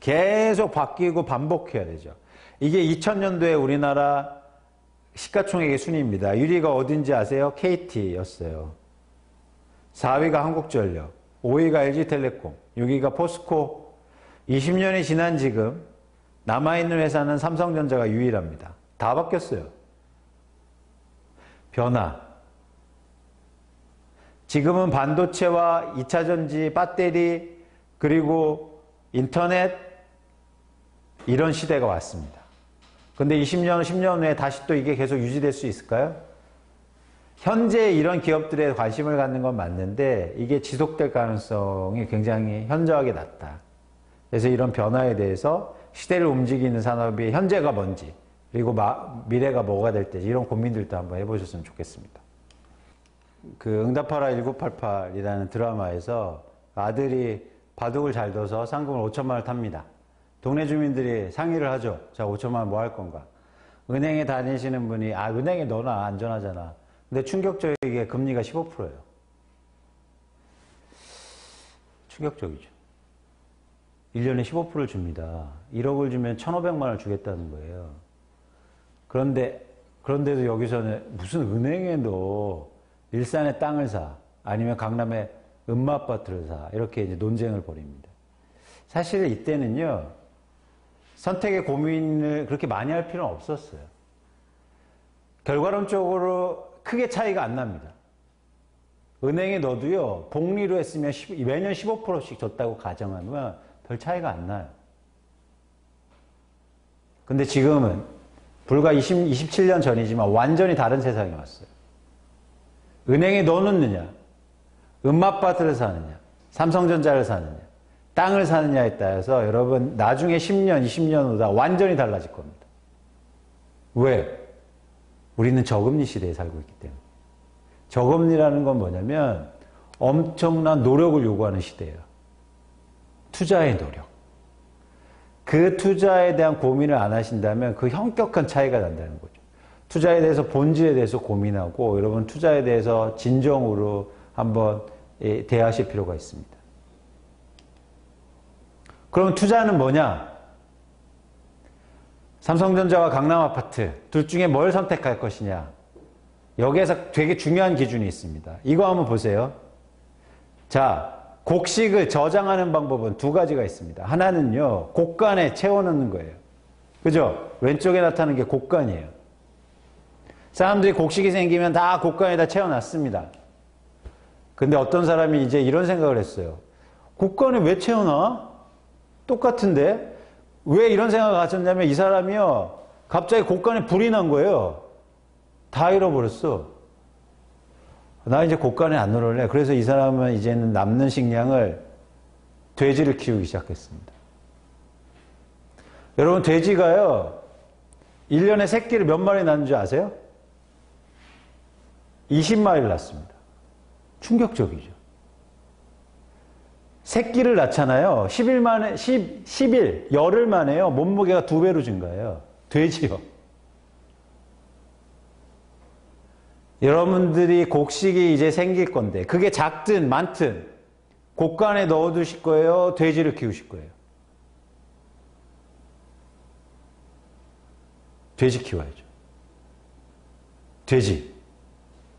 계속 바뀌고 반복해야 되죠. 이게 2000년도에 우리나라 시가총액의 순위입니다. 1위가 어딘지 아세요? KT였어요. 4위가 한국전력, 5위가 LG텔레콤, 6위가 포스코. 20년이 지난 지금 남아있는 회사는 삼성전자가 유일합니다. 다 바뀌었어요. 변화. 지금은 반도체와 2차전지, 배터리, 그리고 인터넷 이런 시대가 왔습니다. 근데 20년, 10년 후에 다시 또 이게 계속 유지될 수 있을까요? 현재 이런 기업들에 관심을 갖는 건 맞는데 이게 지속될 가능성이 굉장히 현저하게 낮다. 그래서 이런 변화에 대해서 시대를 움직이는 산업이 현재가 뭔지 그리고 미래가 뭐가 될지 이런 고민들도 한번 해보셨으면 좋겠습니다. 그 응답하라 1988이라는 드라마에서 아들이 바둑을 잘 둬서 상금을 5천만 원을 탑니다. 동네 주민들이 상의를 하죠. 자, 5천만 원 뭐 할 건가? 은행에 다니시는 분이 은행에 넣어놔 안전하잖아. 근데 충격적이게 금리가 15%예요. 충격적이죠. 1년에 15%를 줍니다. 1억을 주면 1,500만 원을 주겠다는 거예요. 그런데도 여기서는 무슨 은행에 넣어 일산에 땅을 사 아니면 강남에 음마아파트를 사 이렇게 이제 논쟁을 벌입니다. 사실 이때는요 선택의 고민을 그렇게 많이 할 필요는 없었어요. 결과론적으로 크게 차이가 안 납니다. 은행에 넣어도요 복리로 했으면 매년 15%씩 줬다고 가정하면 별 차이가 안 나요. 근데 지금은 불과 27년 전이지만 완전히 다른 세상이 왔어요. 은행에 넣어놓느냐, 음마아파트를 사느냐, 삼성전자를 사느냐, 땅을 사느냐에 따라서 여러분 나중에 10년, 20년 후다 완전히 달라질 겁니다. 왜? 우리는 저금리 시대에 살고 있기 때문에. 저금리라는 건 뭐냐면 엄청난 노력을 요구하는 시대예요. 투자의 노력. 그 투자에 대한 고민을 안 하신다면 그 현격한 차이가 난다는 거죠. 투자에 대해서 본질에 대해서 고민하고 여러분 투자에 대해서 진정으로 한번 대하실 필요가 있습니다. 그럼 투자는 뭐냐? 삼성전자와 강남아파트 둘 중에 뭘 선택할 것이냐? 여기에서 되게 중요한 기준이 있습니다. 이거 한번 보세요. 자, 곡식을 저장하는 방법은 두 가지가 있습니다. 하나는요, 곡간에 채워넣는 거예요. 그죠? 왼쪽에 나타나는 게 곡간이에요. 사람들이 곡식이 생기면 다 곡간에다 채워놨습니다. 근데 어떤 사람이 이제 이런 생각을 했어요. 곡간에 왜 채워놔? 똑같은데? 왜 이런 생각을 가졌냐면 이 사람이요, 갑자기 곡간에 불이 난 거예요. 다 잃어버렸어. 나 이제 곡간에 안 넣을래. 그래서 이 사람은 이제는 남는 식량을 돼지를 키우기 시작했습니다. 여러분, 돼지가요, 1년에 새끼를 몇 마리 낳는 줄 아세요? 20마리를 낳습니다. 충격적이죠. 새끼를 낳잖아요. 10일, 열흘 만에요. 몸무게가 2배로 증가해요. 돼지요. 여러분들이 곡식이 이제 생길 건데 그게 작든 많든 곡간에 넣어두실 거예요? 돼지를 키우실 거예요? 돼지 키워야죠.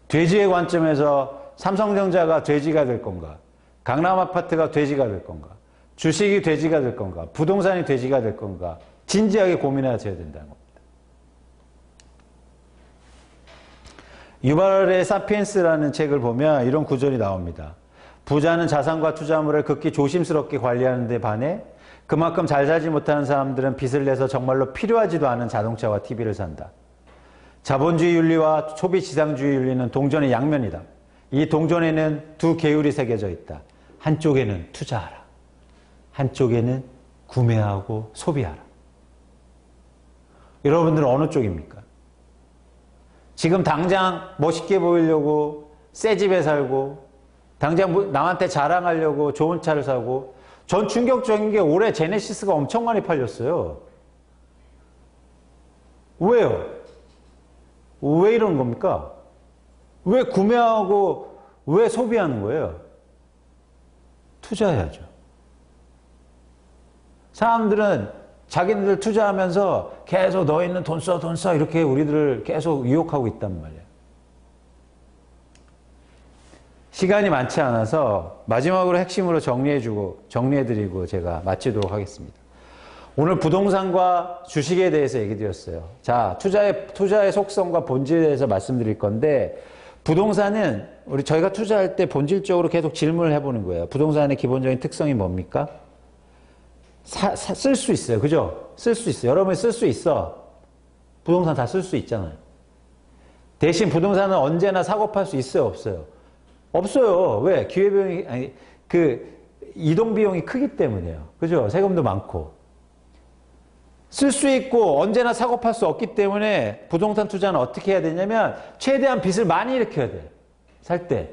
돼지의 관점에서 삼성전자가 돼지가 될 건가? 강남아파트가 돼지가 될 건가? 주식이 돼지가 될 건가? 부동산이 돼지가 될 건가? 진지하게 고민하셔야 된다는 겁니다. 유발의 사피엔스라는 책을 보면 이런 구절이 나옵니다. 부자는 자산과 투자물을 극히 조심스럽게 관리하는 데 반해 그만큼 잘 살지 못하는 사람들은 빚을 내서 정말로 필요하지도 않은 자동차와 TV를 산다. 자본주의 윤리와 소비지상주의 윤리는 동전의 양면이다. 이 동전에는 두 계율이 새겨져 있다. 한쪽에는 투자하라. 한쪽에는 구매하고 소비하라. 여러분들은 어느 쪽입니까? 지금 당장 멋있게 보이려고 새 집에 살고 당장 남한테 자랑하려고 좋은 차를 사고 전 충격적인 게 올해 제네시스가 엄청 많이 팔렸어요. 왜요? 왜 이러는 겁니까? 왜 구매하고 왜 소비하는 거예요? 투자해야죠. 사람들은 자기들 투자하면서 계속 너 있는 돈 써 이렇게 우리들을 계속 유혹하고 있단 말이에요. 시간이 많지 않아서 마지막으로 핵심으로 정리해드리고 제가 마치도록 하겠습니다. 오늘 부동산과 주식에 대해서 얘기 드렸어요. 자, 투자의 속성과 본질에 대해서 말씀드릴 건데 부동산은 저희가 투자할 때 본질적으로 계속 질문을 해보는 거예요. 부동산의 기본적인 특성이 뭡니까? 쓸 수 있어요. 그죠? 쓸 수 있어요. 여러분이 쓸 수 있어. 부동산 다 쓸 수 있잖아요. 대신 부동산은 언제나 사고 팔 수 있어요? 없어요? 없어요. 왜? 기회비용이, 이동비용이 크기 때문이에요. 그죠? 세금도 많고. 쓸 수 있고 언제나 사고 팔 수 없기 때문에 부동산 투자는 어떻게 해야 되냐면 최대한 빚을 많이 일으켜야 돼요. 살 때.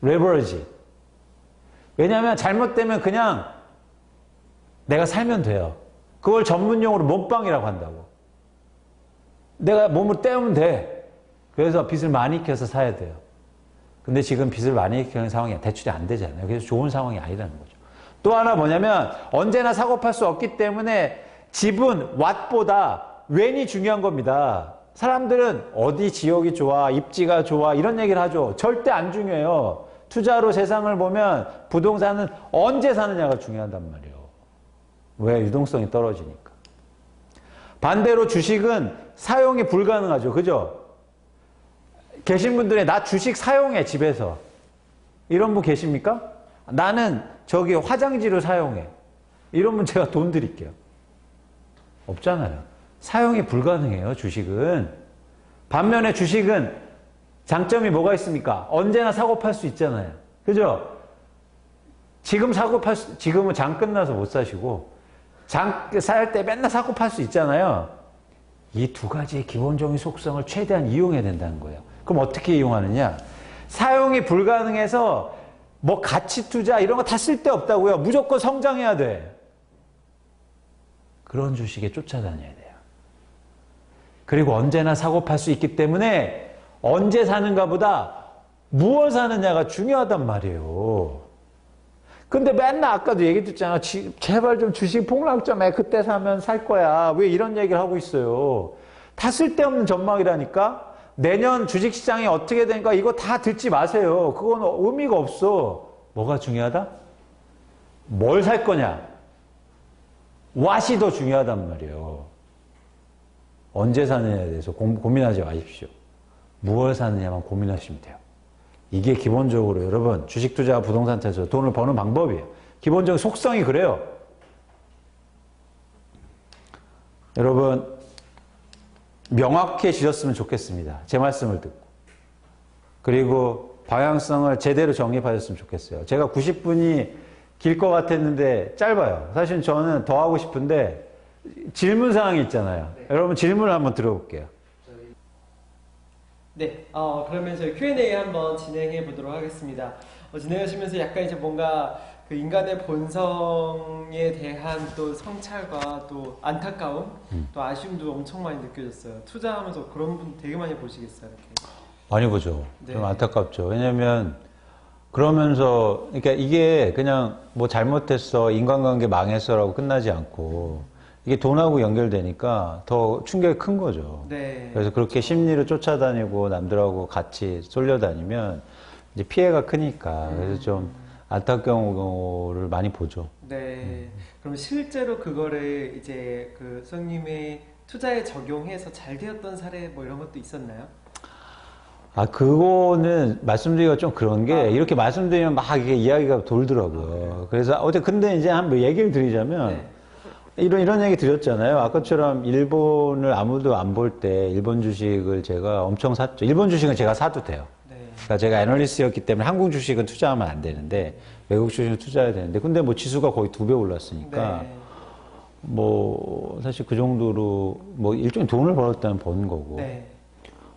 레버리지. 왜냐하면 잘못되면 그냥 내가 살면 돼요. 그걸 전문용어로 몸빵이라고 한다고. 내가 몸을 때우면 돼. 그래서 빚을 많이 일으켜서 사야 돼요. 근데 지금 빚을 많이 일으키는 상황이 대출이 안 되잖아요. 그래서 좋은 상황이 아니라는 거죠. 또 하나 뭐냐면 언제나 사고 팔 수 없기 때문에 집은 왓보다 웬이 중요한 겁니다. 사람들은 어디 지역이 좋아, 입지가 좋아 이런 얘기를 하죠. 절대 안 중요해요. 투자로 세상을 보면 부동산은 언제 사느냐가 중요하단 말이에요. 왜? 유동성이 떨어지니까. 반대로 주식은 사용이 불가능하죠. 그죠? 계신 분들이 나 주식 사용해 집에서. 이런 분 계십니까? 나는 저기 화장지로 사용해. 이런 분 제가 돈 드릴게요. 없잖아요. 사용이 불가능해요. 주식은. 반면에 주식은 장점이 뭐가 있습니까? 언제나 사고 팔 수 있잖아요. 그죠? 지금은 장 끝나서 못 사시고 장 살 때 맨날 사고 팔 수 있잖아요. 이 두 가지의 기본적인 속성을 최대한 이용해야 된다는 거예요. 그럼 어떻게 이용하느냐? 사용이 불가능해서 뭐 가치 투자 이런 거 다 쓸데없다고요. 무조건 성장해야 돼. 그런 주식에 쫓아다녀야 돼요. 그리고 언제나 사고 팔 수 있기 때문에 언제 사는가 보다 무엇 사느냐가 중요하단 말이에요. 근데 맨날 아까도 얘기 듣잖아. 제발 좀 주식 폭락 좀 해. 그때 사면 살 거야. 왜 이런 얘기를 하고 있어요. 다 쓸데없는 전망이라니까. 내년 주식시장이 어떻게 되는가 이거 다 듣지 마세요. 그건 의미가 없어. 뭐가 중요하다? 뭘 살 거냐? 왓이 더 중요하단 말이에요. 언제 사느냐에 대해서 고민하지 마십시오. 무엇을 사느냐만 고민하시면 돼요. 이게 기본적으로 여러분 주식 투자와 부동산 투자에서 돈을 버는 방법이에요. 기본적인 속성이 그래요. 여러분 명확해지셨으면 좋겠습니다. 제 말씀을 듣고. 그리고 방향성을 제대로 정립하셨으면 좋겠어요. 제가 90분이 길 것 같았는데 짧아요. 사실 저는 더 하고 싶은데 질문 사항이 있잖아요. 네. 여러분 질문을 한번 들어볼게요. 네, 그러면 저희 Q&A 한번 진행해 보도록 하겠습니다. 진행하시면서 약간 이제 뭔가 그 인간의 본성에 대한 또 성찰과 또 안타까움, 또 아쉬움도 엄청 많이 느껴졌어요. 투자하면서 그런 분 되게 많이 보시겠어요, 이렇게. 많이 보죠. 네. 좀 안타깝죠. 왜냐면 그러면서 그러니까 이게 그냥 뭐 잘못했어, 인간관계 망했어라고 끝나지 않고 이게 돈하고 연결되니까 더 충격이 큰 거죠. 네. 그래서 그렇게 심리를 쫓아다니고 남들하고 같이 쏠려다니면 이제 피해가 크니까 그래서 좀 안타까운 경우를 많이 보죠. 네. 그럼 실제로 그거를 이제 그 선생님의 투자에 적용해서 잘 되었던 사례 뭐 이런 것도 있었나요? 그거는 말씀드리기가 좀 그런 게 이렇게 말씀드리면 막 이게 이야기가 돌더라고요. 그래서 근데 이제 한번 얘기를 드리자면 네. 이런 얘기 드렸잖아요. 아까처럼 일본을 아무도 안 볼 때 일본 주식을 제가 엄청 샀죠. 일본 주식은 제가 사도 돼요. 네. 그러니까 제가 애널리스트였기 때문에 한국 주식은 투자하면 안 되는데 외국 주식은 투자해야 되는데 근데 뭐 지수가 거의 2배 올랐으니까 네. 뭐 사실 그 정도로 뭐 일종의 돈을 벌었다면 번 거고 네.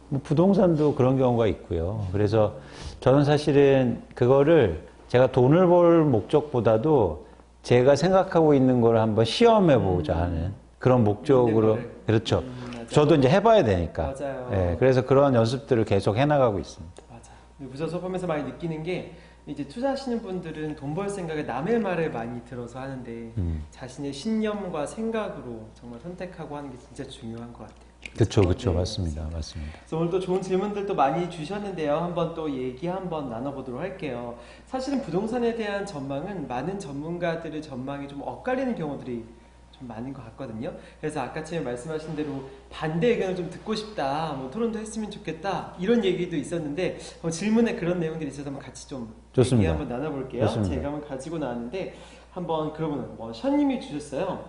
뭐 부동산도 그런 경우가 있고요. 그래서 저는 사실은 그거를 제가 돈을 벌 목적보다도 제가 생각하고 있는 걸 한번 시험해보자 하는 그런 목적으로. 그렇죠. 저도 이제 해봐야 되니까. 맞아요. 예, 그래서 그런 연습들을 계속 해나가고 있습니다. 맞아요. 무저서 보면서 많이 느끼는 게 이제 투자하시는 분들은 돈 벌 생각에 남의 말을 많이 들어서 하는데 자신의 신념과 생각으로 정말 선택하고 하는 게 진짜 중요한 것 같아요. 그렇죠, 그렇죠, 네, 맞습니다. 맞습니다. 그래서 오늘 또 좋은 질문들도 많이 주셨는데요. 한번 또 얘기 한번 나눠보도록 할게요. 사실은 부동산에 대한 전망은 많은 전문가들의 전망이 좀 엇갈리는 경우들이 좀 많은 것 같거든요. 그래서 아까 전에 말씀하신 대로 반대 의견을 좀 듣고 싶다, 뭐 토론도 했으면 좋겠다 이런 얘기도 있었는데 질문에 그런 내용들이 있어서 한번 같이 좀 좋습니다. 얘기 한번 나눠볼게요. 좋습니다. 제가 한번 가지고 나왔는데 한번 그러면 션님이 주셨어요.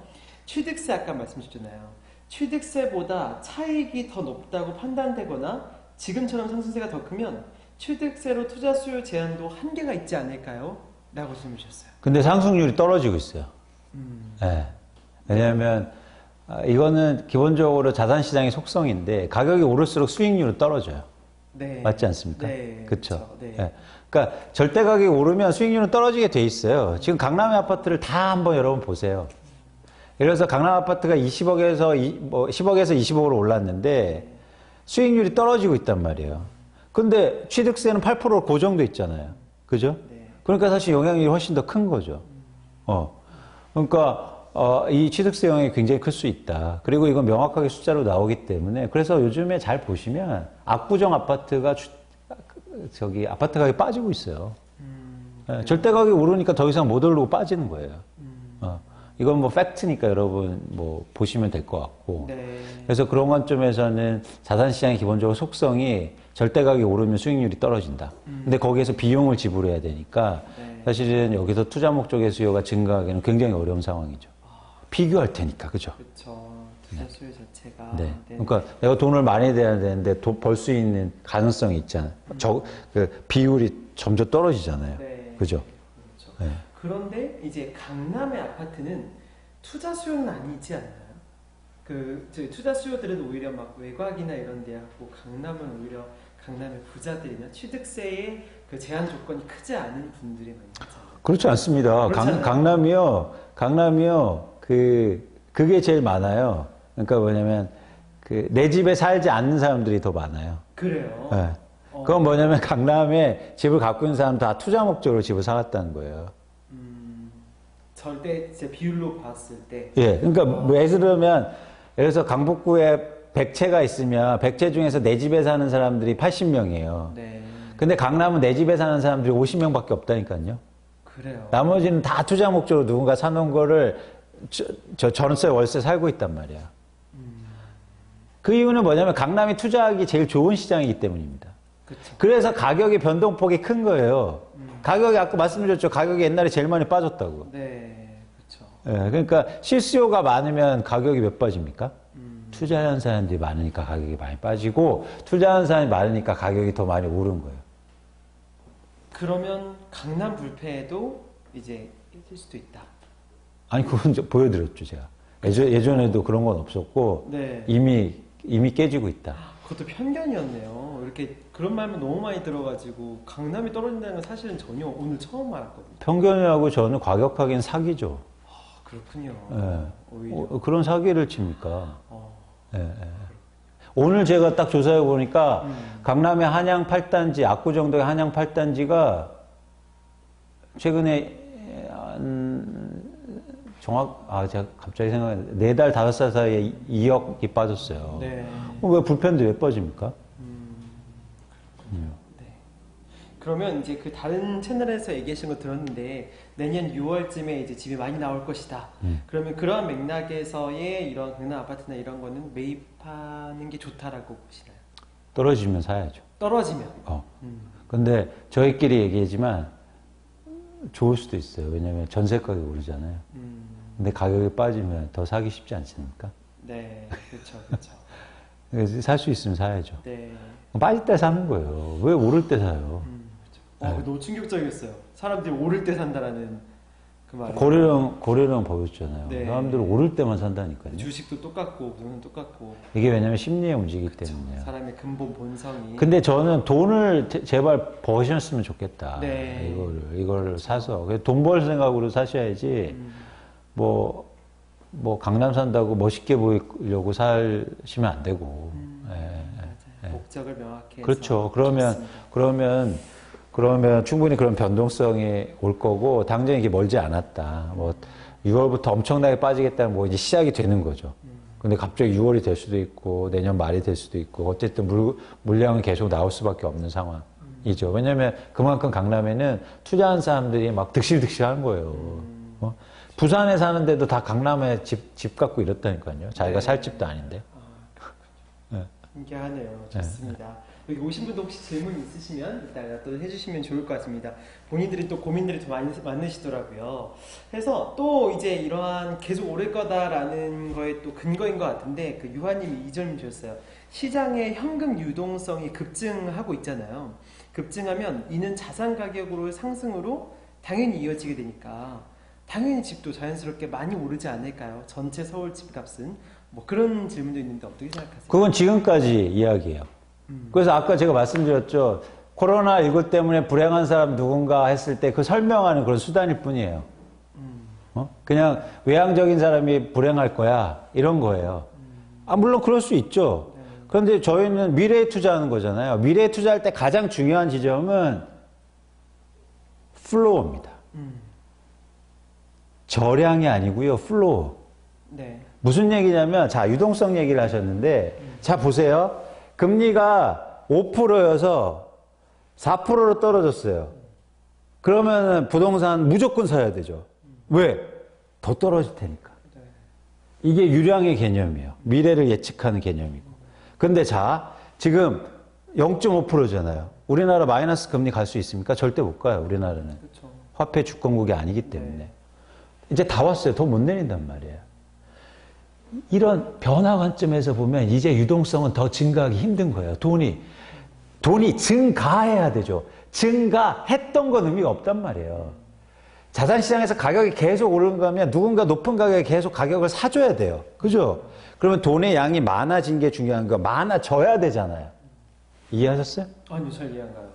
취득세 아까 말씀 주셨잖아요. 취득세보다 차익이 더 높다고 판단되거나 지금처럼 상승세가 더 크면 취득세로 투자 수요 제한도 한계가 있지 않을까요? 라고 질문 주셨어요. 근데 상승률이 떨어지고 있어요. 네. 왜냐하면 이거는 기본적으로 자산시장의 속성인데 가격이 오를수록 수익률은 떨어져요. 네. 맞지 않습니까? 네. 그렇죠. 네. 예. 그러니까 절대 가격이 오르면 수익률은 떨어지게 돼 있어요. 지금 강남의 아파트를 다 한번 여러분 보세요. 예를 들어서 강남 아파트가 10억에서 20억으로 올랐는데 수익률이 떨어지고 있단 말이에요. 근데 취득세는 8% 고정돼 있잖아요. 그죠? 네. 그러니까 사실 영향이 훨씬 더 큰 거죠. 그러니까 이 취득세 영향이 굉장히 클 수 있다. 그리고 이건 명확하게 숫자로 나오기 때문에 그래서 요즘에 잘 보시면 압구정 아파트가 아파트 가격이 빠지고 있어요. 예, 절대 가격이 오르니까 더 이상 못 오르고 빠지는 거예요. 이건 뭐 팩트니까 여러분 뭐 보시면 될 것 같고. 네. 그래서 그런 관점에서는 자산시장의 기본적으로 속성이 절대 가격이 오르면 수익률이 떨어진다. 근데 거기에서 비용을 지불해야 되니까 네. 사실은 여기서 투자 목적의 수요가 증가하기는 굉장히 어려운 상황이죠. 비교할 테니까, 그죠? 그렇죠. 투자 수요 자체가. 네. 네. 그러니까 내가 돈을 많이 내야 되는데 벌 수 있는 가능성이 있잖아요. 그 비율이 점점 떨어지잖아요. 네. 그죠? 그렇죠. 네. 그런데 이제 강남의 아파트는 투자 수요는 아니지 않나요? 저희 투자 수요들은 오히려 막 외곽이나 이런 데하고 강남은 오히려 강남의 부자들이나 취득세의 그 제한 조건이 크지 않은 분들이 많이 있잖아요. 그렇지 않습니다. 그렇잖아요. 강남이요. 그게 제일 많아요. 그러니까 뭐냐면, 내 집에 살지 않는 사람들이 더 많아요. 그래요? 네. 그건 뭐냐면, 강남에 집을 갖고 있는 사람 다 투자 목적으로 집을 사갔다는 거예요. 절대 제 비율로 봤을 때. 예. 그러니까 왜 그러면, 예를 들어서 강북구에 100채가 있으면, 100채 중에서 내 집에 사는 사람들이 80명이에요. 네. 근데 강남은 내 집에 사는 사람들이 50명밖에 없다니까요. 그래요. 나머지는 다 투자 목적으로 누군가 사놓은 거를 전세, 월세 살고 있단 말이야. 그 이유는 뭐냐면 강남이 투자하기 제일 좋은 시장이기 때문입니다. 그렇죠. 그래서 가격의 변동폭이 큰 거예요. 가격이 아까 말씀드렸죠. 가격이 옛날에 제일 많이 빠졌다고. 네. 그렇죠. 예, 그러니까 실수요가 많으면 가격이 몇 빠집니까? 투자하는 사람들이 많으니까 가격이 많이 빠지고 투자하는 사람이 많으니까 가격이 더 많이 오른 거예요. 그러면 강남 불패에도 이제 있을 수도 있다. 아니 그건 이제 보여드렸죠 제가. 예전에도 그런 건 없었고 네. 이미 깨지고 있다. 그것도 편견이었네요. 이렇게 그런 말만 너무 많이 들어가지고 강남이 떨어진다는 건 사실은 전혀 오늘 처음 알았거든요. 편견이라고 저는 과격하게는 사기죠. 그렇군요. 예. 오히려. 그런 사기를 칩니까? 어. 예, 예. 오늘 제가 딱 조사해 보니까 강남의 한양 8단지, 압구정동의 한양 8단지가 최근에 제가 갑자기 생각했는데 4달, 5달 사이에 2억이 빠졌어요. 네. 왜 불펜도 왜 빠집니까? 네. 그러면 이제 그 다른 채널에서 얘기하신 거 들었는데 내년 6월쯤에 이제 집이 많이 나올 것이다. 그러면 그러한 맥락에서의 이런 강남 아파트나 이런 거는 매입하는 게 좋다라고 보시나요? 떨어지면 사야죠. 떨어지면. 근데 저희끼리 얘기하지만 좋을 수도 있어요. 왜냐면 전세 가격이 오르잖아요. 근데 가격이 빠지면 더 사기 쉽지 않습니까? 네, 그렇죠, 그렇죠. 그래서 살 수 있으면 사야죠. 네. 빠질 때 사는 거예요. 왜 오를 때 사요? 그렇죠. 너무 충격적이었어요. 사람들이 오를 때 산다라는 그 말. 고래령 보였잖아요. 네. 사람들은 오를 때만 산다니까요. 주식도 똑같고, 부동산 똑같고. 이게 왜냐면 심리에 움직이기 그렇죠. 때문이에요. 사람의 근본 본성이. 근데 저는 돈을 제발 버셨으면 좋겠다. 네. 이거를 사서. 돈 벌 생각으로 사셔야지, 뭐 강남 산다고 멋있게 보이려고 사시면 안 되고. 맞아요. 목적을 명확히 해서. 그렇죠. 좋습니다. 그러면 충분히 그런 변동성이 올 거고, 당장 이게 멀지 않았다. 6월부터 엄청나게 빠지겠다는 이제 시작이 되는 거죠. 근데 갑자기 6월이 될 수도 있고, 내년 말이 될 수도 있고, 어쨌든 물량은 계속 나올 수밖에 없는 상황이죠. 왜냐면 그만큼 강남에는 투자한 사람들이 막 득실득실 하는 거예요. 부산에 사는데도 다 강남에 집 갖고 이렇다니까요. 자기가 네. 살 집도 아닌데. 신기하네요. 좋습니다. 여기 오신 분도 혹시 질문 있으시면 이따가 또 해주시면 좋을 것 같습니다. 본인들이 또 고민들이 좀 많으시더라고요. 그래서 또 이제 이러한 계속 오를 거다라는 거에 또 근거인 것 같은데 그 유하님이 이 질문 주셨어요. 시장의 현금 유동성이 급증하고 있잖아요. 급증하면 이는 자산 가격으로 상승으로 당연히 이어지게 되니까 당연히 집도 자연스럽게 많이 오르지 않을까요? 전체 서울 집값은 뭐 그런 질문도 있는데 어떻게 생각하세요? 그건 지금까지 이야기예요. 그래서 아까 제가 말씀드렸죠. 코로나19 때문에 불행한 사람 누군가 했을 때 그 설명하는 그런 수단일 뿐이에요. 그냥 외향적인 사람이 불행할 거야. 이런 거예요. 물론 그럴 수 있죠. 그런데 저희는 미래에 투자하는 거잖아요. 미래에 투자할 때 가장 중요한 지점은 플로우입니다. 저량이 아니고요. 플로우. 네. 무슨 얘기냐면, 자, 유동성 얘기를 하셨는데, 자, 보세요. 금리가 5%여서 4%로 떨어졌어요. 그러면 부동산 무조건 사야 되죠. 왜? 더 떨어질 테니까. 이게 유량의 개념이에요. 미래를 예측하는 개념이고. 근데 자, 지금 0.5%잖아요. 우리나라 마이너스 금리 갈 수 있습니까? 절대 못 가요, 우리나라는. 그렇죠. 화폐 주권국이 아니기 때문에. 이제 다 왔어요. 더 못 내린단 말이에요. 이런 변화 관점에서 보면 이제 유동성은 더 증가하기 힘든 거예요. 돈이 증가해야 되죠. 증가했던 건 의미가 없단 말이에요. 자산시장에서 가격이 계속 오르는 거면 누군가 높은 가격에 계속 가격을 사줘야 돼요. 그죠? 그러면 돈의 양이 많아진 게 중요한 거, 많아져야 되잖아요. 이해하셨어요? 아니요, 잘 이해 안 가요.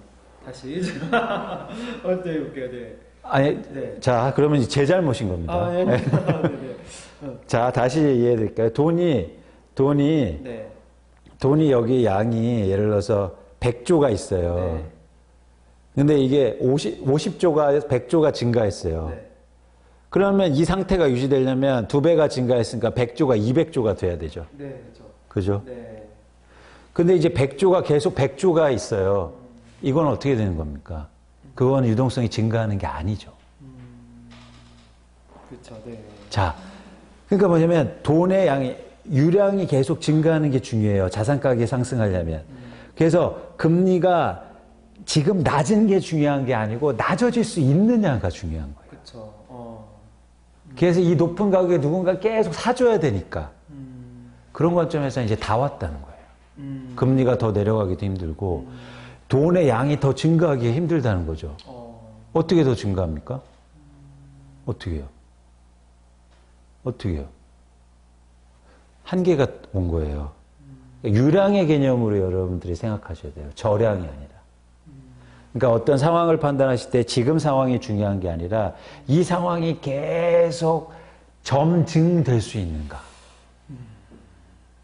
다시. 네, 볼게요. 네. 아니, 네. 자, 그러면 이제 제 잘못인 겁니다. 네. 네. 자, 다시 이해해 드릴까요? 돈이 네. 여기 양이 예를 들어서 100조가 있어요. 네. 근데 이게 50조가, 100조가 증가했어요. 네. 그러면 이 상태가 유지되려면 2배가 증가했으니까 100조가 200조가 돼야 되죠. 네, 그렇죠. 그죠? 네. 근데 이제 100조가 계속 100조가 있어요. 이건 어떻게 되는 겁니까? 그건 유동성이 증가하는 게 아니죠. 그렇죠. 네. 자, 그러니까 뭐냐면 돈의 양이, 유량이 계속 증가하는 게 중요해요. 자산 가격이 상승하려면. 그래서 금리가 지금 낮은 게 중요한 게 아니고 낮아질 수 있느냐가 중요한 거예요. 그렇죠. 그래서 이 높은 가격에 누군가 계속 사줘야 되니까 그런 관점에서 이제 다 왔다는 거예요. 금리가 더 내려가기도 힘들고 돈의 양이 더 증가하기 힘들다는 거죠. 어떻게 더 증가합니까? 어떻게 해요? 한계가 온 거예요. 유량의 개념으로 여러분들이 생각하셔야 돼요. 저량이 아니라. 그러니까 어떤 상황을 판단하실 때 지금 상황이 중요한 게 아니라 이 상황이 계속 점증될 수 있는가,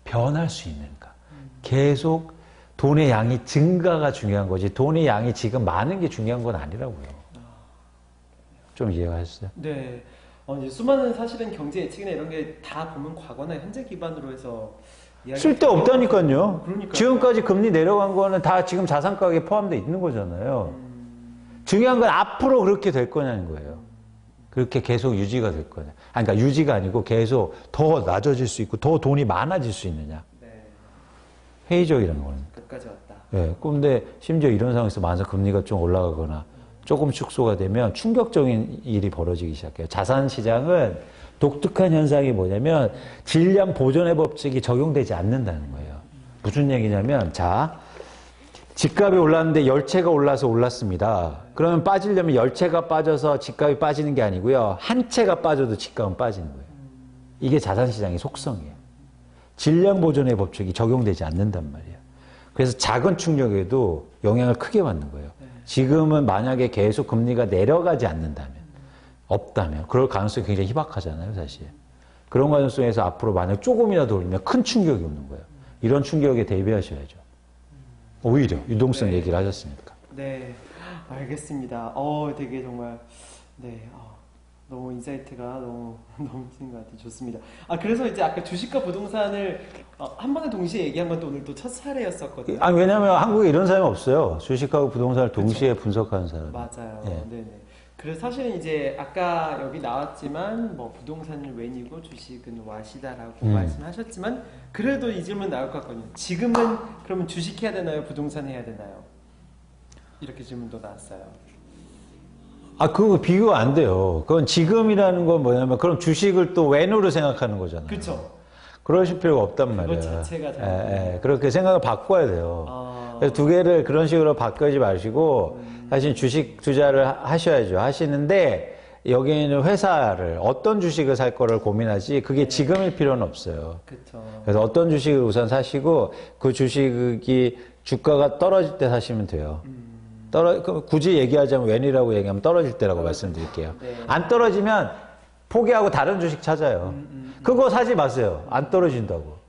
변할 수 있는가, 계속 돈의 양이 증가가 중요한 거지 돈의 양이 지금 많은 게 중요한 건 아니라고요. 좀 이해가 하셨어요? 네. 이제 수많은 사실은 경제 예측이나 이런 게 다 보면 과거나 현재 기반으로 해서 쓸데없다니까요. 그러니까요. 지금까지 금리 내려간 거는 다 지금 자산 가격에 포함되어 있는 거잖아요. 중요한 건 앞으로 그렇게 될 거냐는 거예요. 그렇게 계속 유지가 될 거냐. 그러니까 유지가 아니고 계속 더 낮아질 수 있고 더 돈이 많아질 수 있느냐. 네. 회의적이라는 거는. 끝까지 왔다. 예. 근데 심지어 이런 상황에서 만약 금리가 좀 올라가거나 조금 축소가 되면 충격적인 일이 벌어지기 시작해요. 자산 시장은 독특한 현상이 뭐냐면 질량 보존의 법칙이 적용되지 않는다는 거예요. 무슨 얘기냐면 자, 집값이 올랐는데 열채가 올라서 올랐습니다. 그러면 빠지려면 열채가 빠져서 집값이 빠지는 게 아니고요. 한 채가 빠져도 집값은 빠지는 거예요. 이게 자산시장의 속성이에요. 질량 보존의 법칙이 적용되지 않는단 말이에요. 그래서 작은 충격에도 영향을 크게 받는 거예요. 지금은 만약에 계속 금리가 내려가지 않는다면, 없다면, 그럴 가능성이 굉장히 희박하잖아요, 사실. 그런 가능성에서 앞으로 만약 조금이라도 올리면 큰 충격이 오는 거예요. 이런 충격에 대비하셔야죠. 오히려 유동성 얘기를 하셨으니까. 네, 알겠습니다. 되게 정말 너무 인사이트가 너무 넘치는 것 같아요. 좋습니다. 그래서 이제 아까 주식과 부동산을 한 번에 동시에 얘기한 건 또 오늘 또 첫 사례였었거든요. 왜냐하면 한국에 이런 사람이 없어요. 주식하고 부동산을 동시에 분석하는 사람. 맞아요. 예. 네네. 그래서 사실은 이제 아까 여기 나왔지만 뭐 부동산은 웬이고 주식은 와시다라고 말씀하셨지만 그래도 이 질문 나올 것 같거든요. 지금은 그러면 주식해야 되나요? 부동산 해야 되나요? 이렇게 질문도 나왔어요. 그거 비교가 안 돼요. 그건 지금이라는 건 뭐냐면 그럼 주식을 또 웬으로 생각하는 거잖아요. 그렇죠. 그러실 필요가 없단 말이에요. 그것 자체가 그렇게 생각을 바꿔야 돼요. 그래서 두 개를 그런 식으로 바꾸지 마시고 사실 주식 투자를 하셔야죠. 하시는데 여기는 회사를 어떤 주식을 살 거를 고민하지 그게 지금일 필요는 없어요. 그쵸. 그래서 어떤 주식을 우선 사시고 그 주식이 주가가 떨어질 때 사시면 돼요. 굳이 얘기하자면 웬이라고 얘기하면 떨어질 때라고 말씀드릴게요. 네. 안 떨어지면 포기하고 다른 주식 찾아요. 그거 사지 마세요. 안 떨어진다고.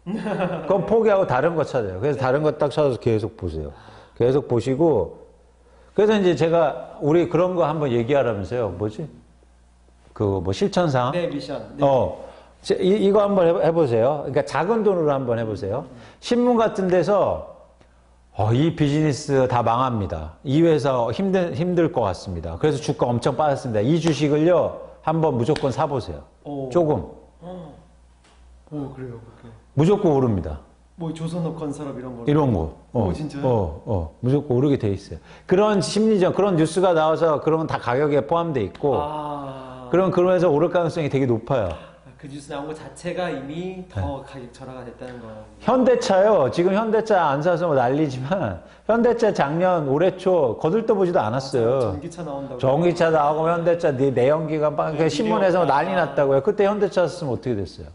그건 포기하고 다른 거 찾아요. 그래서 다른 거 딱 찾아서 계속 보세요. 계속 보시고 그래서 이제 제가 우리 그런 거 한번 얘기하라면서요. 뭐지? 그 뭐 실천상. 네, 미션. 네. 이거 한번 해보세요. 그러니까 작은 돈으로 한번 해보세요. 신문 같은 데서 이 비즈니스 다 망합니다. 이 회사 힘들 것 같습니다. 그래서 주가 엄청 빠졌습니다. 이 주식을요, 한번 무조건 사보세요. 조금. 오, 그래요. 그렇게. 무조건 오릅니다. 뭐 조선업 건설업 이런 거. 이런 거. 진짜요? 무조건 오르게 돼 있어요. 그런 심리전, 그런 뉴스가 나와서 그런 건 다 가격에 포함돼 있고, 그러면서 오를 가능성이 되게 높아요. 그 뉴스 나온 거 자체가 이미 더 가격 절하가 됐다는 거예요. 현대차요. 지금 현대차 안 사서 뭐 난리지만 현대차 작년 올해 초 거들떠보지도 않았어요. 전기차 나온다고. 전기차 나오고 현대차 내연기관 빵 신문에서 난리 났다고요. 그때 현대차 썼으면 어떻게 됐어요?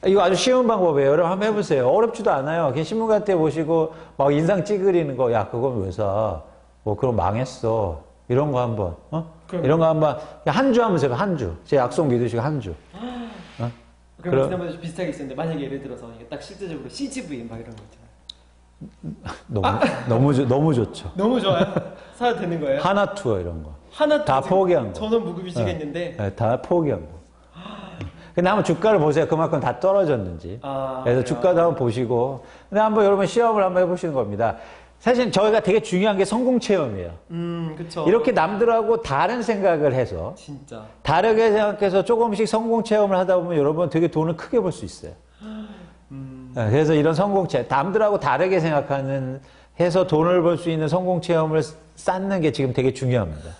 이거 아주 쉬운 방법이에요. 여러분 한번 해보세요. 어렵지도 않아요. 그냥 신문 같은 데 보시고 막 인상 찌그리는 거, 야 그건 왜 사? 뭐 그럼 망했어. 이런 거 한번, 이런 거 한번 한 주 하면서 한 주. 제 약속 믿으시고 한 주. 그럼 지난번에 비슷하게 있었는데 만약에 예를 들어서 이게 딱 실제적으로 CGV 막 이런 거 있잖아요. 너무 좋죠. 너무 좋아요. 사도 되는 거예요? 하나 투어 이런 거. 하나 다 포기한 거. 전원 무급이시겠는데. 네, 다 포기한 거. 근데 한번 주가를 보세요. 그만큼 다 떨어졌는지. 그래서 그래요? 주가도 한번 보시고. 근데 한번 여러분 시험을 한번 해보시는 겁니다. 사실 저희가 되게 중요한 게 성공 체험이에요. 그쵸. 이렇게 남들하고 다른 생각을 해서 진짜. 다르게 생각해서 조금씩 성공 체험을 하다 보면 여러분 되게 돈을 크게 벌 수 있어요. 그래서 이런 성공 체험, 남들하고 다르게 생각하는 해서 돈을 벌 수 있는 성공 체험을 쌓는 게 지금 되게 중요합니다.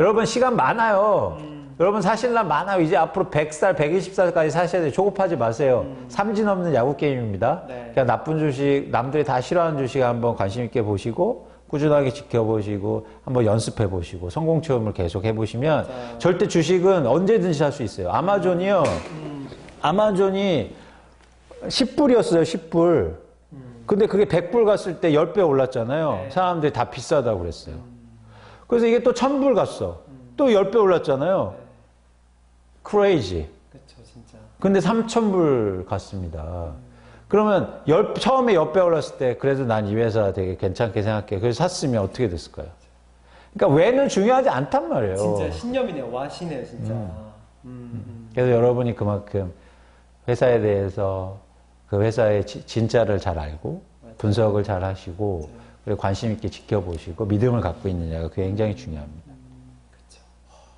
여러분 시간 많아요. 여러분 사실란 많아요. 이제 앞으로 100살, 120살까지 사셔야 돼요. 조급하지 마세요. 삼진 없는 야구 게임입니다. 네. 그냥 나쁜 주식, 남들이 다 싫어하는 주식 한번 관심 있게 보시고 꾸준하게 지켜보시고 한번 연습해 보시고 성공 체험을 계속 해보시면 맞아요. 절대 주식은 언제든지 살 수 있어요. 아마존이요. 아마존이 10불이었어요. 10불. 근데 그게 100불 갔을 때 10배 올랐잖아요. 네. 사람들이 다 비싸다고 그랬어요. 그래서 이게 또 1000불 갔어. 또 10배 올랐잖아요. 크레이지. 그쵸, 진짜. 근데 3000불 갔습니다. 그러면 처음에 10배 올랐을 때 그래도 난 이 회사 되게 괜찮게 생각해. 그래서 샀으면 어떻게 됐을까요? 그러니까 왜는 중요하지 않단 말이에요. 진짜 신념이네요. 와시네요, 진짜. 그래서 여러분이 그만큼 회사에 대해서 그 회사의 진짜를 잘 알고 분석을 잘 하시고 그리고 관심 있게 지켜보시고 믿음을 갖고 있느냐가 굉장히 중요합니다. 그렇죠.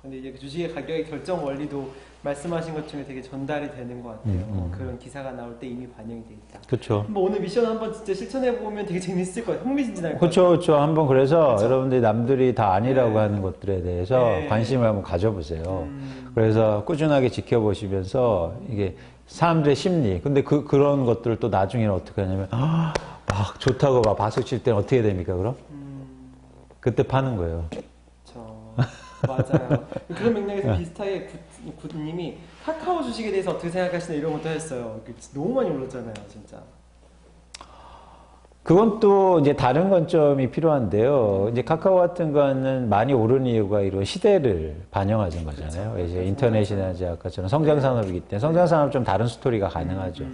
근데 이제 그 주식의 가격의 결정 원리도 말씀하신 것 중에 되게 전달이 되는 것 같아요. 그런 기사가 나올 때 이미 반영이 돼 있다. 그렇죠. 뭐 오늘 미션 한번 진짜 실천해 보면 되게 재밌을 것 같아요. 흥미진진할 것 그렇죠, 같아요. 그렇죠. 한번 그래서 그쵸? 여러분들이 남들이 다 아니라고 네. 하는 것들에 대해서 네. 관심을 한번 가져보세요. 그래서 꾸준하게 지켜보시면서 이게 사람들의 심리. 근데 그런 것들을 또 나중에는 어떻게 하냐면 막 좋다고 막 박수 칠 때는 어떻게 됩니까, 그럼? 그때 파는 거예요. 그렇죠. 맞아요. 그런 맥락에서 비슷하게 구님이 카카오 주식에 대해서 어떻게 생각하시나 이런 것도 했어요. 너무 많이 올랐잖아요, 진짜. 그건 또 이제 다른 관점이 필요한데요. 이제 카카오 같은 거는 많이 오른 이유가 이런 시대를 반영하는 거잖아요. 그렇죠. 이제 인터넷이나 이제 아까처럼 성장 산업이기 때문에 성장 산업 좀 다른 스토리가 가능하죠.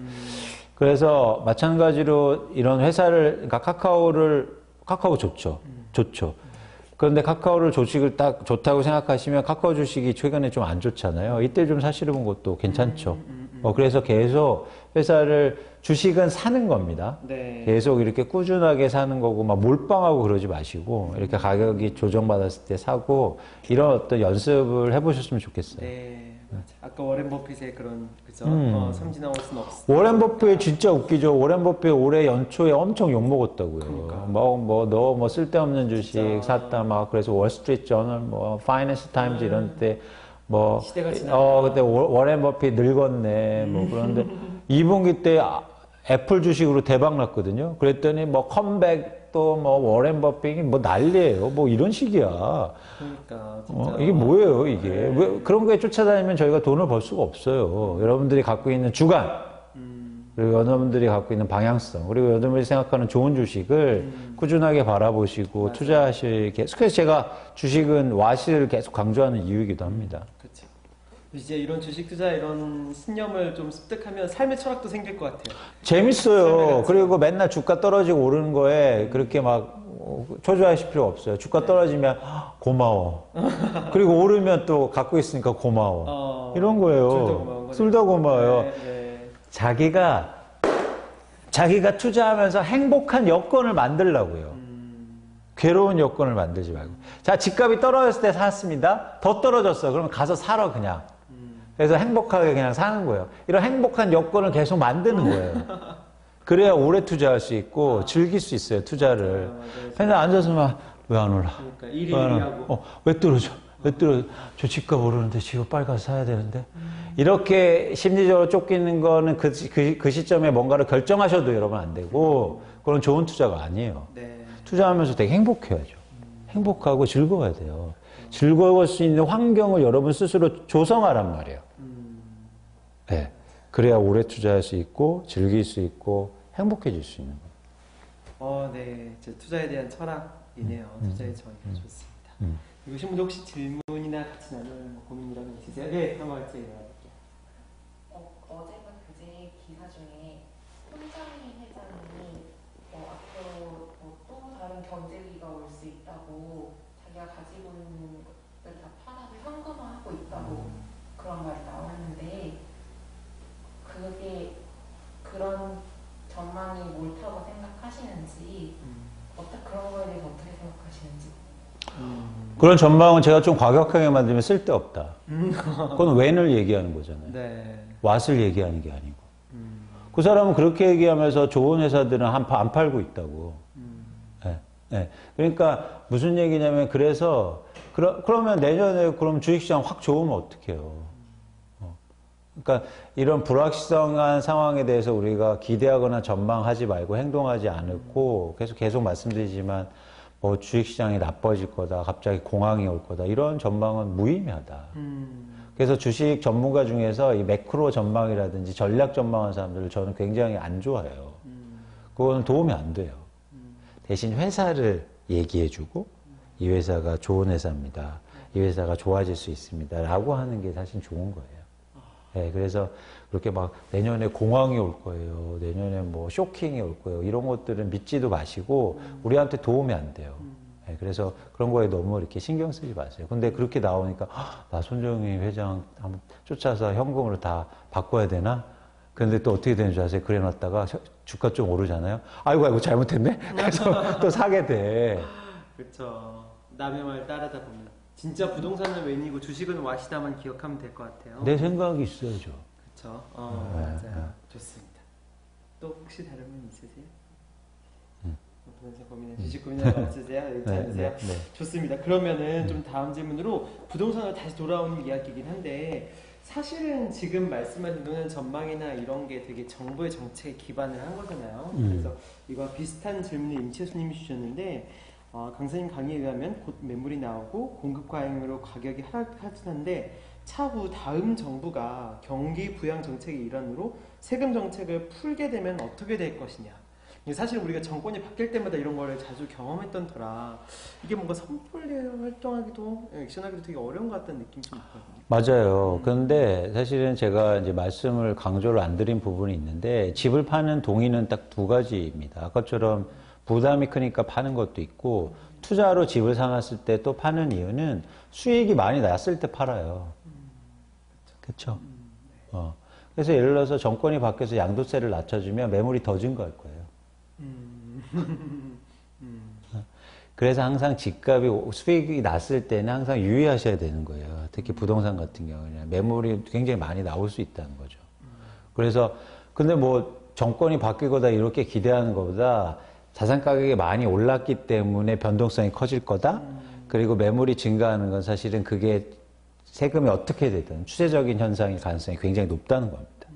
그래서 마찬가지로 이런 회사를, 그러니까 카카오 좋죠. 좋죠. 그런데 카카오를 주식을 딱 좋다고 생각하시면 카카오 주식이 최근에 좀 안 좋잖아요. 이때 좀 사시는 것도 괜찮죠. 그래서 계속 회사를 주식은 사는 겁니다. 네. 계속 이렇게 꾸준하게 사는 거고 막 몰빵하고 그러지 마시고 이렇게 가격이 조정받았을 때 사고 이런 어떤 연습을 해보셨으면 좋겠어요. 네. 맞아. 아까 워렌 버핏의 그런 그죠? 삼진아웃은 없어. 워렌 버핏 진짜 웃기죠. 워렌 버핏 올해 연초에 엄청 욕 먹었다고요. 그러니까. 너 쓸데없는 주식 진짜. 샀다 막 그래서 월스트리트 저널 파이낸스 타임즈 이런 때 시대가 지났다. 그때 워렌 버핏 늙었네 그런데 2분기 때 애플 주식으로 대박 났거든요. 그랬더니 컴백 또 뭐 워렌 버핏이 뭐 난리예요. 뭐 이런 식이야. 그러니까 진짜. 이게 뭐예요, 이게? 네. 왜 그런 거에 쫓아다니면 저희가 돈을 벌 수가 없어요. 여러분들이 갖고 있는 주관, 그리고 여러분들이 갖고 있는 방향성, 그리고 여러분들이 생각하는 좋은 주식을 꾸준하게 바라보시고 맞아요. 투자하시게. 그래서 제가 주식은 와시를 계속 강조하는 이유이기도 합니다. 그렇죠. 이제 이런 주식 투자 이런 신념을 좀 습득하면 삶의 철학도 생길 것 같아요. 재밌어요. 그리고 맨날 주가 떨어지고 오르는 거에 그렇게 막 초조하실 필요 없어요. 주가 떨어지면 고마워. 그리고 오르면 또 갖고 있으니까 고마워. 이런 거예요. 둘다 고마운 거죠. 둘 다 고마워요. 네, 네. 자기가 투자하면서 행복한 여건을 만들려고요. 괴로운 여건을 만들지 말고. 자, 집값이 떨어졌을 때 샀습니다. 더 떨어졌어. 그러면 가서 사러 그냥. 그래서 행복하게 그냥 사는 거예요. 이런 행복한 여건을 계속 만드는 거예요. 그래야 오래 투자할 수 있고 즐길 수 있어요, 투자를. 맨날 앉아서 막, 왜 안 올라? 그러니까 일하고. 왜 떨어져? 왜 떨어져? 저 집값 오르는데 지금 빨리 가서 사야 되는데. 이렇게 심리적으로 쫓기는 거는 그 시점에 뭔가를 결정하셔도 여러분 안 되고, 그건 좋은 투자가 아니에요. 네. 투자하면서 되게 행복해야죠. 행복하고 즐거워야 돼요. 즐거울 수 있는 환경을 여러분 스스로 조성하란 말이에요. 네. 그래야 오래 투자할 수 있고, 즐길 수 있고, 행복해질 수 있는 거예요. 네. 제 투자에 대한 철학이네요. 투자의 정의 좋습니다. 이러신 분들 혹시 질문이나 같이 나눌 고민이라는 거 있으세요? 네, 한번 같이 나눠볼게요. 어제가 그제 기사 중에 손정희 회장이 앞으로 또 다른 경제위기가 올 수 있다고 자기가 가지고 있는 것들 다 팔아서 현금화하고 있다고 그런 말이 나왔는데 그게 그런 전망이 옳다고 생각하시는지 그런 거에 대해서 어떻게 생각하시는지 그런 전망은 제가 좀 과격하게 만들면 쓸데없다. 그건 when을 얘기하는 거잖아요. 네. what을 얘기하는 게 아니고. 그 사람은 그렇게 얘기하면서 좋은 회사들은 안 팔고 있다고. 네, 네. 그러니까 무슨 얘기냐면 그래서 그러면 내년에 그럼 주식시장 확 좋으면 어떡해요. 그러니까 이런 불확실성한 상황에 대해서 우리가 기대하거나 전망하지 말고 행동하지 않고 계속 말씀드리지만 뭐 주식시장이 나빠질 거다, 갑자기 공황이 올 거다 이런 전망은 무의미하다. 그래서 주식 전문가 중에서 이 매크로 전망이라든지 전략 전망하는 사람들을 저는 굉장히 안 좋아해요. 그거는 도움이 안 돼요. 대신 회사를 얘기해주고 이 회사가 좋은 회사입니다. 이 회사가 좋아질 수 있습니다. 라고 하는 게 사실 좋은 거예요. 네, 그래서 그렇게 막 내년에 공황이 올 거예요. 내년에 뭐 쇼킹이 올 거예요. 이런 것들은 믿지도 마시고 우리한테 도움이 안 돼요. 네, 그래서 그런 거에 너무 이렇게 신경 쓰지 마세요. 근데 그렇게 나오니까 나 손정희 회장 한번 쫓아서 현금으로 다 바꿔야 되나? 근데 또 어떻게 되는 줄 아세요? 그래 놨다가 주가 좀 오르잖아요. 아이고 잘못했네. 그래서 또 사게 돼. 그렇죠. 남의 말 따르다 보면 진짜 부동산은 웬이고 주식은 와시다만 기억하면 될 것 같아요. 내 생각이 있어야죠. 그렇죠. 맞아요. 좋습니다. 또 혹시 다른 분 있으세요? 부동산 고민해 주식 고민하는 거 없으세요? 괜찮으세요? 네. 좋습니다. 그러면은 좀 다음 질문으로 부동산으로 다시 돌아오는 이야기이긴 한데 사실은 지금 말씀하신 노는 전망이나 이런 게 되게 정부의 정책에 기반을 한 거잖아요. 그래서 이와 비슷한 질문을 임채수님이 주셨는데 강사님 강의에 의하면 곧 매물이 나오고 공급 과잉으로 가격이 하락하는데 차후 다음 정부가 경기 부양 정책의 일환으로 세금 정책을 풀게 되면 어떻게 될 것이냐. 사실 우리가 정권이 바뀔 때마다 이런 거를 자주 경험했던 터라 이게 뭔가 섣불리 활동하기도 액션하기도 되게 어려운 것 같다는 느낌이 좀 있거든요. 맞아요. 그런데 사실은 제가 이제 말씀을 강조를 안 드린 부분이 있는데 집을 파는 동의는 딱 두 가지입니다. 아까처럼 부담이 크니까 파는 것도 있고 투자로 집을 사놨을 때 또 파는 이유는 수익이 많이 났을 때 팔아요. 그렇죠? 그래서 예를 들어서 정권이 바뀌어서 양도세를 낮춰주면 매물이 더 증가할 거예요. 그래서 항상 집값이 수익이 났을 때는 항상 유의하셔야 되는 거예요. 특히 부동산 같은 경우는 매물이 굉장히 많이 나올 수 있다는 거죠. 그래서 근데 뭐 정권이 바뀌거나 이렇게 기대하는 것보다 자산 가격이 많이 올랐기 때문에 변동성이 커질 거다. 그리고 매물이 증가하는 건 사실은 그게 세금이 어떻게 되든 추세적인 현상일 가능성이 굉장히 높다는 겁니다.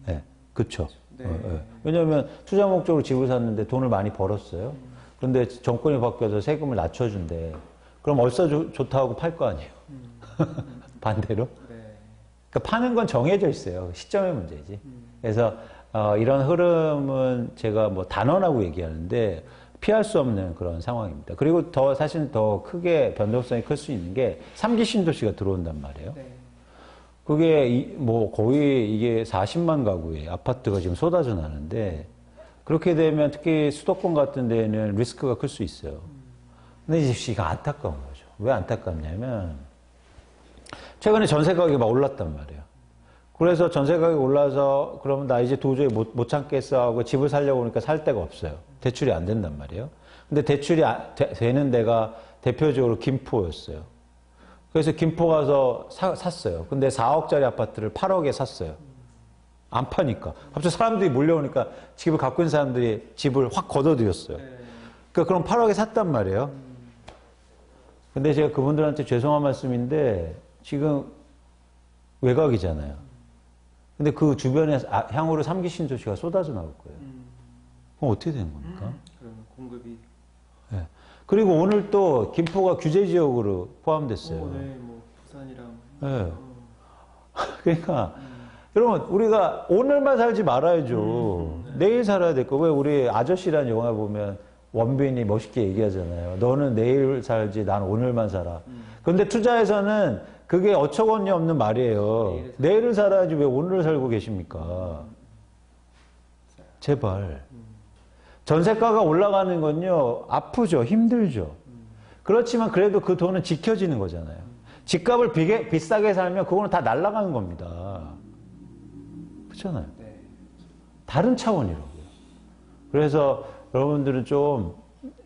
네, 그렇죠. 네. 왜냐하면 투자 목적으로 집을 샀는데 돈을 많이 벌었어요. 그런데 정권이 바뀌어서 세금을 낮춰준대. 그럼 얼싸 좋다고 팔 거 아니에요. 반대로. 네. 그러니까 파는 건 정해져 있어요. 시점의 문제지. 그래서 이런 흐름은 제가 뭐 단언하고 얘기하는데 피할 수 없는 그런 상황입니다. 그리고 사실 더 크게 변동성이 클 수 있는 게 3기 신도시가 들어온단 말이에요. 네. 그게 뭐 거의 이게 40만 가구의 아파트가 지금 쏟아져 나는데 그렇게 되면 특히 수도권 같은 데는 리스크가 클 수 있어요. 근데 이제 이거 안타까운 거죠. 왜 안타깝냐면 최근에 전세 가격이 막 올랐단 말이에요. 그래서 전세 가격이 올라서 그러면 나 이제 도저히 못 참겠어 하고 집을 살려고 하니까 살 데가 없어요. 대출이 안 된단 말이에요. 근데 대출이 되는 데가 대표적으로 김포였어요. 그래서 김포 가서 샀어요. 근데 4억짜리 아파트를 8억에 샀어요. 안 파니까. 갑자기 사람들이 몰려오니까 집을 갖고 있는 사람들이 집을 확 걷어들였어요. 네. 그러니까 그럼 8억에 샀단 말이에요. 근데 제가 그분들한테 죄송한 말씀인데 지금 외곽이잖아요. 근데 그 주변에 향후로 3기 신도시가 쏟아져 나올 거예요. 그럼 어떻게 되는 겁니까? 그럼 공급이. 네. 그리고 오늘 또 김포가 규제 지역으로 포함됐어요. 네, 뭐 부산이랑. 네. 그러니까 여러분 우리가 오늘만 살지 말아야죠. 내일 살아야 될 거. 왜 우리 아저씨라는 영화 보면 원빈이 멋있게 얘기하잖아요. 너는 내일 살지 난 오늘만 살아. 그런데 투자에서는 그게 어처구니 없는 말이에요. 내일을 살아야지 왜 오늘을 살고 계십니까? 제발. 전세가가 올라가는 건요, 아프죠, 힘들죠. 그렇지만 그래도 그 돈은 지켜지는 거잖아요. 집값을 비싸게 살면 그거는 다 날아가는 겁니다. 그렇잖아요. 네. 다른 차원이라고요. 그래서 여러분들은 좀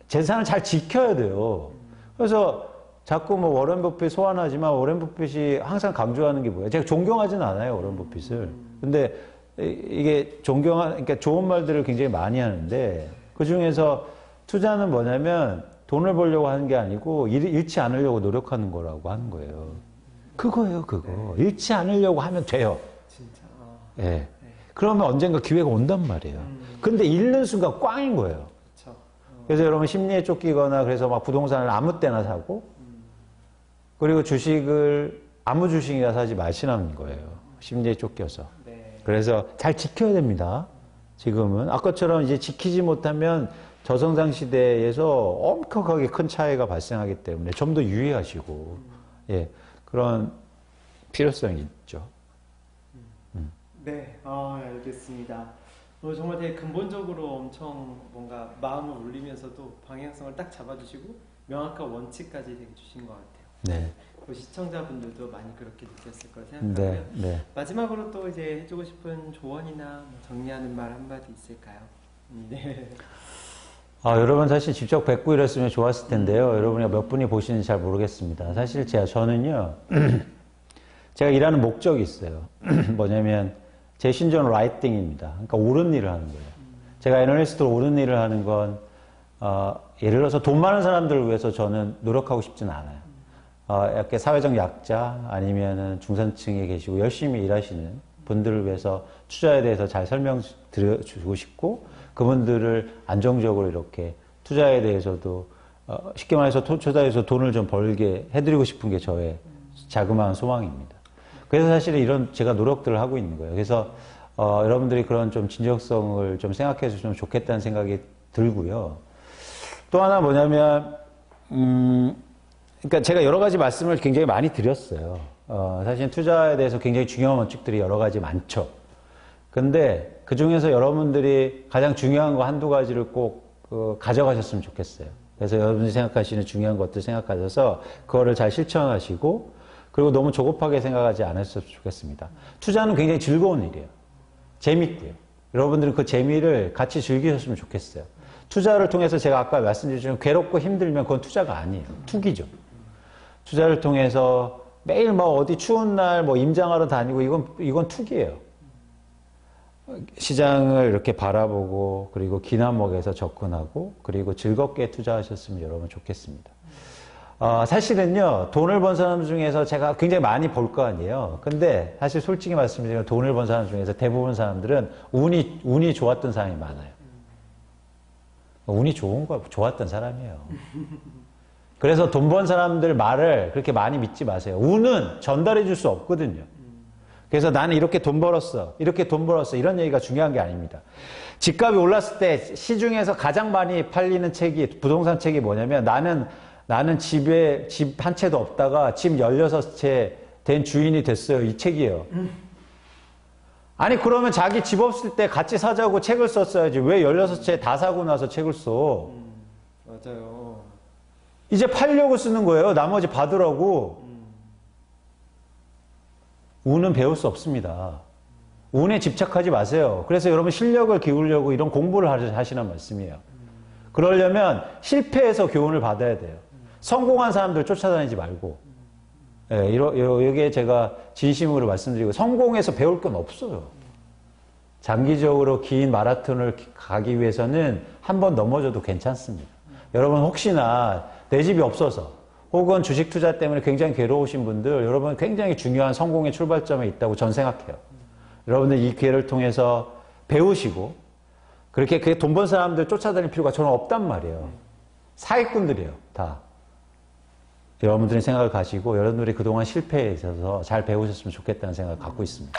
재산을 잘 지켜야 돼요. 그래서 자꾸 뭐 워렌 버핏 소환하지만 워렌 버핏이 항상 강조하는 게 뭐예요? 제가 존경하지는 않아요, 워렌 버핏을. 근데 이게 그러니까 좋은 말들을 굉장히 많이 하는데 그 중에서 투자는 뭐냐면 돈을 벌려고 하는 게 아니고 잃지 않으려고 노력하는 거라고 하는 거예요. 그거예요, 그거. 잃지 않으려고 하면 돼요. 진짜. 예. 네. 그러면 언젠가 기회가 온단 말이에요. 근데 잃는 순간 꽝인 거예요. 그렇죠. 그래서 여러분 심리에 쫓기거나 그래서 막 부동산을 아무 때나 사고 그리고 주식을 아무 주식이나 사지 마시라는 거예요. 심리에 쫓겨서. 네. 그래서 잘 지켜야 됩니다. 지금은. 아까처럼 이제 지키지 못하면 저성장 시대에서 엄격하게 큰 차이가 발생하기 때문에 좀 더 유의하시고, 예, 그런 필요성이 있죠. 네, 알겠습니다. 오늘 정말 되게 근본적으로 엄청 뭔가 마음을 울리면서도 방향성을 딱 잡아주시고 명확한 원칙까지 되게 주신 것 같아요. 네. 그 시청자분들도 많이 그렇게 느꼈을 거라 생각하고요. 네, 네. 마지막으로 또 이제 해주고 싶은 조언이나 뭐 정리하는 말 한마디 있을까요? 네. 여러분 사실 직접 뵙고 이랬으면 좋았을 텐데요. 여러분이 몇 분이 보시는지 잘 모르겠습니다. 사실 저는요, 제가 일하는 목적이 있어요. 뭐냐면, 제 신조는 라이팅입니다. 그러니까 옳은 일을 하는 거예요. 제가 애널리스트로 옳은 일을 하는 건, 예를 들어서 돈 많은 사람들을 위해서 저는 노력하고 싶지는 않아요. 이렇게 사회적 약자 아니면은 중산층에 계시고 열심히 일하시는 분들을 위해서 투자에 대해서 잘 설명드려주고 싶고, 그분들을 안정적으로 이렇게 투자에 대해서도 쉽게 말해서 투자에서 돈을 좀 벌게 해드리고 싶은 게 저의 자그마한 소망입니다. 그래서 사실은 이런 제가 노력들을 하고 있는 거예요. 그래서 여러분들이 그런 좀 진정성을 좀 생각해 주시면 좋겠다는 생각이 들고요. 또 하나 뭐냐면 그러니까 제가 여러 가지 말씀을 굉장히 많이 드렸어요. 사실 투자에 대해서 굉장히 중요한 원칙들이 여러 가지 많죠. 근데 그 중에서 여러분들이 가장 중요한 거 한두 가지를 꼭 가져가셨으면 좋겠어요. 그래서 여러분들이 생각하시는 중요한 것들 생각하셔서 그거를 잘 실천하시고 그리고 너무 조급하게 생각하지 않으셨으면 좋겠습니다. 투자는 굉장히 즐거운 일이에요. 재밌고요. 여러분들은 그 재미를 같이 즐기셨으면 좋겠어요. 투자를 통해서 제가 아까 말씀드렸지만 괴롭고 힘들면 그건 투자가 아니에요. 투기죠. 투자를 통해서 매일 뭐 어디 추운 날 뭐 임장하러 다니고 이건 투기예요. 시장을 이렇게 바라보고 그리고 기나목에서 접근하고 그리고 즐겁게 투자하셨으면 여러분 좋겠습니다. 사실은요 돈을 번 사람 중에서 제가 굉장히 많이 볼 거 아니에요. 근데 사실 솔직히 말씀드리면 돈을 번 사람 중에서 대부분 사람들은 운이 좋았던 사람이 많아요. 운이 좋았던 사람이에요. 그래서 돈 번 사람들 말을 그렇게 많이 믿지 마세요. 운은 전달해 줄 수 없거든요. 그래서 나는 이렇게 돈 벌었어. 이렇게 돈 벌었어. 이런 얘기가 중요한 게 아닙니다. 집값이 올랐을 때 시중에서 가장 많이 팔리는 책이, 부동산 책이 뭐냐면 나는 집에 집 한 채도 없다가 집 16채 된 주인이 됐어요. 이 책이에요. 아니, 그러면 자기 집 없을 때 같이 사자고 책을 썼어야지. 왜 16채 다 사고 나서 책을 써? 맞아요. 이제 팔려고 쓰는 거예요. 나머지 받으라고. 운은 배울 수 없습니다. 운에 집착하지 마세요. 그래서 여러분 실력을 기울려고 이런 공부를 하시는 말씀이에요. 그러려면 실패해서 교훈을 받아야 돼요. 성공한 사람들 쫓아다니지 말고. 예, 이게 제가 진심으로 말씀드리고, 성공해서 배울 건 없어요. 장기적으로 긴 마라톤을 가기 위해서는 한 번 넘어져도 괜찮습니다. 여러분 혹시나 내 집이 없어서 혹은 주식 투자 때문에 굉장히 괴로우신 분들, 여러분 굉장히 중요한 성공의 출발점에 있다고 전 생각해요. 여러분들 이 기회를 통해서 배우시고 그렇게 돈 번 사람들 쫓아다닐 필요가 저는 없단 말이에요. 사기꾼들이에요, 다. 여러분들이 생각을 가지고 여러분들이 그동안 실패에 있어서 잘 배우셨으면 좋겠다는 생각을 갖고 있습니다.